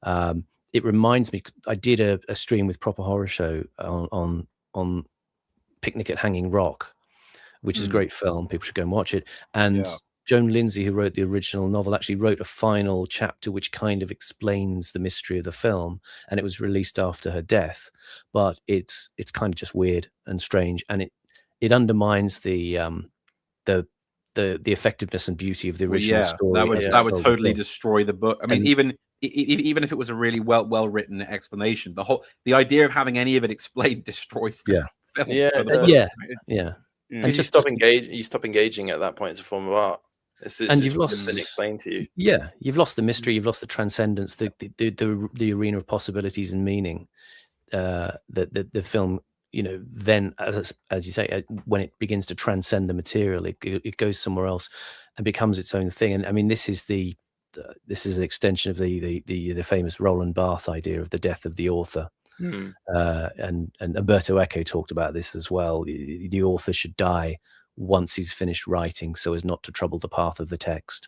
It reminds me, I did a stream with Proper Horror Show on Picnic at Hanging Rock, which is a great film. People should go and watch it. And Joan Lindsay, who wrote the original novel, actually wrote a final chapter which kind of explains the mystery of the film, and it was released after her death. But it's kind of just weird and strange, and it undermines the effectiveness and beauty of the original story. That would totally destroy the book. I mean, even if it was a really well written explanation, the idea of having any of it explained destroys the film. Yeah. And you stop engaging at that point. It's a form of art. And you've lost been explained to you. Yeah, you've lost the mystery, you've lost the transcendence, the arena of possibilities and meaning. That the film, then as you say, when it begins to transcend the material, it goes somewhere else and becomes its own thing. And I mean, this is an extension of the famous Roland Barthes idea of the death of the author. And Umberto Eco talked about this as well. The author should die once he's finished writing, so as not to trouble the path of the text.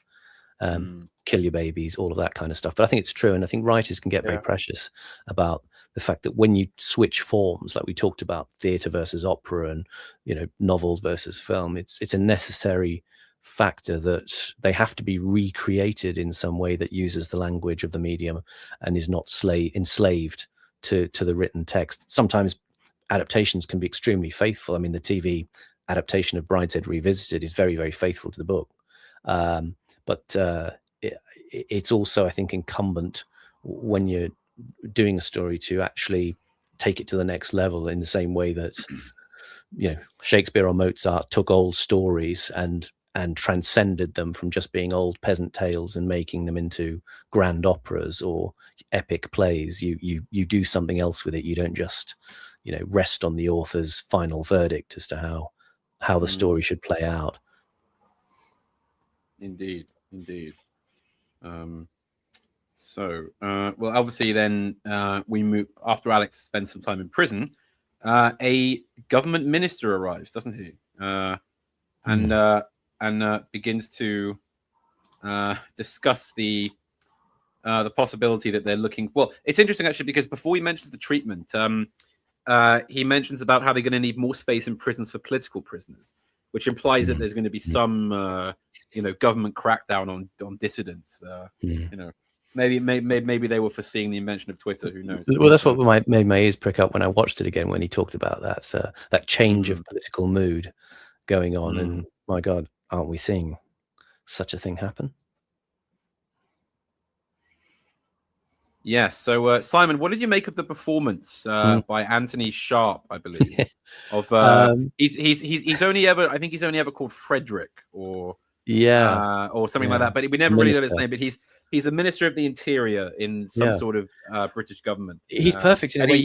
Kill your babies, all of that kind of stuff. But I think it's true, and I think writers can get very precious about the fact that when you switch forms, like we talked about theatre versus opera, and novels versus film, it's a necessary factor that they have to be recreated in some way that uses the language of the medium and is not enslaved to the written text. Sometimes adaptations can be extremely faithful. I mean, the TV adaptation of Brideshead Revisited is very, very faithful to the book. But it's also, I think, incumbent when you're doing a story to actually take it to the next level, in the same way that Shakespeare or Mozart took old stories and transcended them from just being old peasant tales and making them into grand operas or epic plays. You do something else with it. You don't just rest on the author's final verdict as to how the story should play out. Indeed. Well, obviously then we move, after Alex spends some time in prison, a government minister arrives, doesn't he? And begins to discuss the possibility that they're looking. Well, it's interesting actually, because before he mentions the treatment, he mentions about how they're going to need more space in prisons for political prisoners, which implies that there's going to be some government crackdown on dissidents. Maybe they were foreseeing the invention of Twitter. Who knows? Well, that's what made my ears prick up when I watched it again, when he talked about that change of political mood going on. And my God, aren't we seeing such a thing happen? Yes. So, Simon, what did you make of the performance by Anthony Sharp? I believe of he's only ever called Frederick or something like that. But we never really know his name. But he's a minister of the interior in some sort of British government. He's perfect in a way.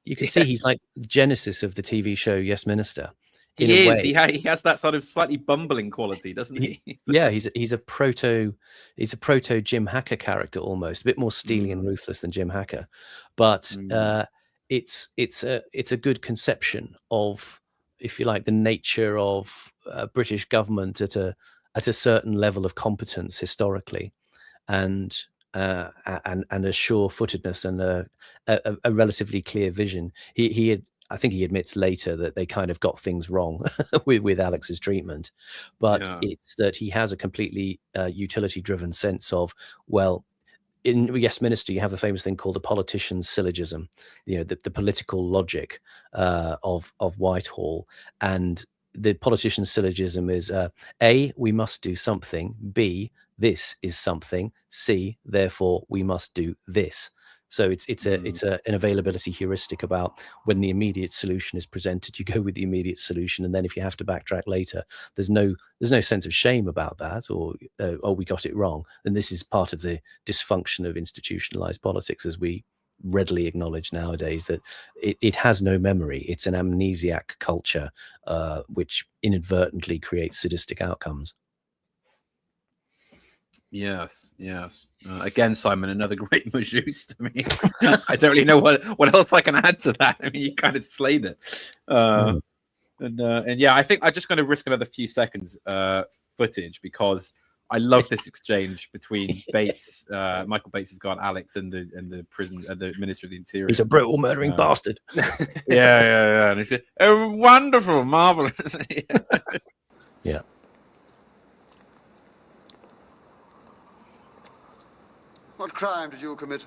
You can see he's like the genesis of the TV show Yes Minister. He is. He has that sort of slightly bumbling quality, doesn't he? He's a proto Jim Hacker character, almost a bit more steely and ruthless than Jim Hacker, but it's a good conception of, if you like, the nature of British government at a certain level of competence historically, and a sure-footedness and a relatively clear vision. I think he admits later that they kind of got things wrong with Alex's treatment, but it's that he has a completely utility-driven sense of, well, in Yes Minister, you have a famous thing called the politician's syllogism, the political logic of Whitehall. And the politician's syllogism is A, we must do something, B, this is something, C, therefore we must do this. So it's an availability heuristic about when the immediate solution is presented, you go with the immediate solution, and then if you have to backtrack later, there's no sense of shame about that, or we got it wrong. And this is part of the dysfunction of institutionalized politics, as we readily acknowledge nowadays, that it has no memory. It's an amnesiac culture, which inadvertently creates sadistic outcomes. Yes. Again, Simon, another great majus to me. I don't really know what else I can add to that. I mean, you kind of slayed it. And I think I'm just going to risk another few seconds footage, because I love this exchange between Bates, Michael Bates' guard Alex, and the prison, the Minister of the Interior. He's a brutal, murdering bastard. Yeah. And he said, "Oh, wonderful, marvelous." Yeah. What crime did you commit?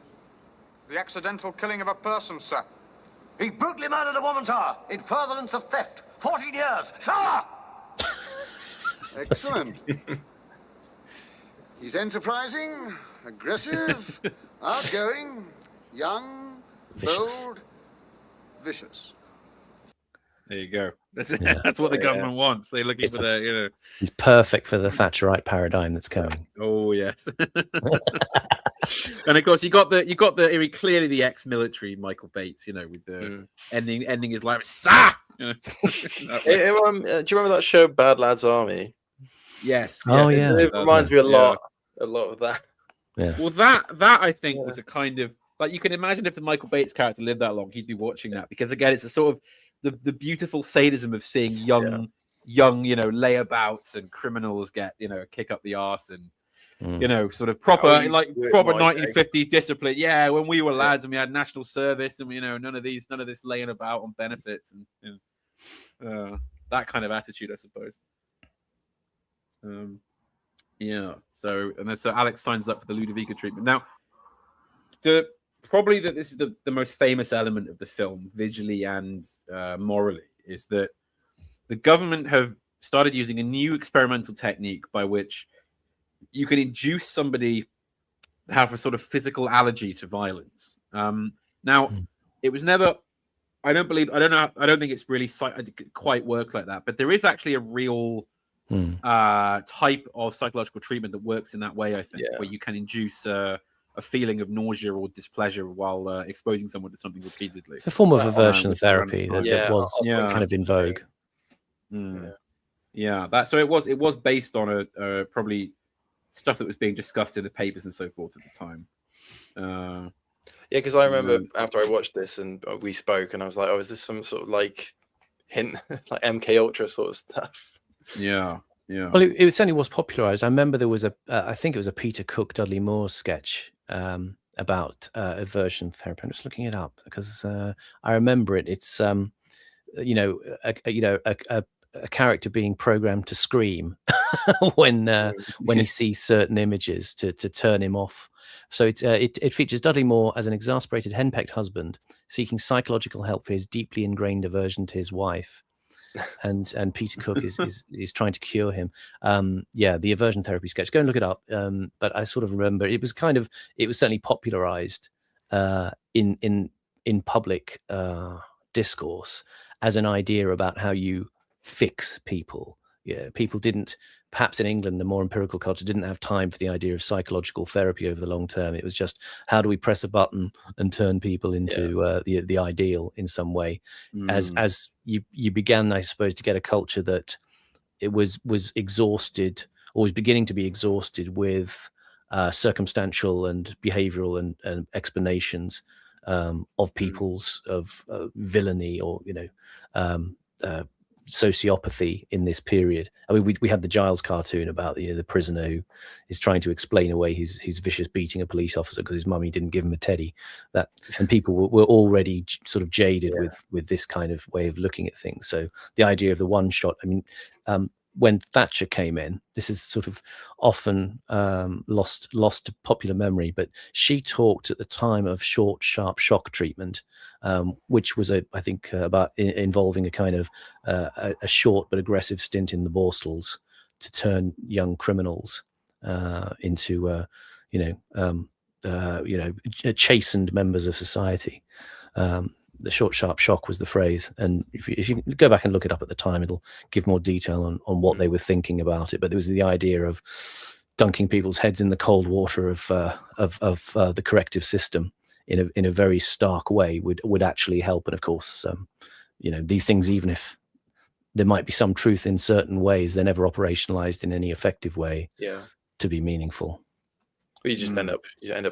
The accidental killing of a person, sir. He brutally murdered a woman, sir, in furtherance of theft. 14 years, sir! Excellent. He's enterprising, aggressive, outgoing, young, bold, vicious. There you go. That's what the government wants. They're looking for the, He's perfect for the Thatcherite paradigm that's coming. Oh yes. And of course, you got the I mean, clearly the ex-military Michael Bates, with the ending his life. Sah! Do you remember that show Bad Lads Army? Yes. Oh yeah. It reminds me a lot of that. Yeah. Well, that I think was a kind of like, you can imagine if the Michael Bates character lived that long, he'd be watching that, because again, it's a sort of the beautiful sadism of seeing young, layabouts and criminals get, kick up the arse and sort of proper 1950s discipline. Yeah, when we were lads and we had national service and none of this laying about on benefits and that kind of attitude, I suppose. So Alex signs up for the Ludovica treatment. Now, probably that this is the most famous element of the film, visually and morally, is that the government have started using a new experimental technique by which you can induce somebody to have a sort of physical allergy to violence. Now, it was never. I don't think it's really quite worked like that. But there is actually a real type of psychological treatment that works in that way, I think, where you can induce a feeling of nausea or displeasure while exposing someone to something repeatedly. It's a form of aversion therapy that was kind of in vogue. So it was based on a probably stuff that was being discussed in the papers and so forth at the time. Because I remember after I watched this and we spoke, and I was like, "Oh, is this some sort of like hint, like MK Ultra sort of stuff?" Yeah. Well, it certainly was popularized. I remember there was I think it was a Peter Cook, Dudley Moore sketch about aversion therapy. I'm just looking it up because I remember it. It's a character being programmed to scream when he sees certain images to turn him off. So it features Dudley Moore as an exasperated, henpecked husband seeking psychological help for his deeply ingrained aversion to his wife. And Peter Cook is trying to cure him. The aversion therapy sketch. Go and look it up. But I sort of remember it was certainly popularized in public discourse as an idea about how you fix people. Yeah, people didn't, perhaps in England, the more empirical culture didn't have time for the idea of psychological therapy over the long term. It was just, how do we press a button and turn people into the ideal in some way? As you began, I suppose, to get a culture that it was exhausted, or was beginning to be exhausted with circumstantial and behavioral and explanations of people's villainy or sociopathy in this period. I mean, we had the Giles cartoon about the prisoner who is trying to explain away his vicious beating a police officer because his mummy didn't give him a teddy. And people were already sort of jaded with this kind of way of looking at things. So the idea of the one shot. I mean, when Thatcher came in, this is sort of often lost to popular memory, but she talked at the time of short, sharp shock treatment, which was, I think, about involving a kind of a short but aggressive stint in the Borsals to turn young criminals into, chastened members of society. The short, sharp shock was the phrase. And if you go back and look it up at the time, it'll give more detail on what they were thinking about it. But there was the idea of dunking people's heads in the cold water of the corrective system in a very stark way would actually help. And of course, these things, even if there might be some truth in certain ways, they're never operationalized in any effective way to be meaningful. Well, you just end up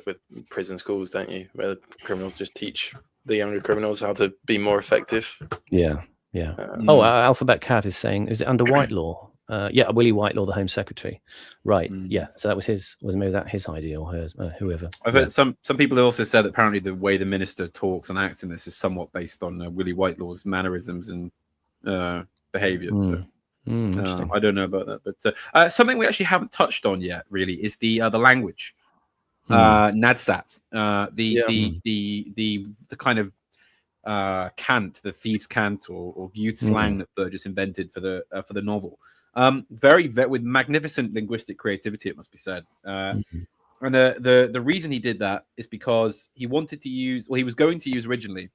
with prison schools, don't you, where the criminals just teach the younger criminals how to be more effective. Alphabet Cat is saying, is it under Whitelaw? Willie Whitelaw, the Home Secretary, right? So that was his idea or hers, whoever. I've heard some people have also said that apparently the way the minister talks and acts in this is somewhat based on Willie Whitelaw's mannerisms and behavior. I don't know about that, but something we actually haven't touched on yet really is the language. Nadsat, the kind of cant, the thieves' cant or youth slang that Burgess invented for the novel. Very with magnificent linguistic creativity, it must be said. And the reason he did that is because he wanted to use, he was going to use originally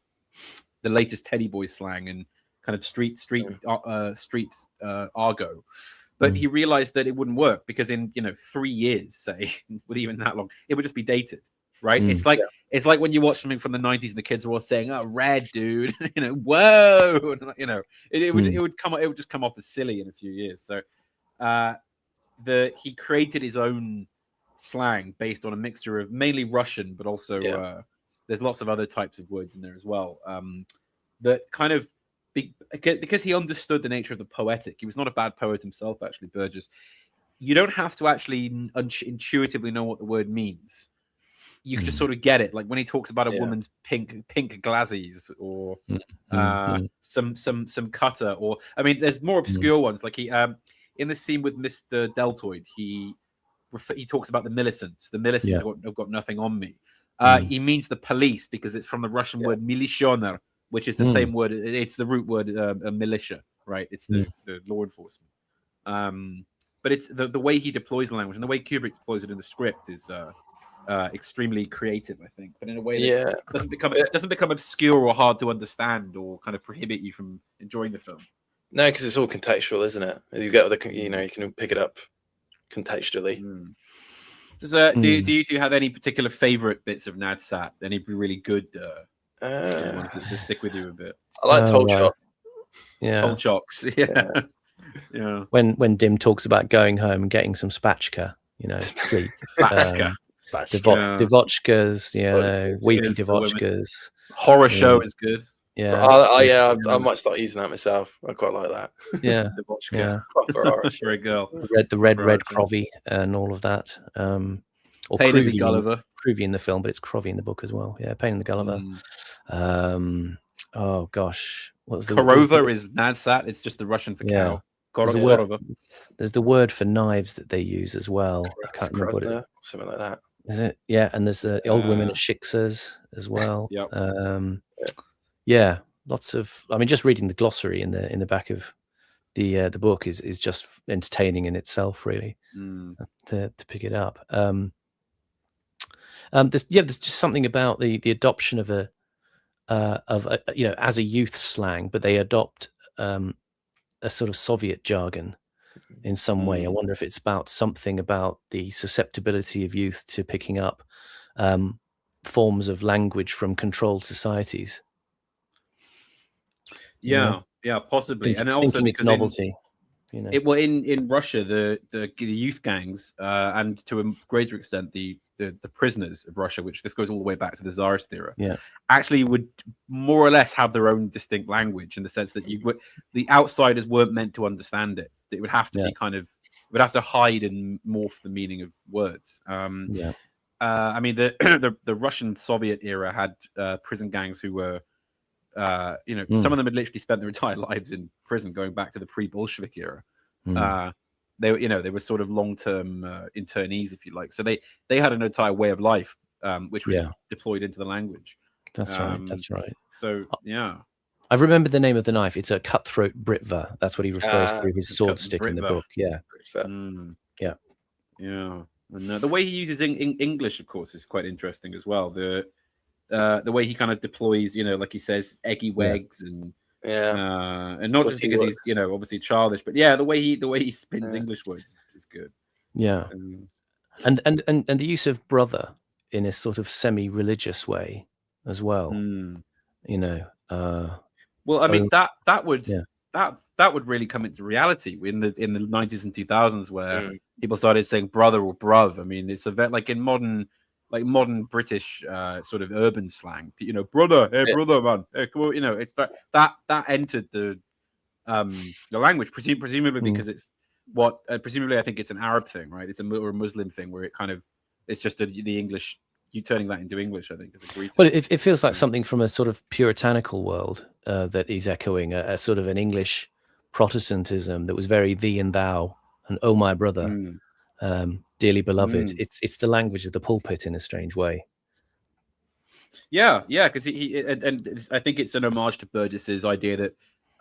the latest Teddy Boy slang and kind of street argot. But he realized that it wouldn't work because in 3 years, say, with even that long, it would just be dated, right? It's like when you watch something from the 90s and the kids are all saying, "Oh, red, dude," whoa, it would just come off as silly in a few years. So he created his own slang based on a mixture of mainly Russian, but also there's lots of other types of words in there as well. That kind of because he understood the nature of the poetic. He was not a bad poet himself, actually, Burgess. You don't have to actually intuitively know what the word means. You can just sort of get it. Like when he talks about a woman's pink glazzies or some cutter, or I mean, there's more obscure ones. Like he in the scene with Mr. Deltoid, he talks about the Millicents. The Millicents have got nothing on me. He means the police because it's from the Russian word militioner, which is the same word. It's the root word militia, right? It's the law enforcement. But it's the way he deploys the language and the way Kubrick deploys it in the script is extremely creative, I think. But in a way that doesn't become obscure or hard to understand or kind of prohibit you from enjoying the film. No, because it's all contextual, isn't it? You get you can pick it up contextually. Do you two have any particular favorite bits of Nadsat? Any really good ones that stick with you a bit? I like Tolchok. Yeah, Tolchoks. Yeah. When Dim talks about going home and getting some spatchka, sleep. Spatchka. Devotchkas, weepy devotchkas. Horror show is good. Yeah. I might start using that myself. I quite like that. Yeah. Devotchka. Very girl. The red Crovy and all of that. Or Pain in the Gulliver. Cruvy in the film, but it's Crovy in the book as well. Yeah, Pain in the Gulliver. Oh gosh, what was the Korova is Nadsat. It's just the Russian for cow. There's the word for knives that they use as well. I can't remember what it, something like that. Is it? Yeah, and there's the old women as shiksas as well. Yep. Lots of. I mean, just reading the glossary in the back of the book is just entertaining in itself, really. To pick it up. There's just something about the adoption of a as a youth slang, but they adopt a sort of Soviet jargon in some way. I wonder if it's about something about the susceptibility of youth to picking up forms of language from controlled societies. Yeah, possibly. And also because novelty. In Russia, the youth gangs, and to a greater extent the prisoners of Russia, which this goes all the way back to the Tsarist era, actually would more or less have their own distinct language in the sense that the outsiders weren't meant to understand it. It would have to be would have to hide and morph the meaning of words. I mean, the Russian Soviet era had prison gangs who were. Some of them had literally spent their entire lives in prison, going back to the pre-Bolshevik era. They were sort of long-term internees, if you like. So they had an entire way of life, which was deployed into the language. That's right. So I remember the name of the knife. It's a cutthroat Britva. That's what he refers to his sword stick in the book. Yeah. And the way he uses English, of course, is quite interesting as well. The way he kind of deploys, like he says, eggy wags and not just because he's obviously childish, but the way he spins English words is good. And the use of brother in a sort of semi-religious way as well. Well, I mean that would really come into reality in the 90s and 2000s where people started saying brother or bruv. I mean, it's a bit like in modern British sort of urban slang, brother, hey brother, man, hey, come on, it's that entered the language, presumably because it's presumably I think it's an Arab thing, right? It's a Muslim thing where it kind of it's just the English. You turning that into English, I think, is a greeting. Well, it feels like something from a sort of puritanical world that he's echoing, a sort of an English Protestantism that was very thee and thou and oh my brother. dearly beloved. It's the language of the pulpit in a strange way. Yeah, because and I think it's an homage to Burgess's idea that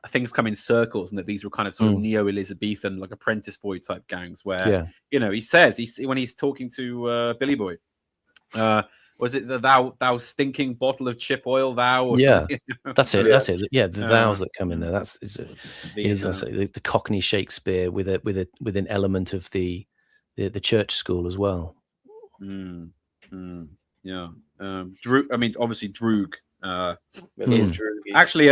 things come in circles, and that these were kind of sort of neo-Elizabethan, like apprentice boy type gangs, where he says when he's talking to Billy Boy, was it the thou stinking bottle of chip oil, thou? Or something? That's it. Yeah, the thous that come in there. That's the Cockney Shakespeare with an element of the church school as well. Yeah. Droog, I mean, obviously Droog is actually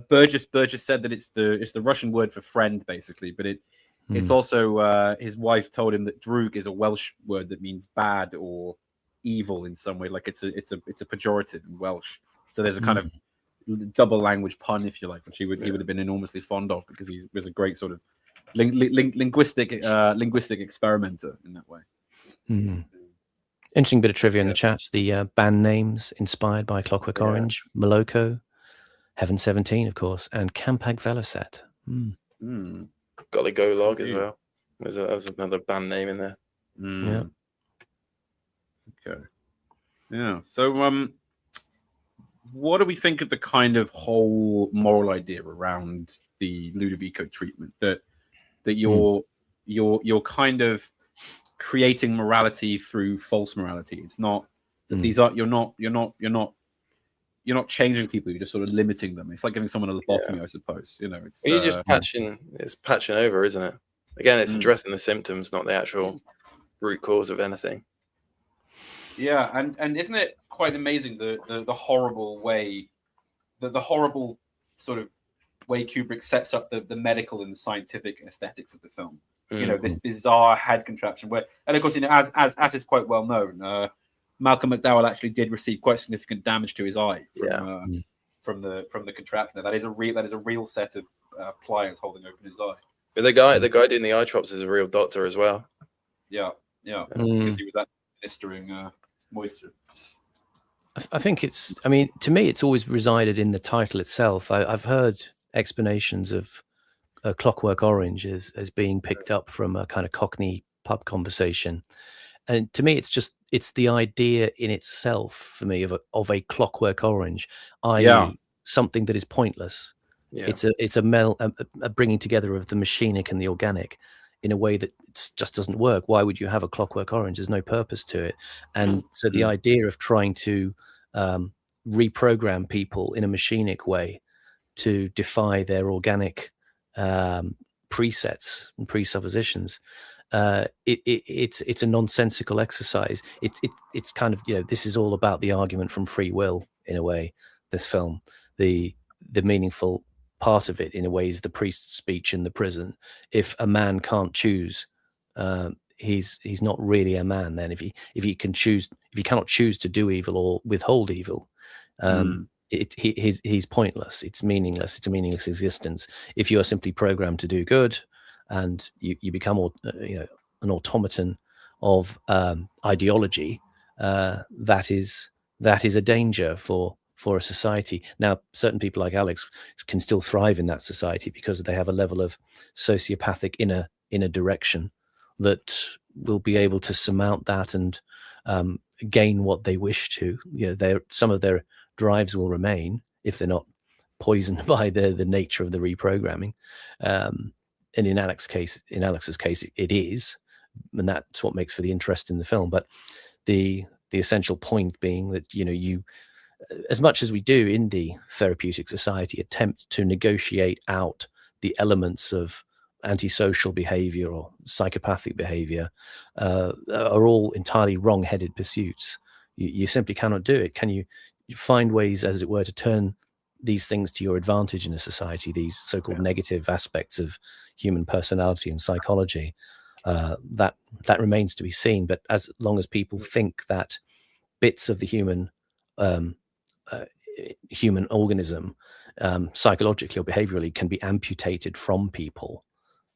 Burgess said that it's the Russian word for friend, basically, but it's also his wife told him that Droog is a Welsh word that means bad or evil in some way, like it's a pejorative in Welsh. So there's a kind of double language pun, if you like, which he would have been enormously fond of, because he was a great sort of linguistic experimenter in that way. Interesting bit of trivia in the chat. The band names inspired by Clockwork Orange: Moloko, Heaven 17, of course, and Campag Velocet. Golly Go Log as well. There's another band name in there. Yeah. Okay. Yeah. So, what do we think of the kind of whole moral idea around the Ludovico treatment? That you're kind of creating morality through false morality. It's not that these are you're not changing people. You're just sort of limiting them. It's like giving someone a lobotomy, I suppose. It's you're just patching over, isn't it? Again, it's addressing the symptoms, not the actual root cause of anything. Yeah, and isn't it quite amazing the horrible way, the horrible sort of way Kubrick sets up the medical and the scientific aesthetics of the film. This bizarre head contraption where, and of course, as is quite well known, Malcolm McDowell actually did receive quite significant damage to his eye from the contraption. That is a real set of pliers holding open his eye. But the guy doing the eye drops is a real doctor as well. Yeah, because he was administering moisture. I think to me, it's always resided in the title itself. I've heard explanations of Clockwork Orange as being picked up from a kind of Cockney pub conversation, and to me, it's the idea in itself for me of a Clockwork Orange, i.e., something that is pointless. Yeah. It's a bringing together of the machinic and the organic in a way that just doesn't work. Why would you have a Clockwork Orange? There's no purpose to it. And so the idea of trying to reprogram people in a machinic way to defy their organic presets and presuppositions, it's a nonsensical exercise. It's kind of, this is all about the argument from free will in a way. This film, the meaningful part of it in a way is the priest's speech in the prison. If a man can't choose, he's not really a man. Then if he cannot choose to do evil or withhold evil, he's pointless. It's meaningless. It's a meaningless existence. If you are simply programmed to do good, and you become an automaton of ideology, that is a danger for a society. Now, certain people like Alex can still thrive in that society because they have a level of sociopathic inner direction that will be able to surmount that and gain what they wish to. Some of their drives will remain if they're not poisoned by the nature of the reprogramming. And in Alex's case, it is, and that's what makes for the interest in the film. But the essential point being that you, as much as we do in the therapeutic society, attempt to negotiate out the elements of antisocial behavior or psychopathic behavior, are all entirely wrong-headed pursuits. You simply cannot do it. Can you find ways, as it were, to turn these things to your advantage in a society, these so-called negative aspects of human personality and psychology? That remains to be seen. But as long as people think that bits of the human organism, psychologically or behaviorally, can be amputated from people,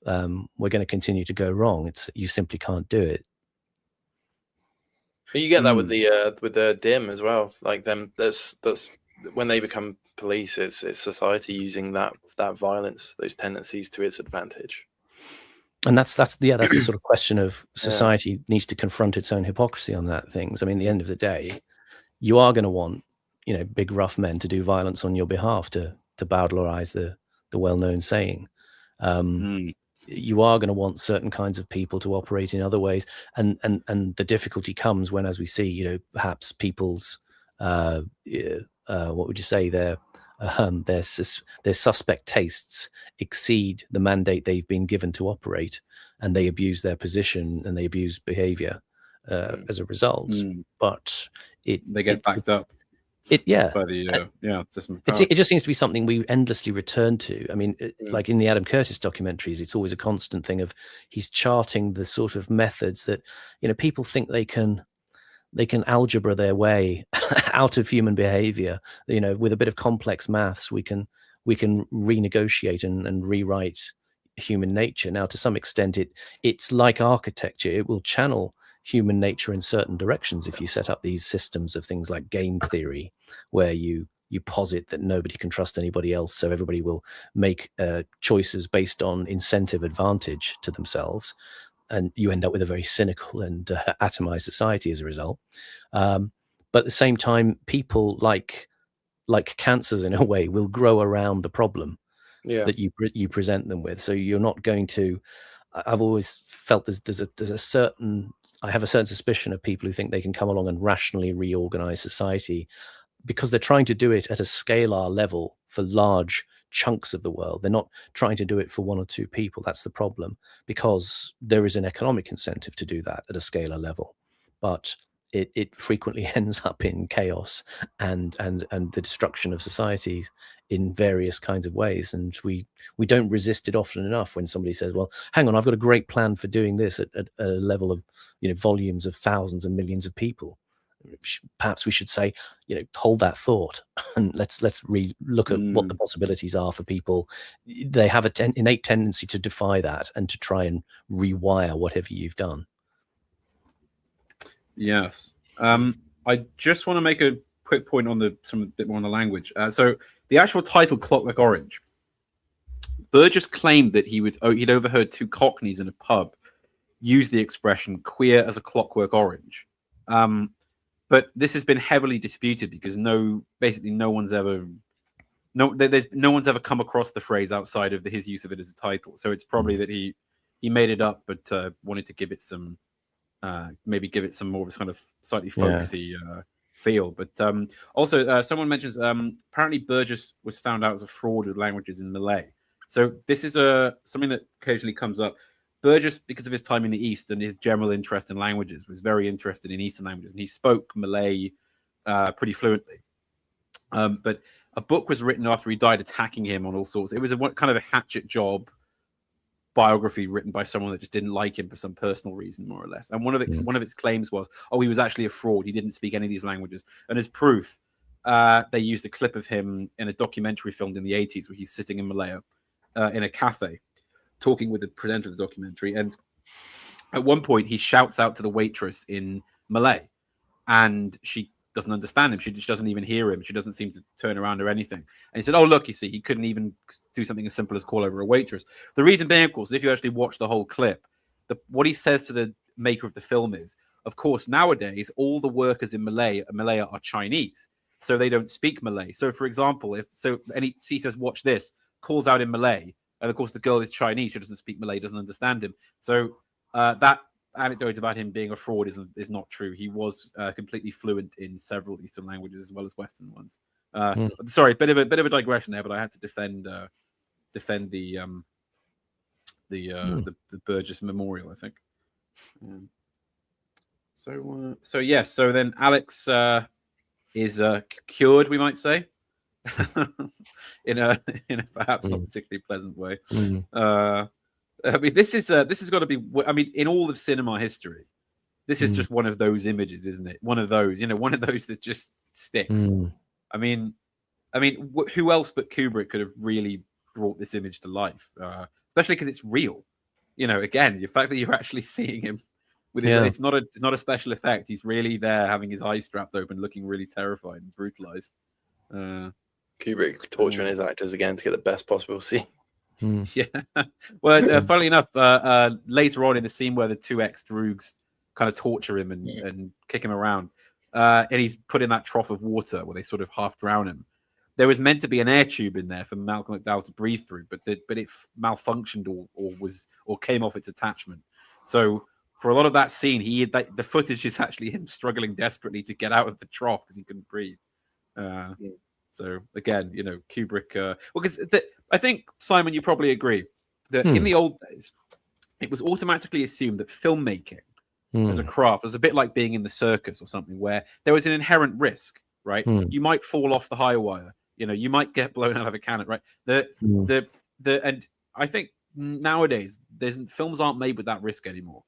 we're going to continue to go wrong. You simply can't do it. But you get that with the dim as well. Like them, that's when they become police. It's society using that violence, those tendencies to its advantage. And that's the sort of question of society needs to confront its own hypocrisy on that things. I mean, at the end of the day, you are going to want, big rough men to do violence on your behalf to bowdlerize the well-known saying. You are going to want certain kinds of people to operate in other ways, and the difficulty comes when, as we see, perhaps people's what would you say, their suspect tastes exceed the mandate they've been given to operate, and they abuse their position and they abuse behavior as a result. But they get backed up. By the system. It just seems to be something we endlessly return to. I mean, like in the Adam Curtis documentaries, it's always a constant thing of he's charting the sort of methods that people think they can algebra their way out of human behavior. With a bit of complex maths, we can renegotiate and rewrite human nature. Now, to some extent, it's like architecture. It will channel human nature in certain directions if you set up these systems of things like game theory, where you posit that nobody can trust anybody else, so everybody will make choices based on incentive advantage to themselves, and you end up with a very cynical and atomized society as a result. But at the same time, people like cancers in a way will grow around the problem that you present them with. So you're not going to. I've always felt there's a certain suspicion of people who think they can come along and rationally reorganize society, because they're trying to do it at a scalar level for large chunks of the world. They're not trying to do it for one or two people. That's the problem, because there is an economic incentive to do that at a scalar level, but it frequently ends up in chaos and the destruction of societies in various kinds of ways. And we don't resist it often enough when somebody says, well, hang on, I've got a great plan for doing this at a level of volumes of thousands and millions of people. Perhaps we should say, hold that thought and let's look at what the possibilities are for people. They have an innate tendency to defy that and to try and rewire whatever you've done. Yes. I just want to make a quick point on a bit more on the language. So the actual title, Clockwork Orange, Burgess claimed that he'd overheard two Cockneys in a pub use the expression queer as a clockwork orange. But this has been heavily disputed because no one's ever come across the phrase outside of his use of it as a title. So it's probably that he made it up, but wanted to give it some maybe give it some more of a kind of slightly folksy feel. But also, someone mentions apparently Burgess was found out as a fraud with languages in Malay. So this is something that occasionally comes up. Burgess, because of his time in the East and his general interest in languages, was very interested in Eastern languages, and he spoke Malay pretty fluently. But a book was written after he died attacking him on all sorts. It was a kind of a hatchet job biography written by someone that just didn't like him for some personal reason, more or less. And one of its claims was, he was actually a fraud. He didn't speak any of these languages. And as proof, they used a clip of him in a documentary filmed in the 80s where he's sitting in Malaya in a cafe talking with the presenter of the documentary. And at one point, he shouts out to the waitress in Malay, and she doesn't understand him. She just doesn't even hear him. She doesn't seem to turn around or anything. And he said, oh, look, you see, he couldn't even do something as simple as call over a waitress. The reason being, of course, that if you actually watch the whole clip, what he says to the maker of the film is, of course, nowadays, all the workers in Malaya are Chinese, so they don't speak Malay. So, for example, he says, watch this, calls out in Malay, and of course, the girl is Chinese, she doesn't speak Malay, doesn't understand him. So that anecdote about him being a fraud is not true. He was completely fluent in several Eastern languages as well as Western ones. Sorry, bit of a digression there, but I had to defend the Burgess Memorial, I think. So then Alex is cured, we might say, in a perhaps not particularly pleasant way. I mean, this has got to be. I mean, in all of cinema history, this is just one of those images, isn't it? One of those, one of those that just sticks. I mean, who else but Kubrick could have really brought this image to life? Especially because it's real. Again, the fact that you're actually seeing him with it's not a special effect. He's really there, having his eyes strapped open, looking really terrified and brutalized. Kubrick torturing his actors again to get the best possible scene. Yeah. Well, funnily enough, later on in the scene where the two ex-droogs kind of torture him and kick him around, and he's put in that trough of water where they sort of half drown him. There was meant to be an air tube in there for Malcolm McDowell to breathe through, but it malfunctioned or came off its attachment. So for a lot of that scene, the footage is actually him struggling desperately to get out of the trough because he couldn't breathe. So again, Kubrick. Because I think, Simon, you probably agree that in the old days, it was automatically assumed that filmmaking as a craft was a bit like being in the circus or something, where there was an inherent risk, right? You might fall off the high wire. You might get blown out of a cannon, right? And I think nowadays films aren't made with that risk anymore.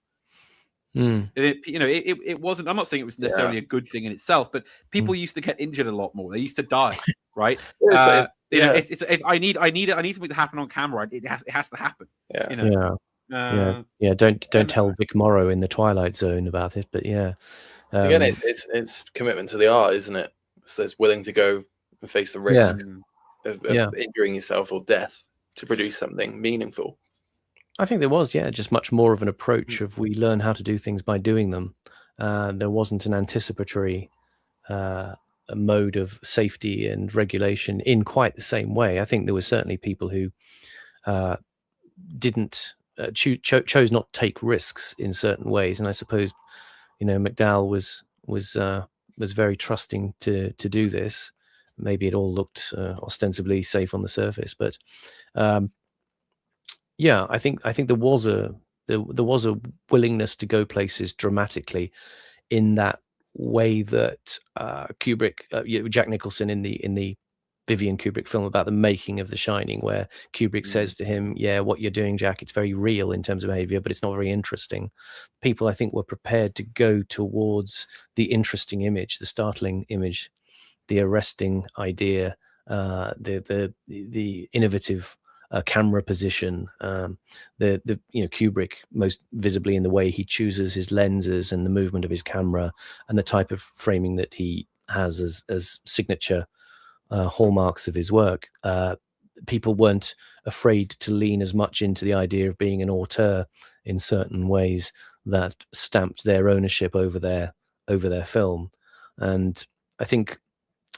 It wasn't. I'm not saying it was necessarily a good thing in itself, but people used to get injured a lot more. They used to die, right? I need something to happen on camera. It has to happen. Don't tell Vic Morrow in the Twilight Zone about it. But again, it's commitment to the art, isn't it? So it's willing to go and face the risk of injuring yourself or death to produce something meaningful. I think there was, just much more of an approach of we learn how to do things by doing them. There wasn't an anticipatory mode of safety and regulation in quite the same way. I think there were certainly people who didn't chose not to take risks in certain ways, and I suppose McDowell was very trusting to do this. Maybe it all looked ostensibly safe on the surface, but I think there was a willingness to go places dramatically in that way that Kubrick, Jack Nicholson in the Vivian Kubrick film about the making of The Shining, where Kubrick says to him, what you're doing, Jack, it's very real in terms of behavior, but it's not very interesting. People, I think, were prepared to go towards the interesting image, the startling image, the arresting idea, the innovative camera position, Kubrick most visibly in the way he chooses his lenses and the movement of his camera and the type of framing that he has as signature hallmarks of his work. People weren't afraid to lean as much into the idea of being an auteur in certain ways that stamped their ownership over their film. And I think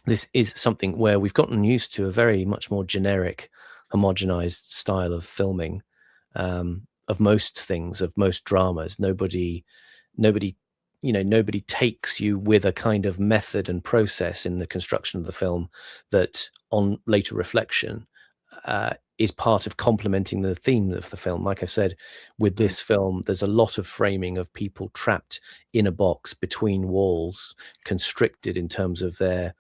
this is something where we've gotten used to a very much more generic, homogenized style of filming of most things, of most dramas. Nobody takes you with a kind of method and process in the construction of the film that on later reflection is part of complementing the theme of the film. Like I said, with this film, there's a lot of framing of people trapped in a box between walls, constricted in terms of their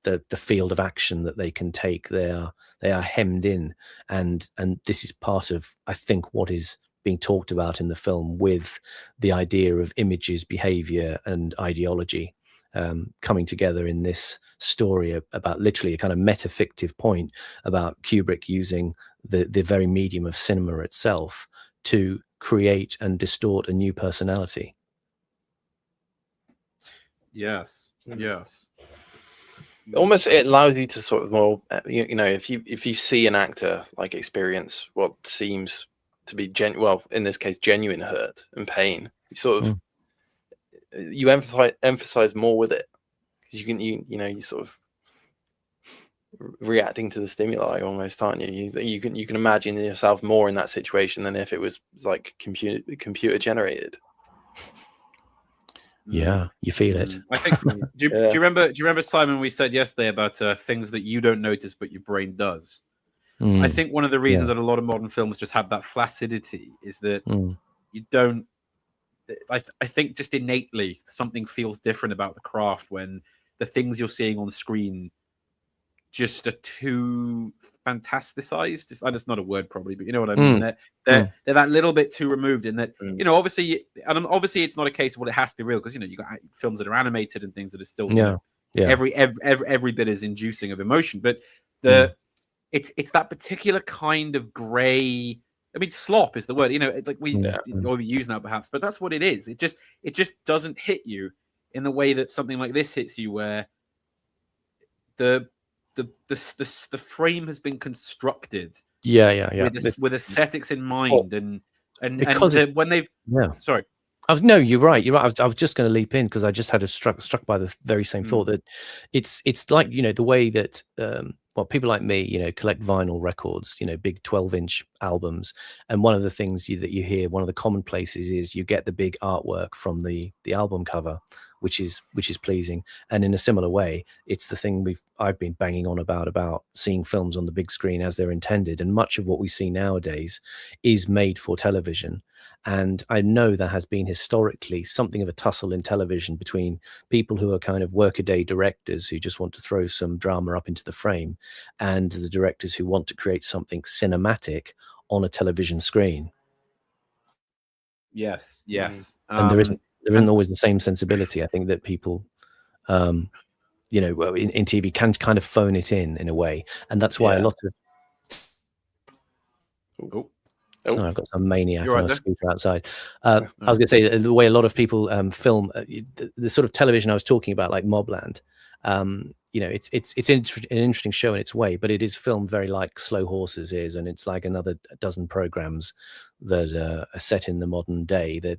the field of action that they can take. They are hemmed in, and this is part of, I think, what is being talked about in the film, with the idea of images, behavior, and ideology coming together in this story about literally a kind of metafictive point about Kubrick using the very medium of cinema itself to create and distort a new personality. Yes. Almost, it allows you to sort of more, if you see an actor like experience what seems to be in this case genuine hurt and pain, you sort of you emphasize more with it, because you sort of reacting to the stimuli almost, aren't you? You can imagine yourself more in that situation than if it was like computer generated. Yeah, you feel it. I think. Do you remember, Simon? We said yesterday about things that you don't notice but your brain does. I think one of the reasons that a lot of modern films just have that flaccidity is that you don't. I think just innately something feels different about the craft when the things you're seeing on screen just are too fantasticized. That's not a word probably, but you know what I mean. They're that little bit too removed in that, obviously it's not a case of it has to be real, because you got films that are animated and things that are still every bit is inducing of emotion, but it's that particular kind of gray. I mean, slop is the word, like we overuse now perhaps, but that's what it is. It just doesn't hit you in the way that something like this hits you, where the frame has been constructed Yeah. With aesthetics in mind, and when they've sorry. No, you're right. You're right. I was just going to leap in because I just had struck by the very same thought that it's like the way that people like me collect vinyl records, big 12-inch albums, and one of the things that you hear, one of the commonplaces is you get the big artwork from the album cover, which is pleasing. And in a similar way, it's the thing I've been banging on about seeing films on the big screen as they're intended, and much of what we see nowadays is made for television. And I know there has been historically something of a tussle in television between people who are kind of workaday directors who just want to throw some drama up into the frame, and the directors who want to create something cinematic on a television screen. Yes. And there isn't always the same sensibility. I think that people, in TV can kind of phone it in a way, and that's why a lot of. Sorry, I've got some maniac on a scooter outside. I was going to say the way a lot of people film the sort of television I was talking about, like Mobland. It's an interesting show in its way, but it is filmed very like Slow Horses is, and it's like another dozen programs that are set in the modern day. The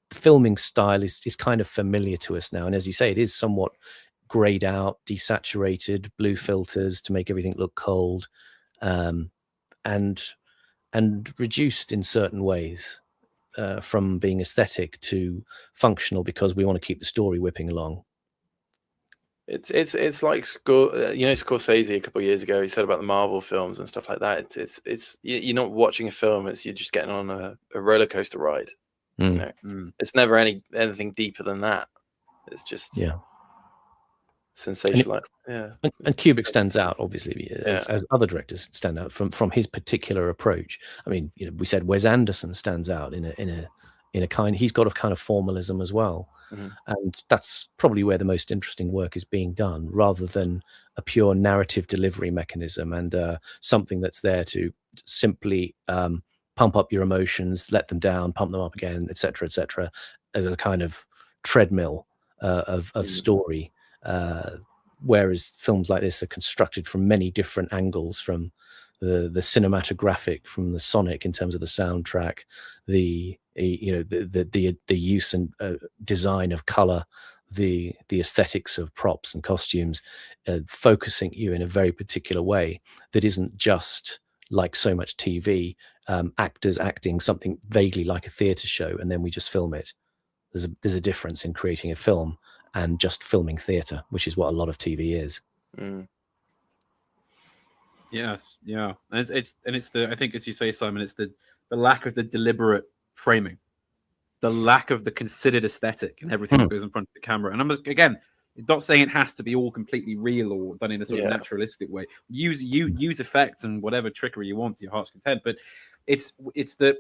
filming style is kind of familiar to us now, and as you say, it is somewhat grayed out, desaturated, blue filters to make everything look cold, and reduced in certain ways from being aesthetic to functional because we want to keep the story whipping along. It's like Scorsese a couple of years ago. He said about the Marvel films and stuff like that. It's you're not watching a film. You're just getting on a roller coaster ride. It's never anything deeper than that. It's just sensational. And Kubrick stands out obviously as other directors stand out from his particular approach. I mean, we said Wes Anderson stands out in a kind. He's got a kind of formalism as well, and that's probably where the most interesting work is being done, rather than a pure narrative delivery mechanism and something that's there to simply pump up your emotions, let them down, pump them up again, etc., as a kind of treadmill of story. Whereas films like this are constructed from many different angles, from the cinematographic, from the sonic in terms of the soundtrack, the use and design of color, the aesthetics of props and costumes, focusing you in a very particular way that isn't just like so much TV, actors acting something vaguely like a theatre show and then we just film it. There's a difference in creating a film and just filming theatre, which is what a lot of TV is. Yes, yeah, and it's the, I think, as you say, Simon, it's the lack of the deliberate framing, the lack of the considered aesthetic and everything that goes in front of the camera. And I'm again not saying it has to be all completely real or done in a sort of naturalistic way. Use effects and whatever trickery you want to your heart's content, but it's the.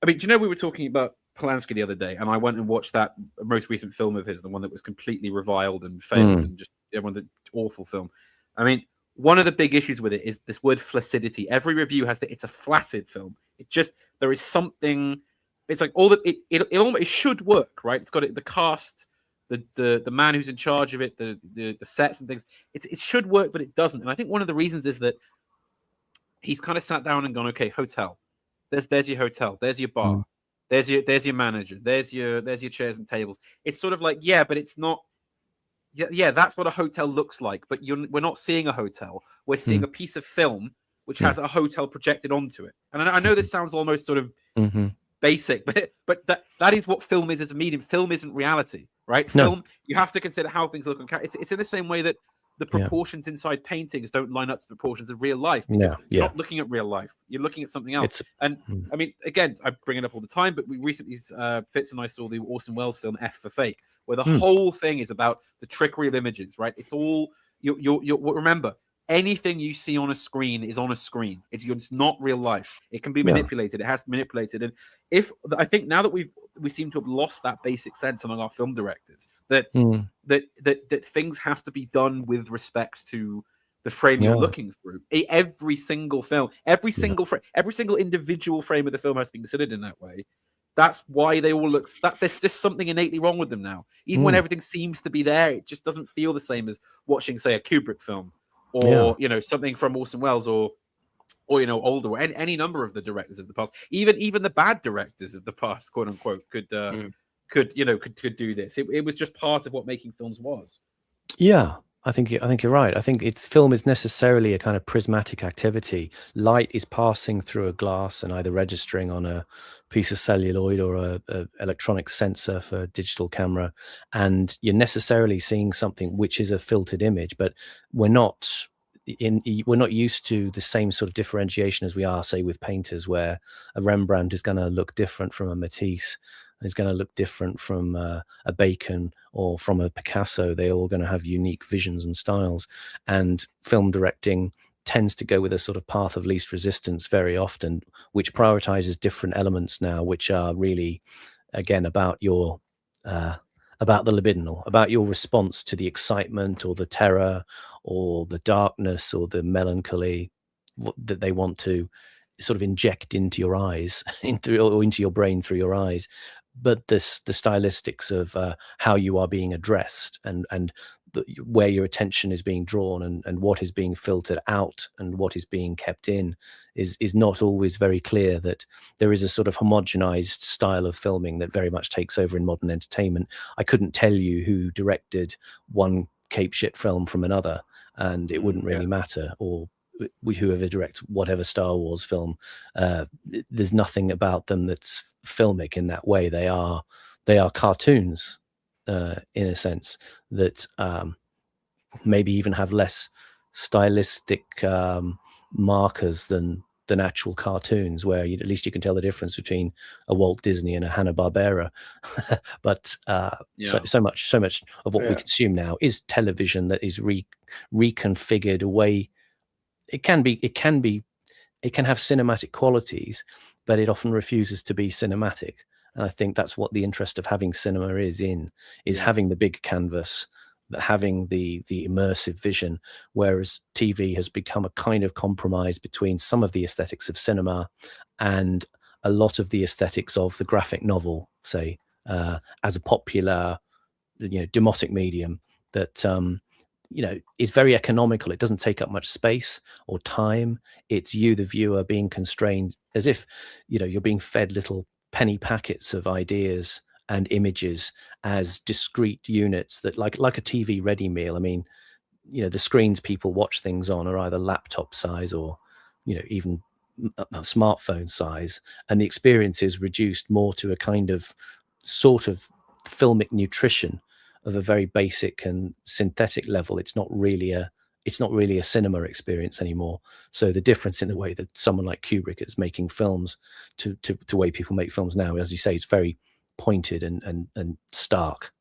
I mean, do you know we were talking about Polanski the other day, and I went and watched that most recent film of his, the one that was completely reviled and failed, and just everyone the awful film. I mean, one of the big issues with it is this word flaccidity. Every review has that it's a flaccid film. It just, there is something. It's like all that it should work, right? It's got the cast, the man who's in charge of it, the sets and things. It should work, but it doesn't. And I think one of the reasons is that he's kind of sat down and gone, okay, hotel. There's your hotel. There's your bar. There's your manager. There's your chairs and tables. It's sort of like, yeah, but it's not. Yeah, that's what a hotel looks like. But we're not seeing a hotel. We're seeing a piece of film which has a hotel projected onto it. And I know this sounds almost sort of basic, but that is what film is as a medium. Film isn't reality, right? Film, you have to consider how things look on camera. It's in the same way that the proportions inside paintings don't line up to the proportions of real life, because you're not looking at real life. You're looking at something else. I mean, again, I bring it up all the time, but we recently, Fitz and I saw the Orson Welles film F for Fake, where the whole thing is about the trickery of images, right? It's all, remember, anything you see on a screen is on a screen. It's not real life. It can be manipulated. It has to be manipulated. And I think now that we seem to have lost that basic sense among our film directors that things have to be done with respect to the frame you're looking through. Every single film, every single individual frame of the film has to be considered in that way. That's why they all look. There's just something innately wrong with them now. Even when everything seems to be there, it just doesn't feel the same as watching, say, a Kubrick film. Or something from Orson Welles, or or older, or any number of the directors of the past, even the bad directors of the past, quote unquote, could do this. It was just part of what making films was. Yeah, I think you're right. I think film is necessarily a kind of prismatic activity. Light is passing through a glass and either registering on a piece of celluloid or a electronic sensor for a digital camera, and you're necessarily seeing something which is a filtered image. But we're not used to the same sort of differentiation as we are, say, with painters, where a Rembrandt is going to look different from a Matisse, is going to look different from a Bacon or from a Picasso. They're all going to have unique visions and styles. And film directing tends to go with a sort of path of least resistance very often, which prioritizes different elements now, which are really, again, about your about the libidinal, about your response to the excitement or the terror or the darkness or the melancholy that they want to sort of inject into your eyes, into your brain through your eyes. But the stylistics of how you are being addressed and where your attention is being drawn and what is being filtered out and what is being kept in is not always very clear. That there is a sort of homogenized style of filming that very much takes over in modern entertainment. I couldn't tell you who directed one cape shit film from another, and it wouldn't really matter. Or whoever directs whatever Star Wars film, there's nothing about them that's filmic in that way. They are cartoons in a sense that maybe even have less stylistic markers than actual cartoons, where at least you can tell the difference between a Walt Disney and a Hanna-Barbera. But so much of what we consume now is television that is reconfigured away. It can have cinematic qualities, but it often refuses to be cinematic. And I think that's what the interest of having cinema is having the big canvas, having the immersive vision, whereas TV has become a kind of compromise between some of the aesthetics of cinema and a lot of the aesthetics of the graphic novel, say, as a popular, demotic medium that is very economical. It doesn't take up much space or time. It's you, the viewer, being constrained as if, you're being fed little penny packets of ideas and images as discrete units that like a TV ready meal. I mean, the screens people watch things on are either laptop size or, even a smartphone size. And the experience is reduced more to a kind of sort of filmic nutrition of a very basic and synthetic level. It's not really a cinema experience anymore. So the difference in the way that someone like Kubrick is making films to the way people make films now, as you say, it's very pointed and stark.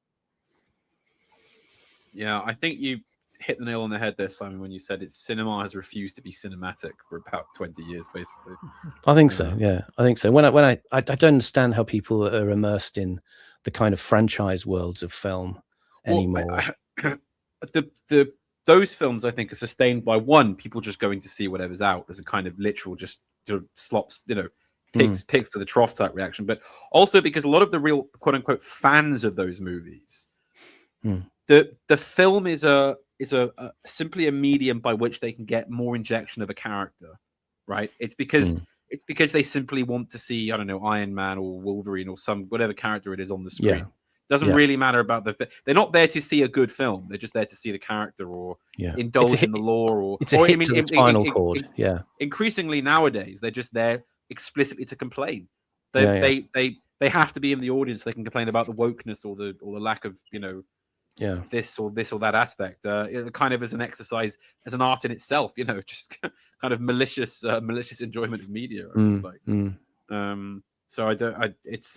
Yeah, I think you hit the nail on the head there, Simon, when you said cinema has refused to be cinematic for about 20 years, basically. I think so. Yeah, I think so. When I don't understand how people are immersed in the kind of franchise worlds of film anymore. Those films, I think, are sustained by people just going to see whatever's out as a kind of literal just slops, pigs to the trough type reaction, but also because a lot of the real quote unquote fans of those movies, the film is simply a medium by which they can get more injection of a character, right? It's because they simply want to see, I don't know, Iron Man or Wolverine or whatever character it is on the screen. Yeah. Doesn't really matter about they're not there to see a good film. They're just there to see the character or indulge in the lore or it's a hit to the spinal cord. Increasingly nowadays, they're just there explicitly to complain. They have to be in the audience. They can complain about the wokeness or the lack of this or that aspect. Kind of as an exercise, as an art in itself. Just kind of malicious enjoyment of media. So it's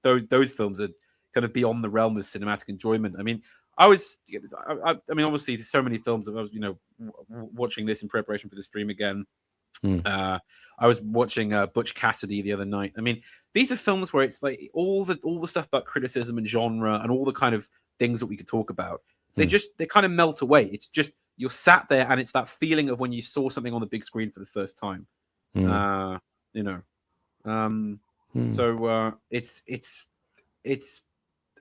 those films are kind of beyond the realm of cinematic enjoyment. I mean, obviously, there's so many films that I was, watching this in preparation for the stream again. I was watching Butch Cassidy the other night. I mean, these are films where it's like all the stuff about criticism and genre and all the kind of things that we could talk about. They kind of melt away. It's just you're sat there and it's that feeling of when you saw something on the big screen for the first time. So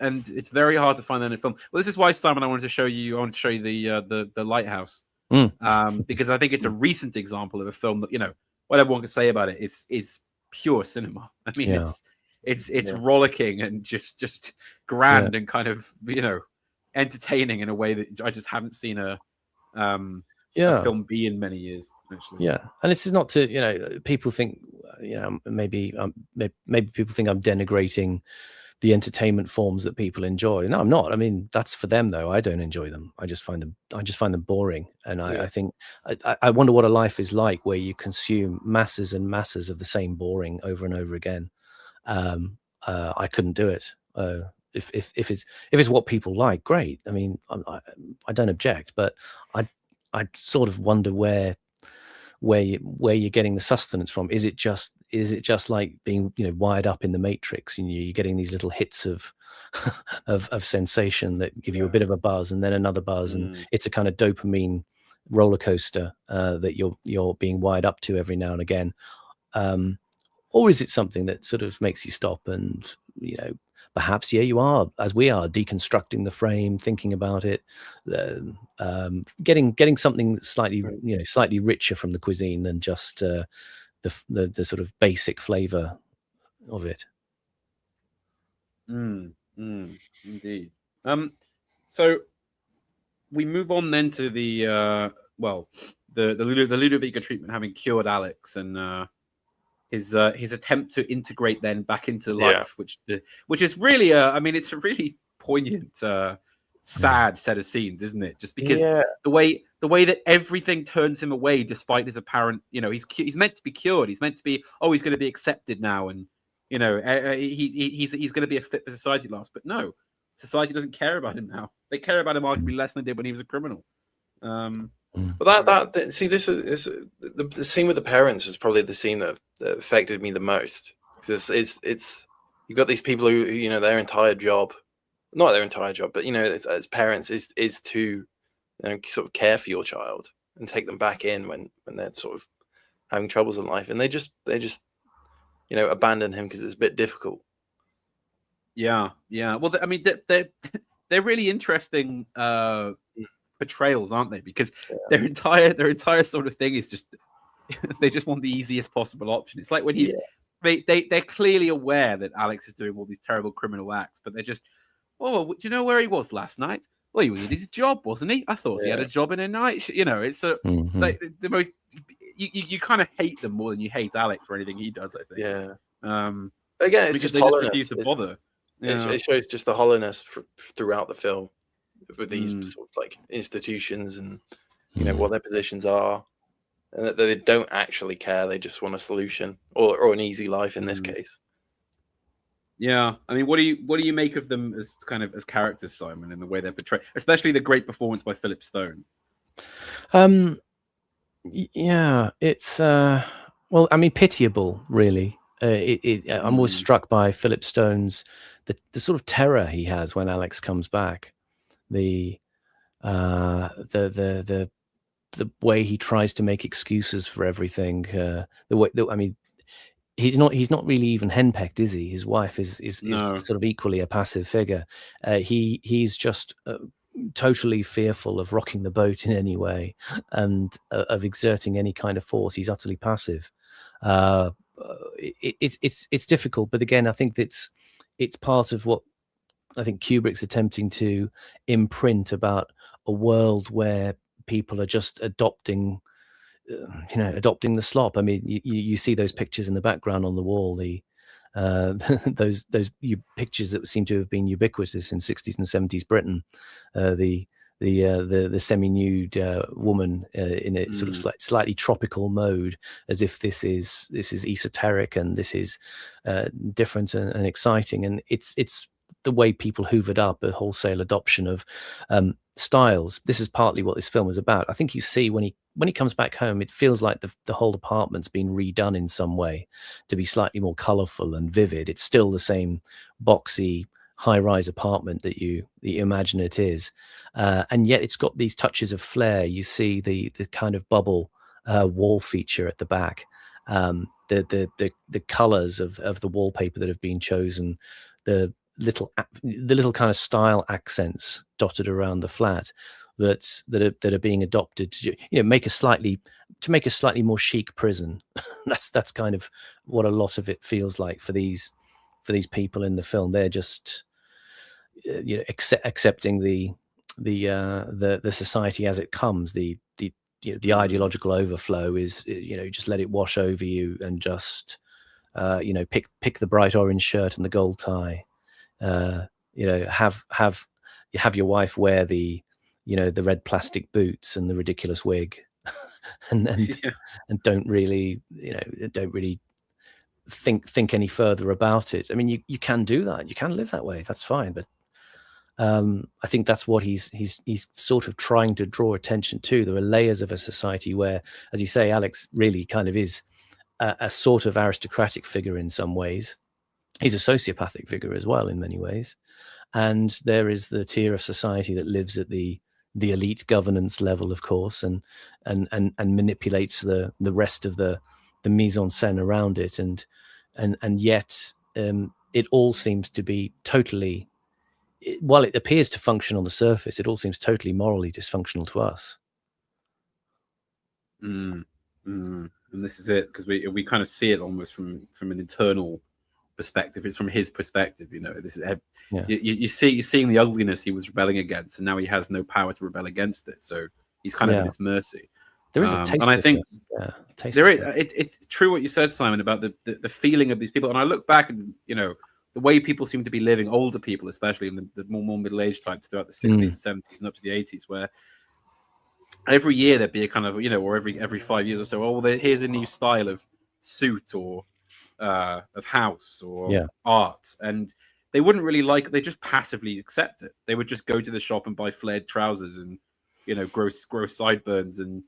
it's very hard to find that in a film. Well, this is why, Simon, I wanted to show you the Lighthouse, because I think it's a recent example of a film that what everyone can say about it is pure cinema. I mean, Yeah. it's rollicking and just grand and kind of, you know, entertaining in a way that I just haven't seen a film be in many years, actually. Yeah, and this is not to, you know, people think, you know, maybe people think I'm denigrating the entertainment forms that people enjoy. No, I'm not. I mean, that's for them though. I don't enjoy them. I just find them boring. And I think I wonder what a life is like where you consume masses and masses of the same boring over and over again. I couldn't do it. If it's what people like, great. I mean, I don't object, but I sort of wonder where you're getting the sustenance from. Is it just like being, you know, wired up in the Matrix, and you're getting these little hits of of sensation that give you a bit of a buzz and then another buzz, and it's a kind of dopamine roller coaster that you're being wired up to every now and again, or is it something that sort of makes you stop and, you know, perhaps you are, as we are, deconstructing the frame, thinking about it, getting something slightly, you know, slightly richer from the cuisine than just the sort of basic flavor of it. Indeed. So we move on then to the Ludovico treatment having cured Alex, and his attempt to integrate then back into life, which is really I mean, it's a really poignant, sad set of scenes, isn't it? Just because the way that everything turns him away, despite his apparent, you know, he's meant to be cured, he's meant to be, he's going to be accepted now, and, you know, he's going to be a fit for society at last. But no, society doesn't care about him now. They care about him arguably less than they did when he was a criminal. Well, that see, this is the scene with the parents was probably the scene that affected me the most, because it's you've got these people who, you know, their entire job, not their entire job, but, you know, as parents is to, you know, sort of care for your child and take them back in when they're sort of having troubles in life, and they just you know, abandon him because it's a bit difficult. Yeah. Well, I mean, they're really interesting portrayals, aren't they? Because their entire sort of thing is just they just want the easiest possible option. It's like when they're clearly aware that Alex is doing all these terrible criminal acts, but they're just, do you know where he was last night? Well, he was at his job, wasn't he? I thought he had a job in a night. You know, it's like the most. You kind of hate them more than you hate Alex for anything he does, I think. Yeah. Again, it's because just they hollowness. just refuse to bother. It shows just the hollowness throughout the film with these sort of like institutions and, you know, what their positions are, and that they don't actually care. They just want a solution or an easy life in this case. Yeah, I mean, what do you make of them as characters, Simon, in the way they're portrayed, especially the great performance by Philip Stone? Yeah, it's well, I mean, pitiable, really. I'm always struck by Philip Stone's the sort of terror he has when Alex comes back, the way he tries to make excuses for everything, the way I mean, he's not really even henpecked, is he? His wife is sort of equally a passive figure. He's just totally fearful of rocking the boat in any way and of exerting any kind of force. He's utterly passive. It's difficult, but again, I think it's part of what I think Kubrick's attempting to imprint about a world where people are just adopting the slop. I mean, you see those pictures in the background on the wall, those pictures that seem to have been ubiquitous in 60s and 70s Britain, the semi-nude woman in a sort of slightly tropical mode, as if this is esoteric and this is different and exciting, and it's the way people hoovered up a wholesale adoption of styles. This is partly what this film is about. I think you see when he comes back home, it feels like the whole apartment's been redone in some way to be slightly more colorful and vivid. It's still the same boxy high-rise apartment that you imagine it is, and yet it's got these touches of flair. You see the kind of bubble wall feature at the back, the colors of the wallpaper that have been chosen, the little kind of style accents dotted around the flat. that are being adopted to make a slightly more chic prison. that's kind of what a lot of it feels like for these people in the film. They're just accepting the society as it comes. The ideological overflow is just let it wash over you, and just pick the bright orange shirt and the gold tie. Have your wife wear the red plastic boots and the ridiculous wig, and don't really think any further about it. I mean, you can do that. You can live that way. That's fine. But I think that's what he's sort of trying to draw attention to. There are layers of a society where, as you say, Alex really kind of is a sort of aristocratic figure in some ways. He's a sociopathic figure as well in many ways. And there is the tier of society that lives at the elite governance level, of course, and manipulates the rest of the mise en scène around it. And yet it all seems to be totally, while it appears to function on the surface, it all seems totally morally dysfunctional to us. And this is it, because we kind of see it almost from an internal perspective. It's from his perspective, this is you're seeing the ugliness he was rebelling against, and now he has no power to rebel against it, so he's kind of at its mercy. There is a tastelessness. And I think there is, it's true what you said, Simon, about the feeling of these people. And I look back and the way people seem to be living, older people especially, in the more middle-aged types throughout the 60s, 70s, and up to the 80s, where every year there'd be a kind of, or every 5 years or so, here's a new style of suit or of house or art, and they wouldn't really they just passively accept it. They would just go to the shop and buy flared trousers and grow sideburns and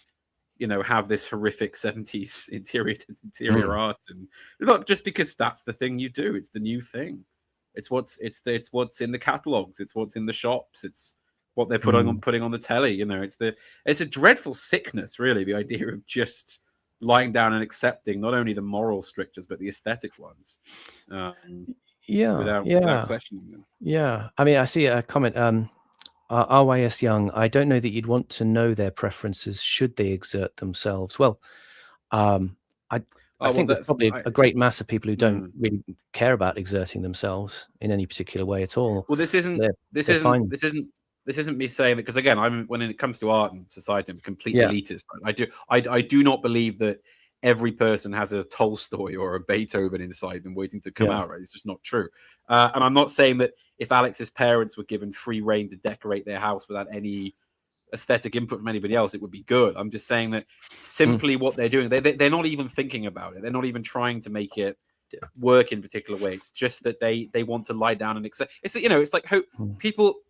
have this horrific 70s interior art, and not just because that's the thing you do. It's the new thing. It's what's in the catalogs. It's what's in the shops. It's what they're putting on the telly. It's a dreadful sickness, really, the idea of just lying down and accepting not only the moral strictures but the aesthetic ones, without questioning them. I mean, I see a comment, RYS Young, I don't know that you'd want to know their preferences should they exert themselves. Well, I think there's probably a great mass of people who don't really care about exerting themselves in any particular way at all. Well, this isn't me saying that, because again, when it comes to art and society, I'm completely elitist. I do not believe that every person has a Tolstoy or a Beethoven inside them waiting to come out. Right? It's just not true. And I'm not saying that if Alex's parents were given free reign to decorate their house without any aesthetic input from anybody else, it would be good. I'm just saying that simply what they're doing, they're not even thinking about it. They're not even trying to make it work in a particular way. It's just that they want to lie down and accept. It's it's like how people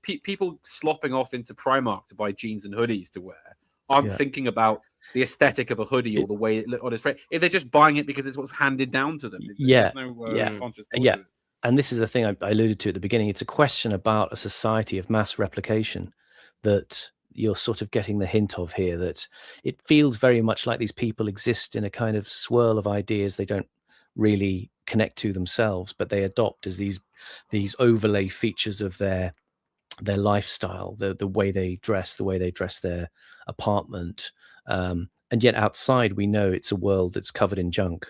slopping off into Primark to buy jeans and hoodies to wear aren't thinking about the aesthetic of a hoodie or the way it looks on his face. If they're just buying it because it's what's handed down to them. There's no conscious thought to it. And this is the thing I alluded to at the beginning. It's a question about a society of mass replication that you're sort of getting the hint of here, that it feels very much like these people exist in a kind of swirl of ideas they don't really connect to themselves, but they adopt as these overlay features of their lifestyle, the way they dress, their apartment. And yet outside, we know it's a world that's covered in junk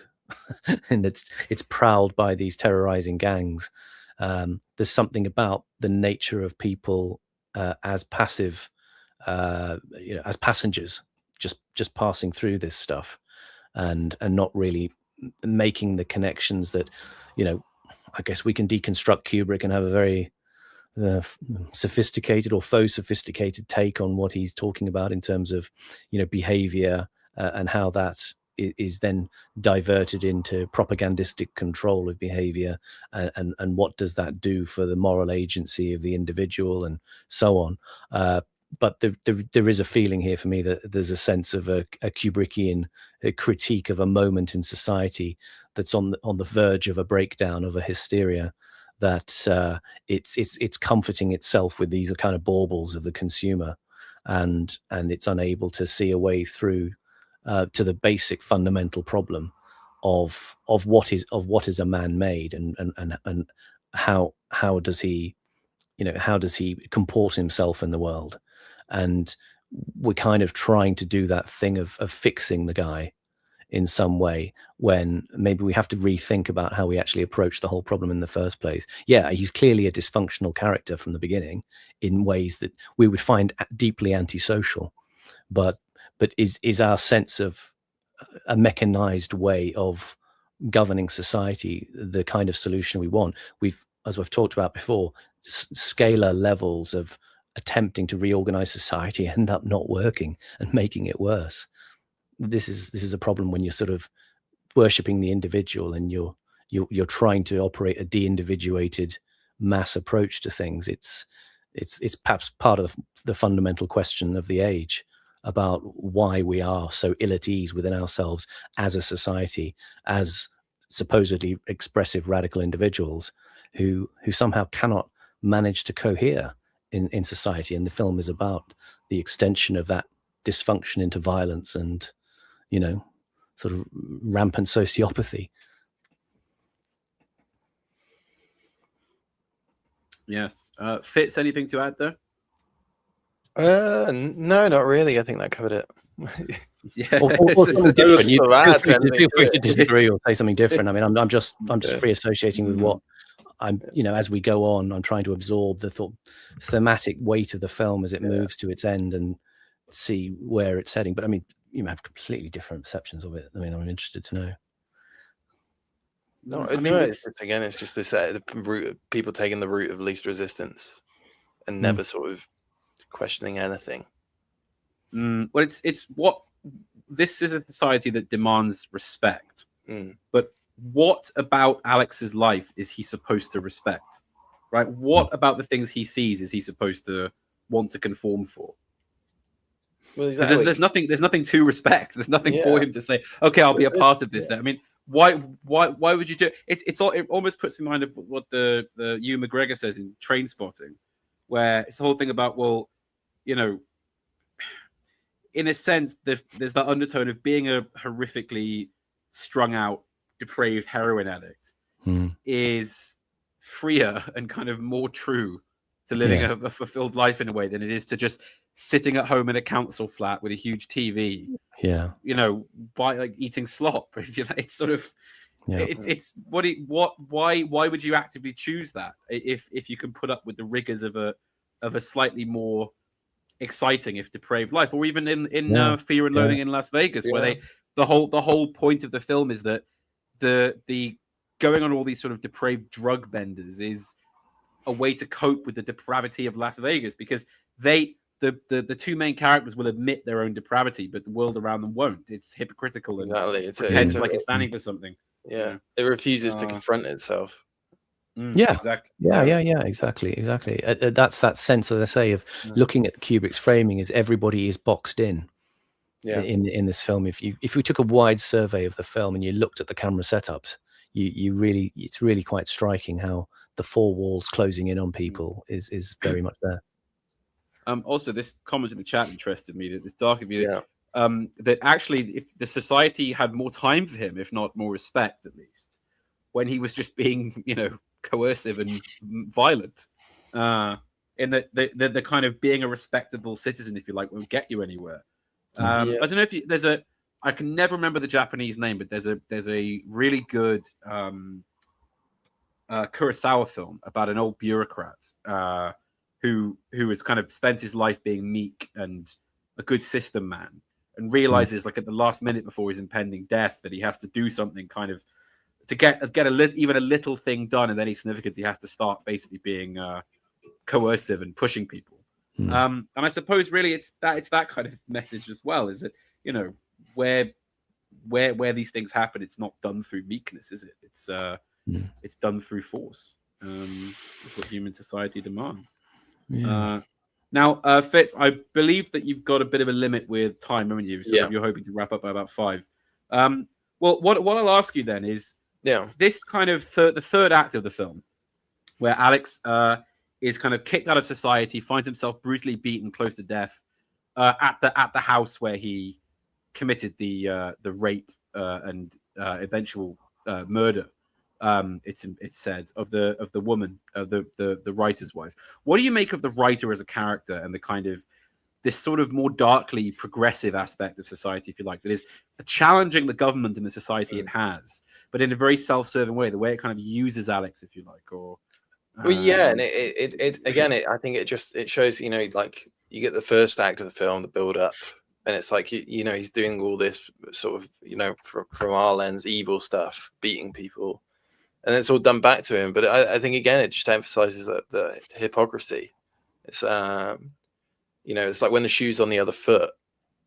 and it's prowled by these terrorizing gangs. There's something about the nature of people as passive, as passengers, just passing through this stuff and not really making the connections that, I guess we can deconstruct Kubrick and have a very sophisticated or faux sophisticated take on what he's talking about in terms of, behavior and how that is then diverted into propagandistic control of behavior, and what does that do for the moral agency of the individual and so on. But there is a feeling here for me that there's a sense of a Kubrickian critique of a moment in society that's on the verge of a breakdown, of a hysteria, that it's comforting itself with these kind of baubles of the consumer, and it's unable to see a way through to the basic fundamental problem of what is a man made, and how does he comport himself in the world. and we're kind of trying to do that thing of fixing the guy in some way, when maybe we have to rethink about how we actually approach the whole problem in the first place. Yeah, he's clearly a dysfunctional character from the beginning in ways that we would find deeply antisocial, but is our sense of a mechanized way of governing society the kind of solution we want? As we've talked about before, scalar levels of attempting to reorganize society end up not working and making it worse. This is a problem when you're sort of worshipping the individual and you're trying to operate a de-individuated mass approach to things. It's perhaps part of the fundamental question of the age about why we are so ill at ease within ourselves as a society, as supposedly expressive radical individuals who somehow cannot manage to cohere in society. And the film is about the extension of that dysfunction into violence and, sort of rampant sociopathy. Yes. Fitz, anything to add there? No, not really. I think that covered it. Yeah, or something different. Feel free to disagree or say something different. I mean, I'm just free associating with what I'm. As we go on, I'm trying to absorb the thematic weight of the film as it moves to its end and see where it's heading. But I mean, you have completely different perceptions of it. I mean, I'm interested to know. No, it's just this the route of people taking the route of least resistance and never sort of questioning anything. Well, it's what this is a society that demands respect. But what about Alex's life is he supposed to respect? Right? What about the things he sees is he supposed to want to conform for? Well, exactly. There's nothing to respect. There's nothing for him to say, okay, I'll be a part of this. I mean, why would you do it? It almost puts in mind of what the Hugh McGregor says in Trainspotting, where it's the whole thing about, well, in a sense, there's that undertone of being a horrifically strung out, depraved heroin addict is freer and kind of more true to living a fulfilled life in a way than it is to just sitting at home in a council flat with a huge TV. By eating slop. It's sort of it's why would you actively choose that if you can put up with the rigors of a slightly more exciting, if depraved life, or even in Fear and Loathing in Las Vegas, where the whole point of the film is that the going on all these sort of depraved drug benders is a way to cope with the depravity of Las Vegas, because the two main characters will admit their own depravity, but the world around them won't. It's hypocritical and pretends like it's standing for something. It refuses to confront itself. Exactly. Exactly. That's that sense, as I say, of looking at the Kubrick's framing as everybody is boxed in. In this film, if we took a wide survey of the film and you looked at the camera setups, it's really quite striking how the four walls closing in on people is very much there. Also, this comment in the chat interested me, that this darker view that actually, if the society had more time for him, if not more respect, at least, when he was just being, coercive and violent, in the kind of being a respectable citizen, if you like, won't get you anywhere. I don't know if I can never remember the Japanese name, but there's a really good Kurosawa film about an old bureaucrat who has kind of spent his life being meek and a good system man, and realizes like at the last minute before his impending death that he has to do something kind of to get even a little thing done of any significance. He has to start basically being coercive and pushing people. And I suppose really it's that kind of message as well, is that where these things happen, it's not done through meekness, is it? It's done through force. That's what human society demands. Now, Fitz, I believe that you've got a bit of a limit with time, haven't you? So you're hoping to wrap up by about 5. Well, what I'll ask you then is this kind of the third act of the film, where Alex is kind of kicked out of society, finds himself brutally beaten close to death at the house where he committed the rape and eventual murder. It's said of the woman, the writer's wife. What do you make of the writer as a character and the kind of this sort of more darkly progressive aspect of society, if you like, that is challenging the government and the society it has, but in a very self-serving way, the way it kind of uses Alex, if you like, or well, yeah, and it again, I think it shows, you know, like you get the first act of the film, the build up, and it's like you know, he's doing all this sort of, you know, from our lens, evil stuff, beating people, and it's all done back to him. But I think again, it just emphasizes that the hypocrisy. It's you know, it's like when the shoe's on the other foot,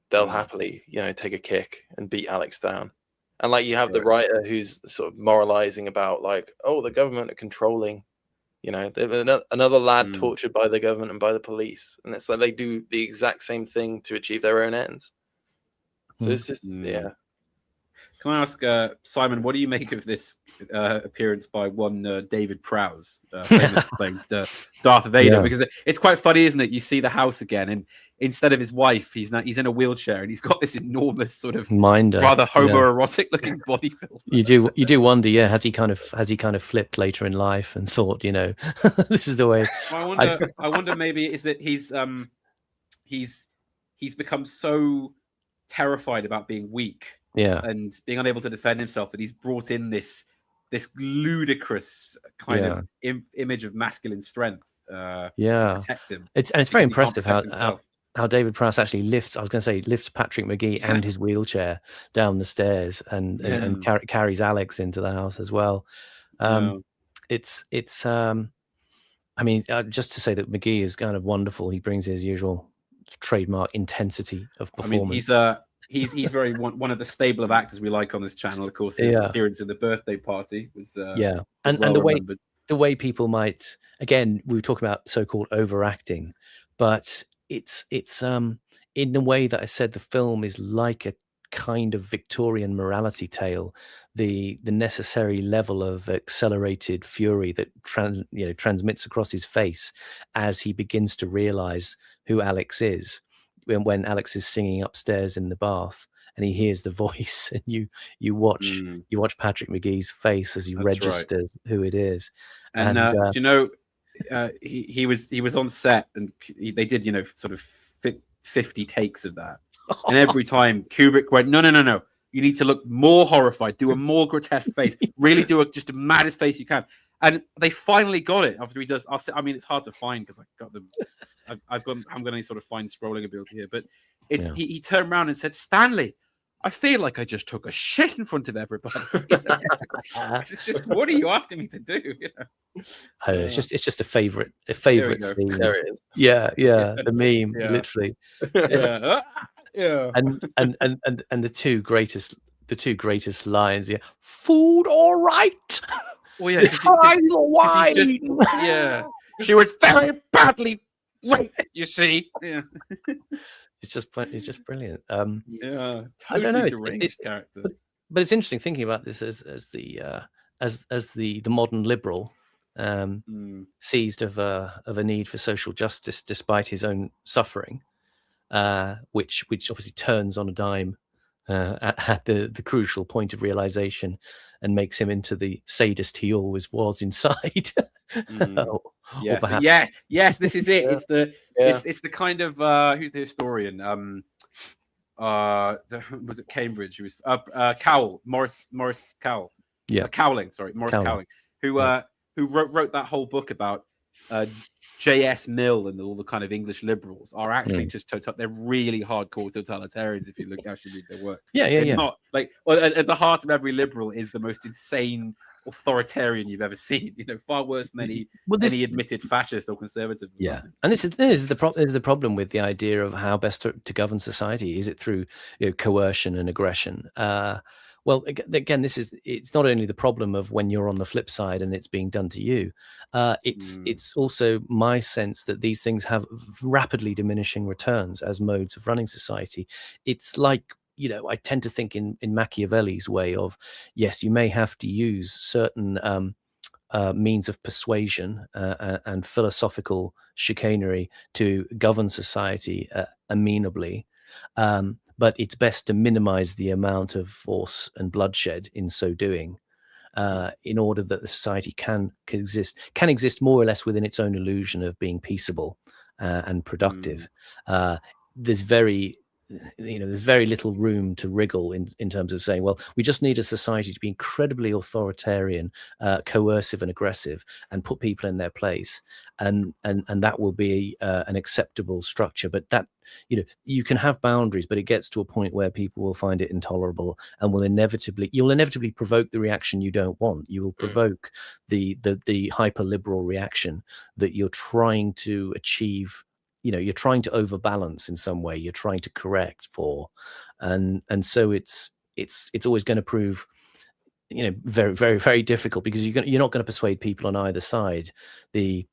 they'll happily, you know, take a kick and beat Alex down. And like you have the writer who's sort of moralizing about like, oh, the government are controlling, you know, another lad tortured by the government and by the police. And it's like they do the exact same thing to achieve their own ends. So it's just, yeah. Can I ask, Simon, what do you make of this appearance by one David Prowse, famous playing Darth Vader? Because it's quite funny, isn't it? You see the house again, and instead of his wife, he's in a wheelchair, and he's got this enormous sort of rather homoerotic looking body build. You do wonder, has he kind of flipped later in life and thought, you know, this is the way. I wonder maybe is that he's become so terrified about being weak. And being unable to defend himself, that he's brought in this ludicrous kind of image of masculine strength to protect him. It's very impressive how David Prowse actually lifts Patrick McGee and his wheelchair down the stairs and carries Alex into the house as well. It's I mean, just to say that McGee is kind of wonderful. He brings his usual trademark intensity of performance. I mean, he's very one of the stable of actors we like on this channel. Of course, his appearance in The Birthday Party was and the way people might, again, we were talking about so-called overacting, but it's in the way that I said the film is like a kind of Victorian morality tale. The necessary level of accelerated fury that transmits across his face as he begins to realize who Alex is. When Alex is singing upstairs in the bath and he hears the voice, and you watch Patrick McGee's face as he registers who it is. And do you know, he was on set, and they did, you know, sort of 50 takes of that, and every time Kubrick went, no, you need to look more horrified, do a more grotesque face, really do just the maddest face you can. And they finally got it after he does. I mean, it's hard to find because I got them. I'm going to sort of find scrolling ability here, but it's he turned around and said, "Stanley, I feel like I just took a shit in front of everybody." It's just, what are you asking me to do? You know? It's just a favorite scene. There it is. Yeah, the meme, literally. And the two greatest lines. Yeah, food all right. Well, yeah, try the wine. She was very badly raped. You see, it's just brilliant. Totally I don't know, deranged character. But it's interesting thinking about this as the modern liberal seized of a need for social justice despite his own suffering, which obviously turns on a dime at the crucial point of realization and makes him into the sadist he always was inside. Yes, this is it. It's the kind of who's the historian? Was it Cambridge? Who was Cowell, Morris Cowell? Cowling. Sorry, Morris Cowling, who wrote that whole book about J.S. Mill and all the kind of English liberals are actually just they're really hardcore totalitarians if you actually read their work. Not like, well, at the heart of every liberal is the most insane authoritarian you've ever seen. You know, far worse than any admitted fascist or conservative. And this is the problem with the idea of how best to govern society. Is it through coercion and aggression? Well, again, it's not only the problem of when you're on the flip side and it's being done to you. It's also my sense that these things have rapidly diminishing returns as modes of running society. It's like, I tend to think in Machiavelli's way of, yes, you may have to use certain means of persuasion and philosophical chicanery to govern society amenably. But it's best to minimize the amount of force and bloodshed in so doing, in order that the society can exist more or less within its own illusion of being peaceable and productive. there's very there's very little room to wriggle in terms of saying, well, we just need a society to be incredibly authoritarian, coercive and aggressive, and put people in their place, and that will be an acceptable structure. But that, you can have boundaries, but it gets to a point where people will find it intolerable, and you'll inevitably provoke the reaction you don't want. You will provoke the hyper liberal reaction that you're trying to achieve. You're trying to overbalance in some way, you're trying to correct for, and so it's always going to prove very, very, very difficult, because you're not going to persuade people on either side. The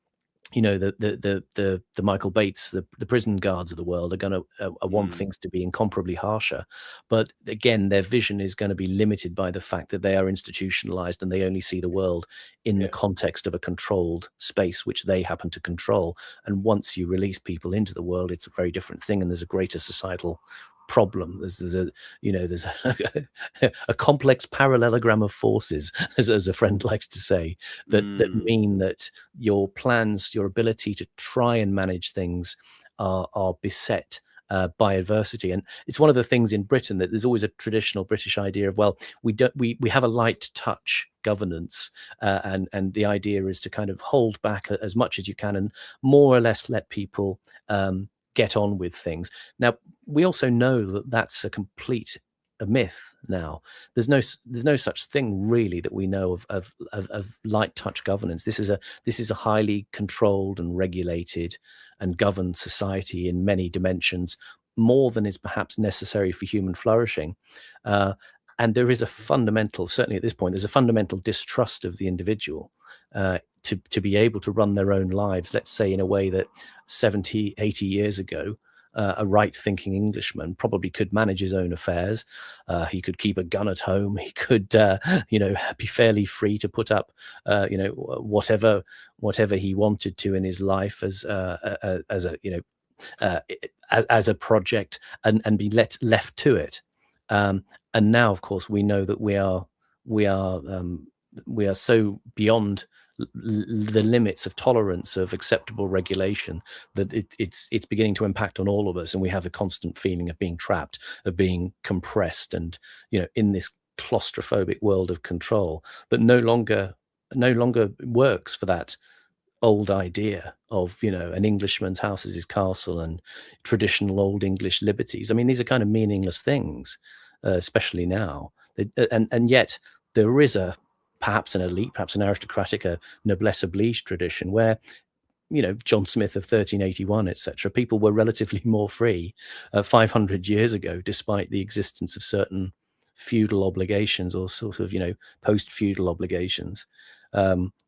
Michael Bates, the prison guards of the world are going to want things to be incomparably harsher, but again, their vision is going to be limited by the fact that they are institutionalized and they only see the world in the context of a controlled space which they happen to control. And once you release people into the world, it's a very different thing, and there's a greater societal problem. There's a complex parallelogram of forces, as a friend likes to say, that mean that your plans, your ability to try and manage things are beset by adversity. And it's one of the things in Britain that there's always a traditional British idea of, well, we have a light touch governance, and the idea is to kind of hold back as much as you can and more or less let people get on with things. Now, we also know that that's a complete myth now. There's no such thing really that we know of light touch governance. This is a highly controlled and regulated and governed society in many dimensions, more than is perhaps necessary for human flourishing. And there is a fundamental, certainly at this point, there's a fundamental distrust of the individual to be able to run their own lives, let's say in a way that 70, 80 years ago, a right-thinking Englishman probably could manage his own affairs. He could keep a gun at home. He could, be fairly free to put up, whatever he wanted to in his life as a project, and be left to it. And now, of course, we know that we are so beyond the limits of tolerance of acceptable regulation that it's beginning to impact on all of us, and we have a constant feeling of being trapped, of being compressed, and in this claustrophobic world of control that no longer works for that old idea of an Englishman's house is his castle and traditional old English liberties. I mean, these are kind of meaningless things, especially now, and yet there is perhaps an elite, perhaps an aristocratic, a noblesse oblige tradition where, John Smith of 1381, etc., people were relatively more free 500 years ago, despite the existence of certain feudal obligations or sort of, post-feudal obligations.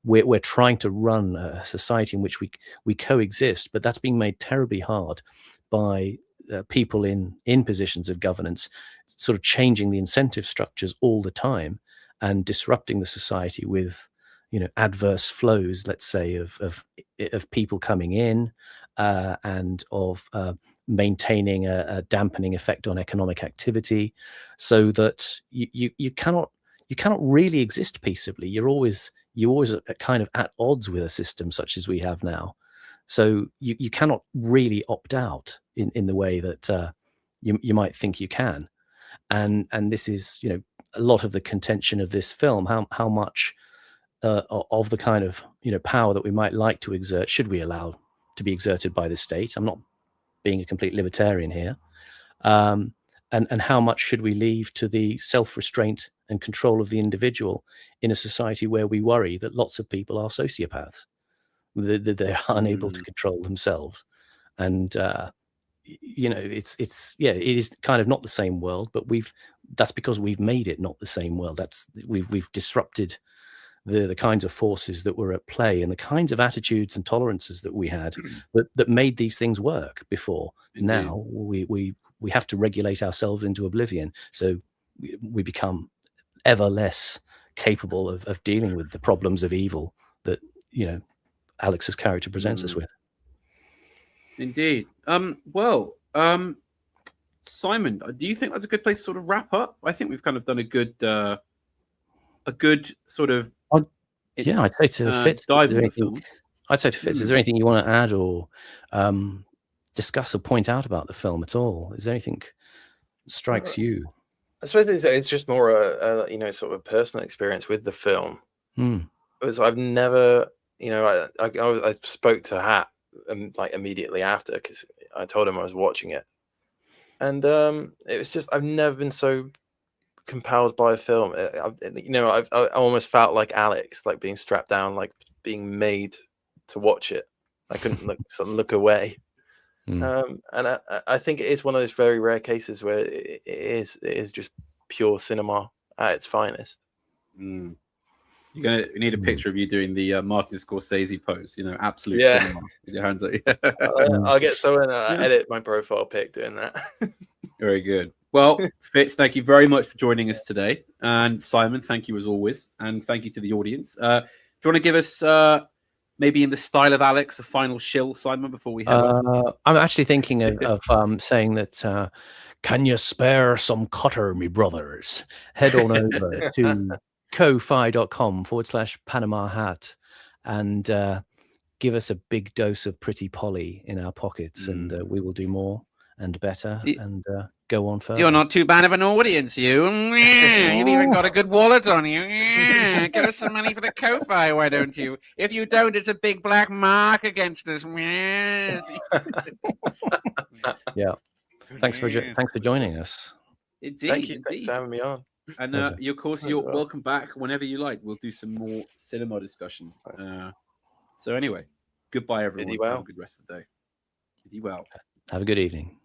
We're trying to run a society in which we coexist, but that's being made terribly hard by people in positions of governance, sort of changing the incentive structures all the time, and disrupting the society with, adverse flows, let's say, of people coming in, and of maintaining a dampening effect on economic activity, so that you cannot really exist peaceably. You're always kind of at odds with a system such as we have now. So you cannot really opt out in the way that you might think you can. And this is, a lot of the contention of this film, how much of the kind of power that we might like to exert should we allow to be exerted by the state. I'm not being a complete libertarian here. And how much should we leave to the self-restraint and control of the individual in a society where we worry that lots of people are sociopaths, that they're unable to control themselves. And it is kind of not the same world, but that's because we've made it not the same world. We've disrupted the kinds of forces that were at play and the kinds of attitudes and tolerances that we had that made these things work before. Indeed. Now we have to regulate ourselves into oblivion, so we become ever less capable of dealing with the problems of evil that Alex's character presents us with. Indeed. Simon, do you think that's a good place to sort of wrap up? I think we've kind of done a good sort of I'd say to Fitz, dive into the film. I'd say to Fitz, is there anything you want to add, or discuss or point out about the film at all? Is there anything that strikes you? I suppose it's just more a sort of a personal experience with the film. Because I've never, I spoke to Hat like immediately after, because I told him I was watching it, and it was just I've never been so compelled by a film. I almost felt like Alex, like being strapped down, like being made to watch it. I couldn't look away. And I think it is one of those very rare cases where it is just pure cinema at its finest. You need a picture of you doing the Martin Scorsese pose, absolute cinema with your hands up. I'll get someone edit my profile pic doing that. Very good. Well, Fitz, thank you very much for joining us today. And Simon, thank you as always. And thank you to the audience. Do you want to give us, maybe in the style of Alex, a final shill, Simon, before we head off? I'm actually thinking of saying that, can you spare some cutter, me brothers? Head on over to ko-fi.com/Panama Hat and give us a big dose of Pretty Polly in our pockets, and we will do more and better and go on further. You're not too bad of an audience, you. You've even got a good wallet on you. Get us some money for the Ko-Fi, why don't you? If you don't, it's a big black mark against us. Yeah. Thanks for joining us. Indeed. Thank you. Thanks for having me on. And of course, you're welcome back whenever you like. We'll do some more cinema discussion. So anyway, goodbye, everyone. Bid you well. Have a good rest of the day. Bid you well. Have a good evening.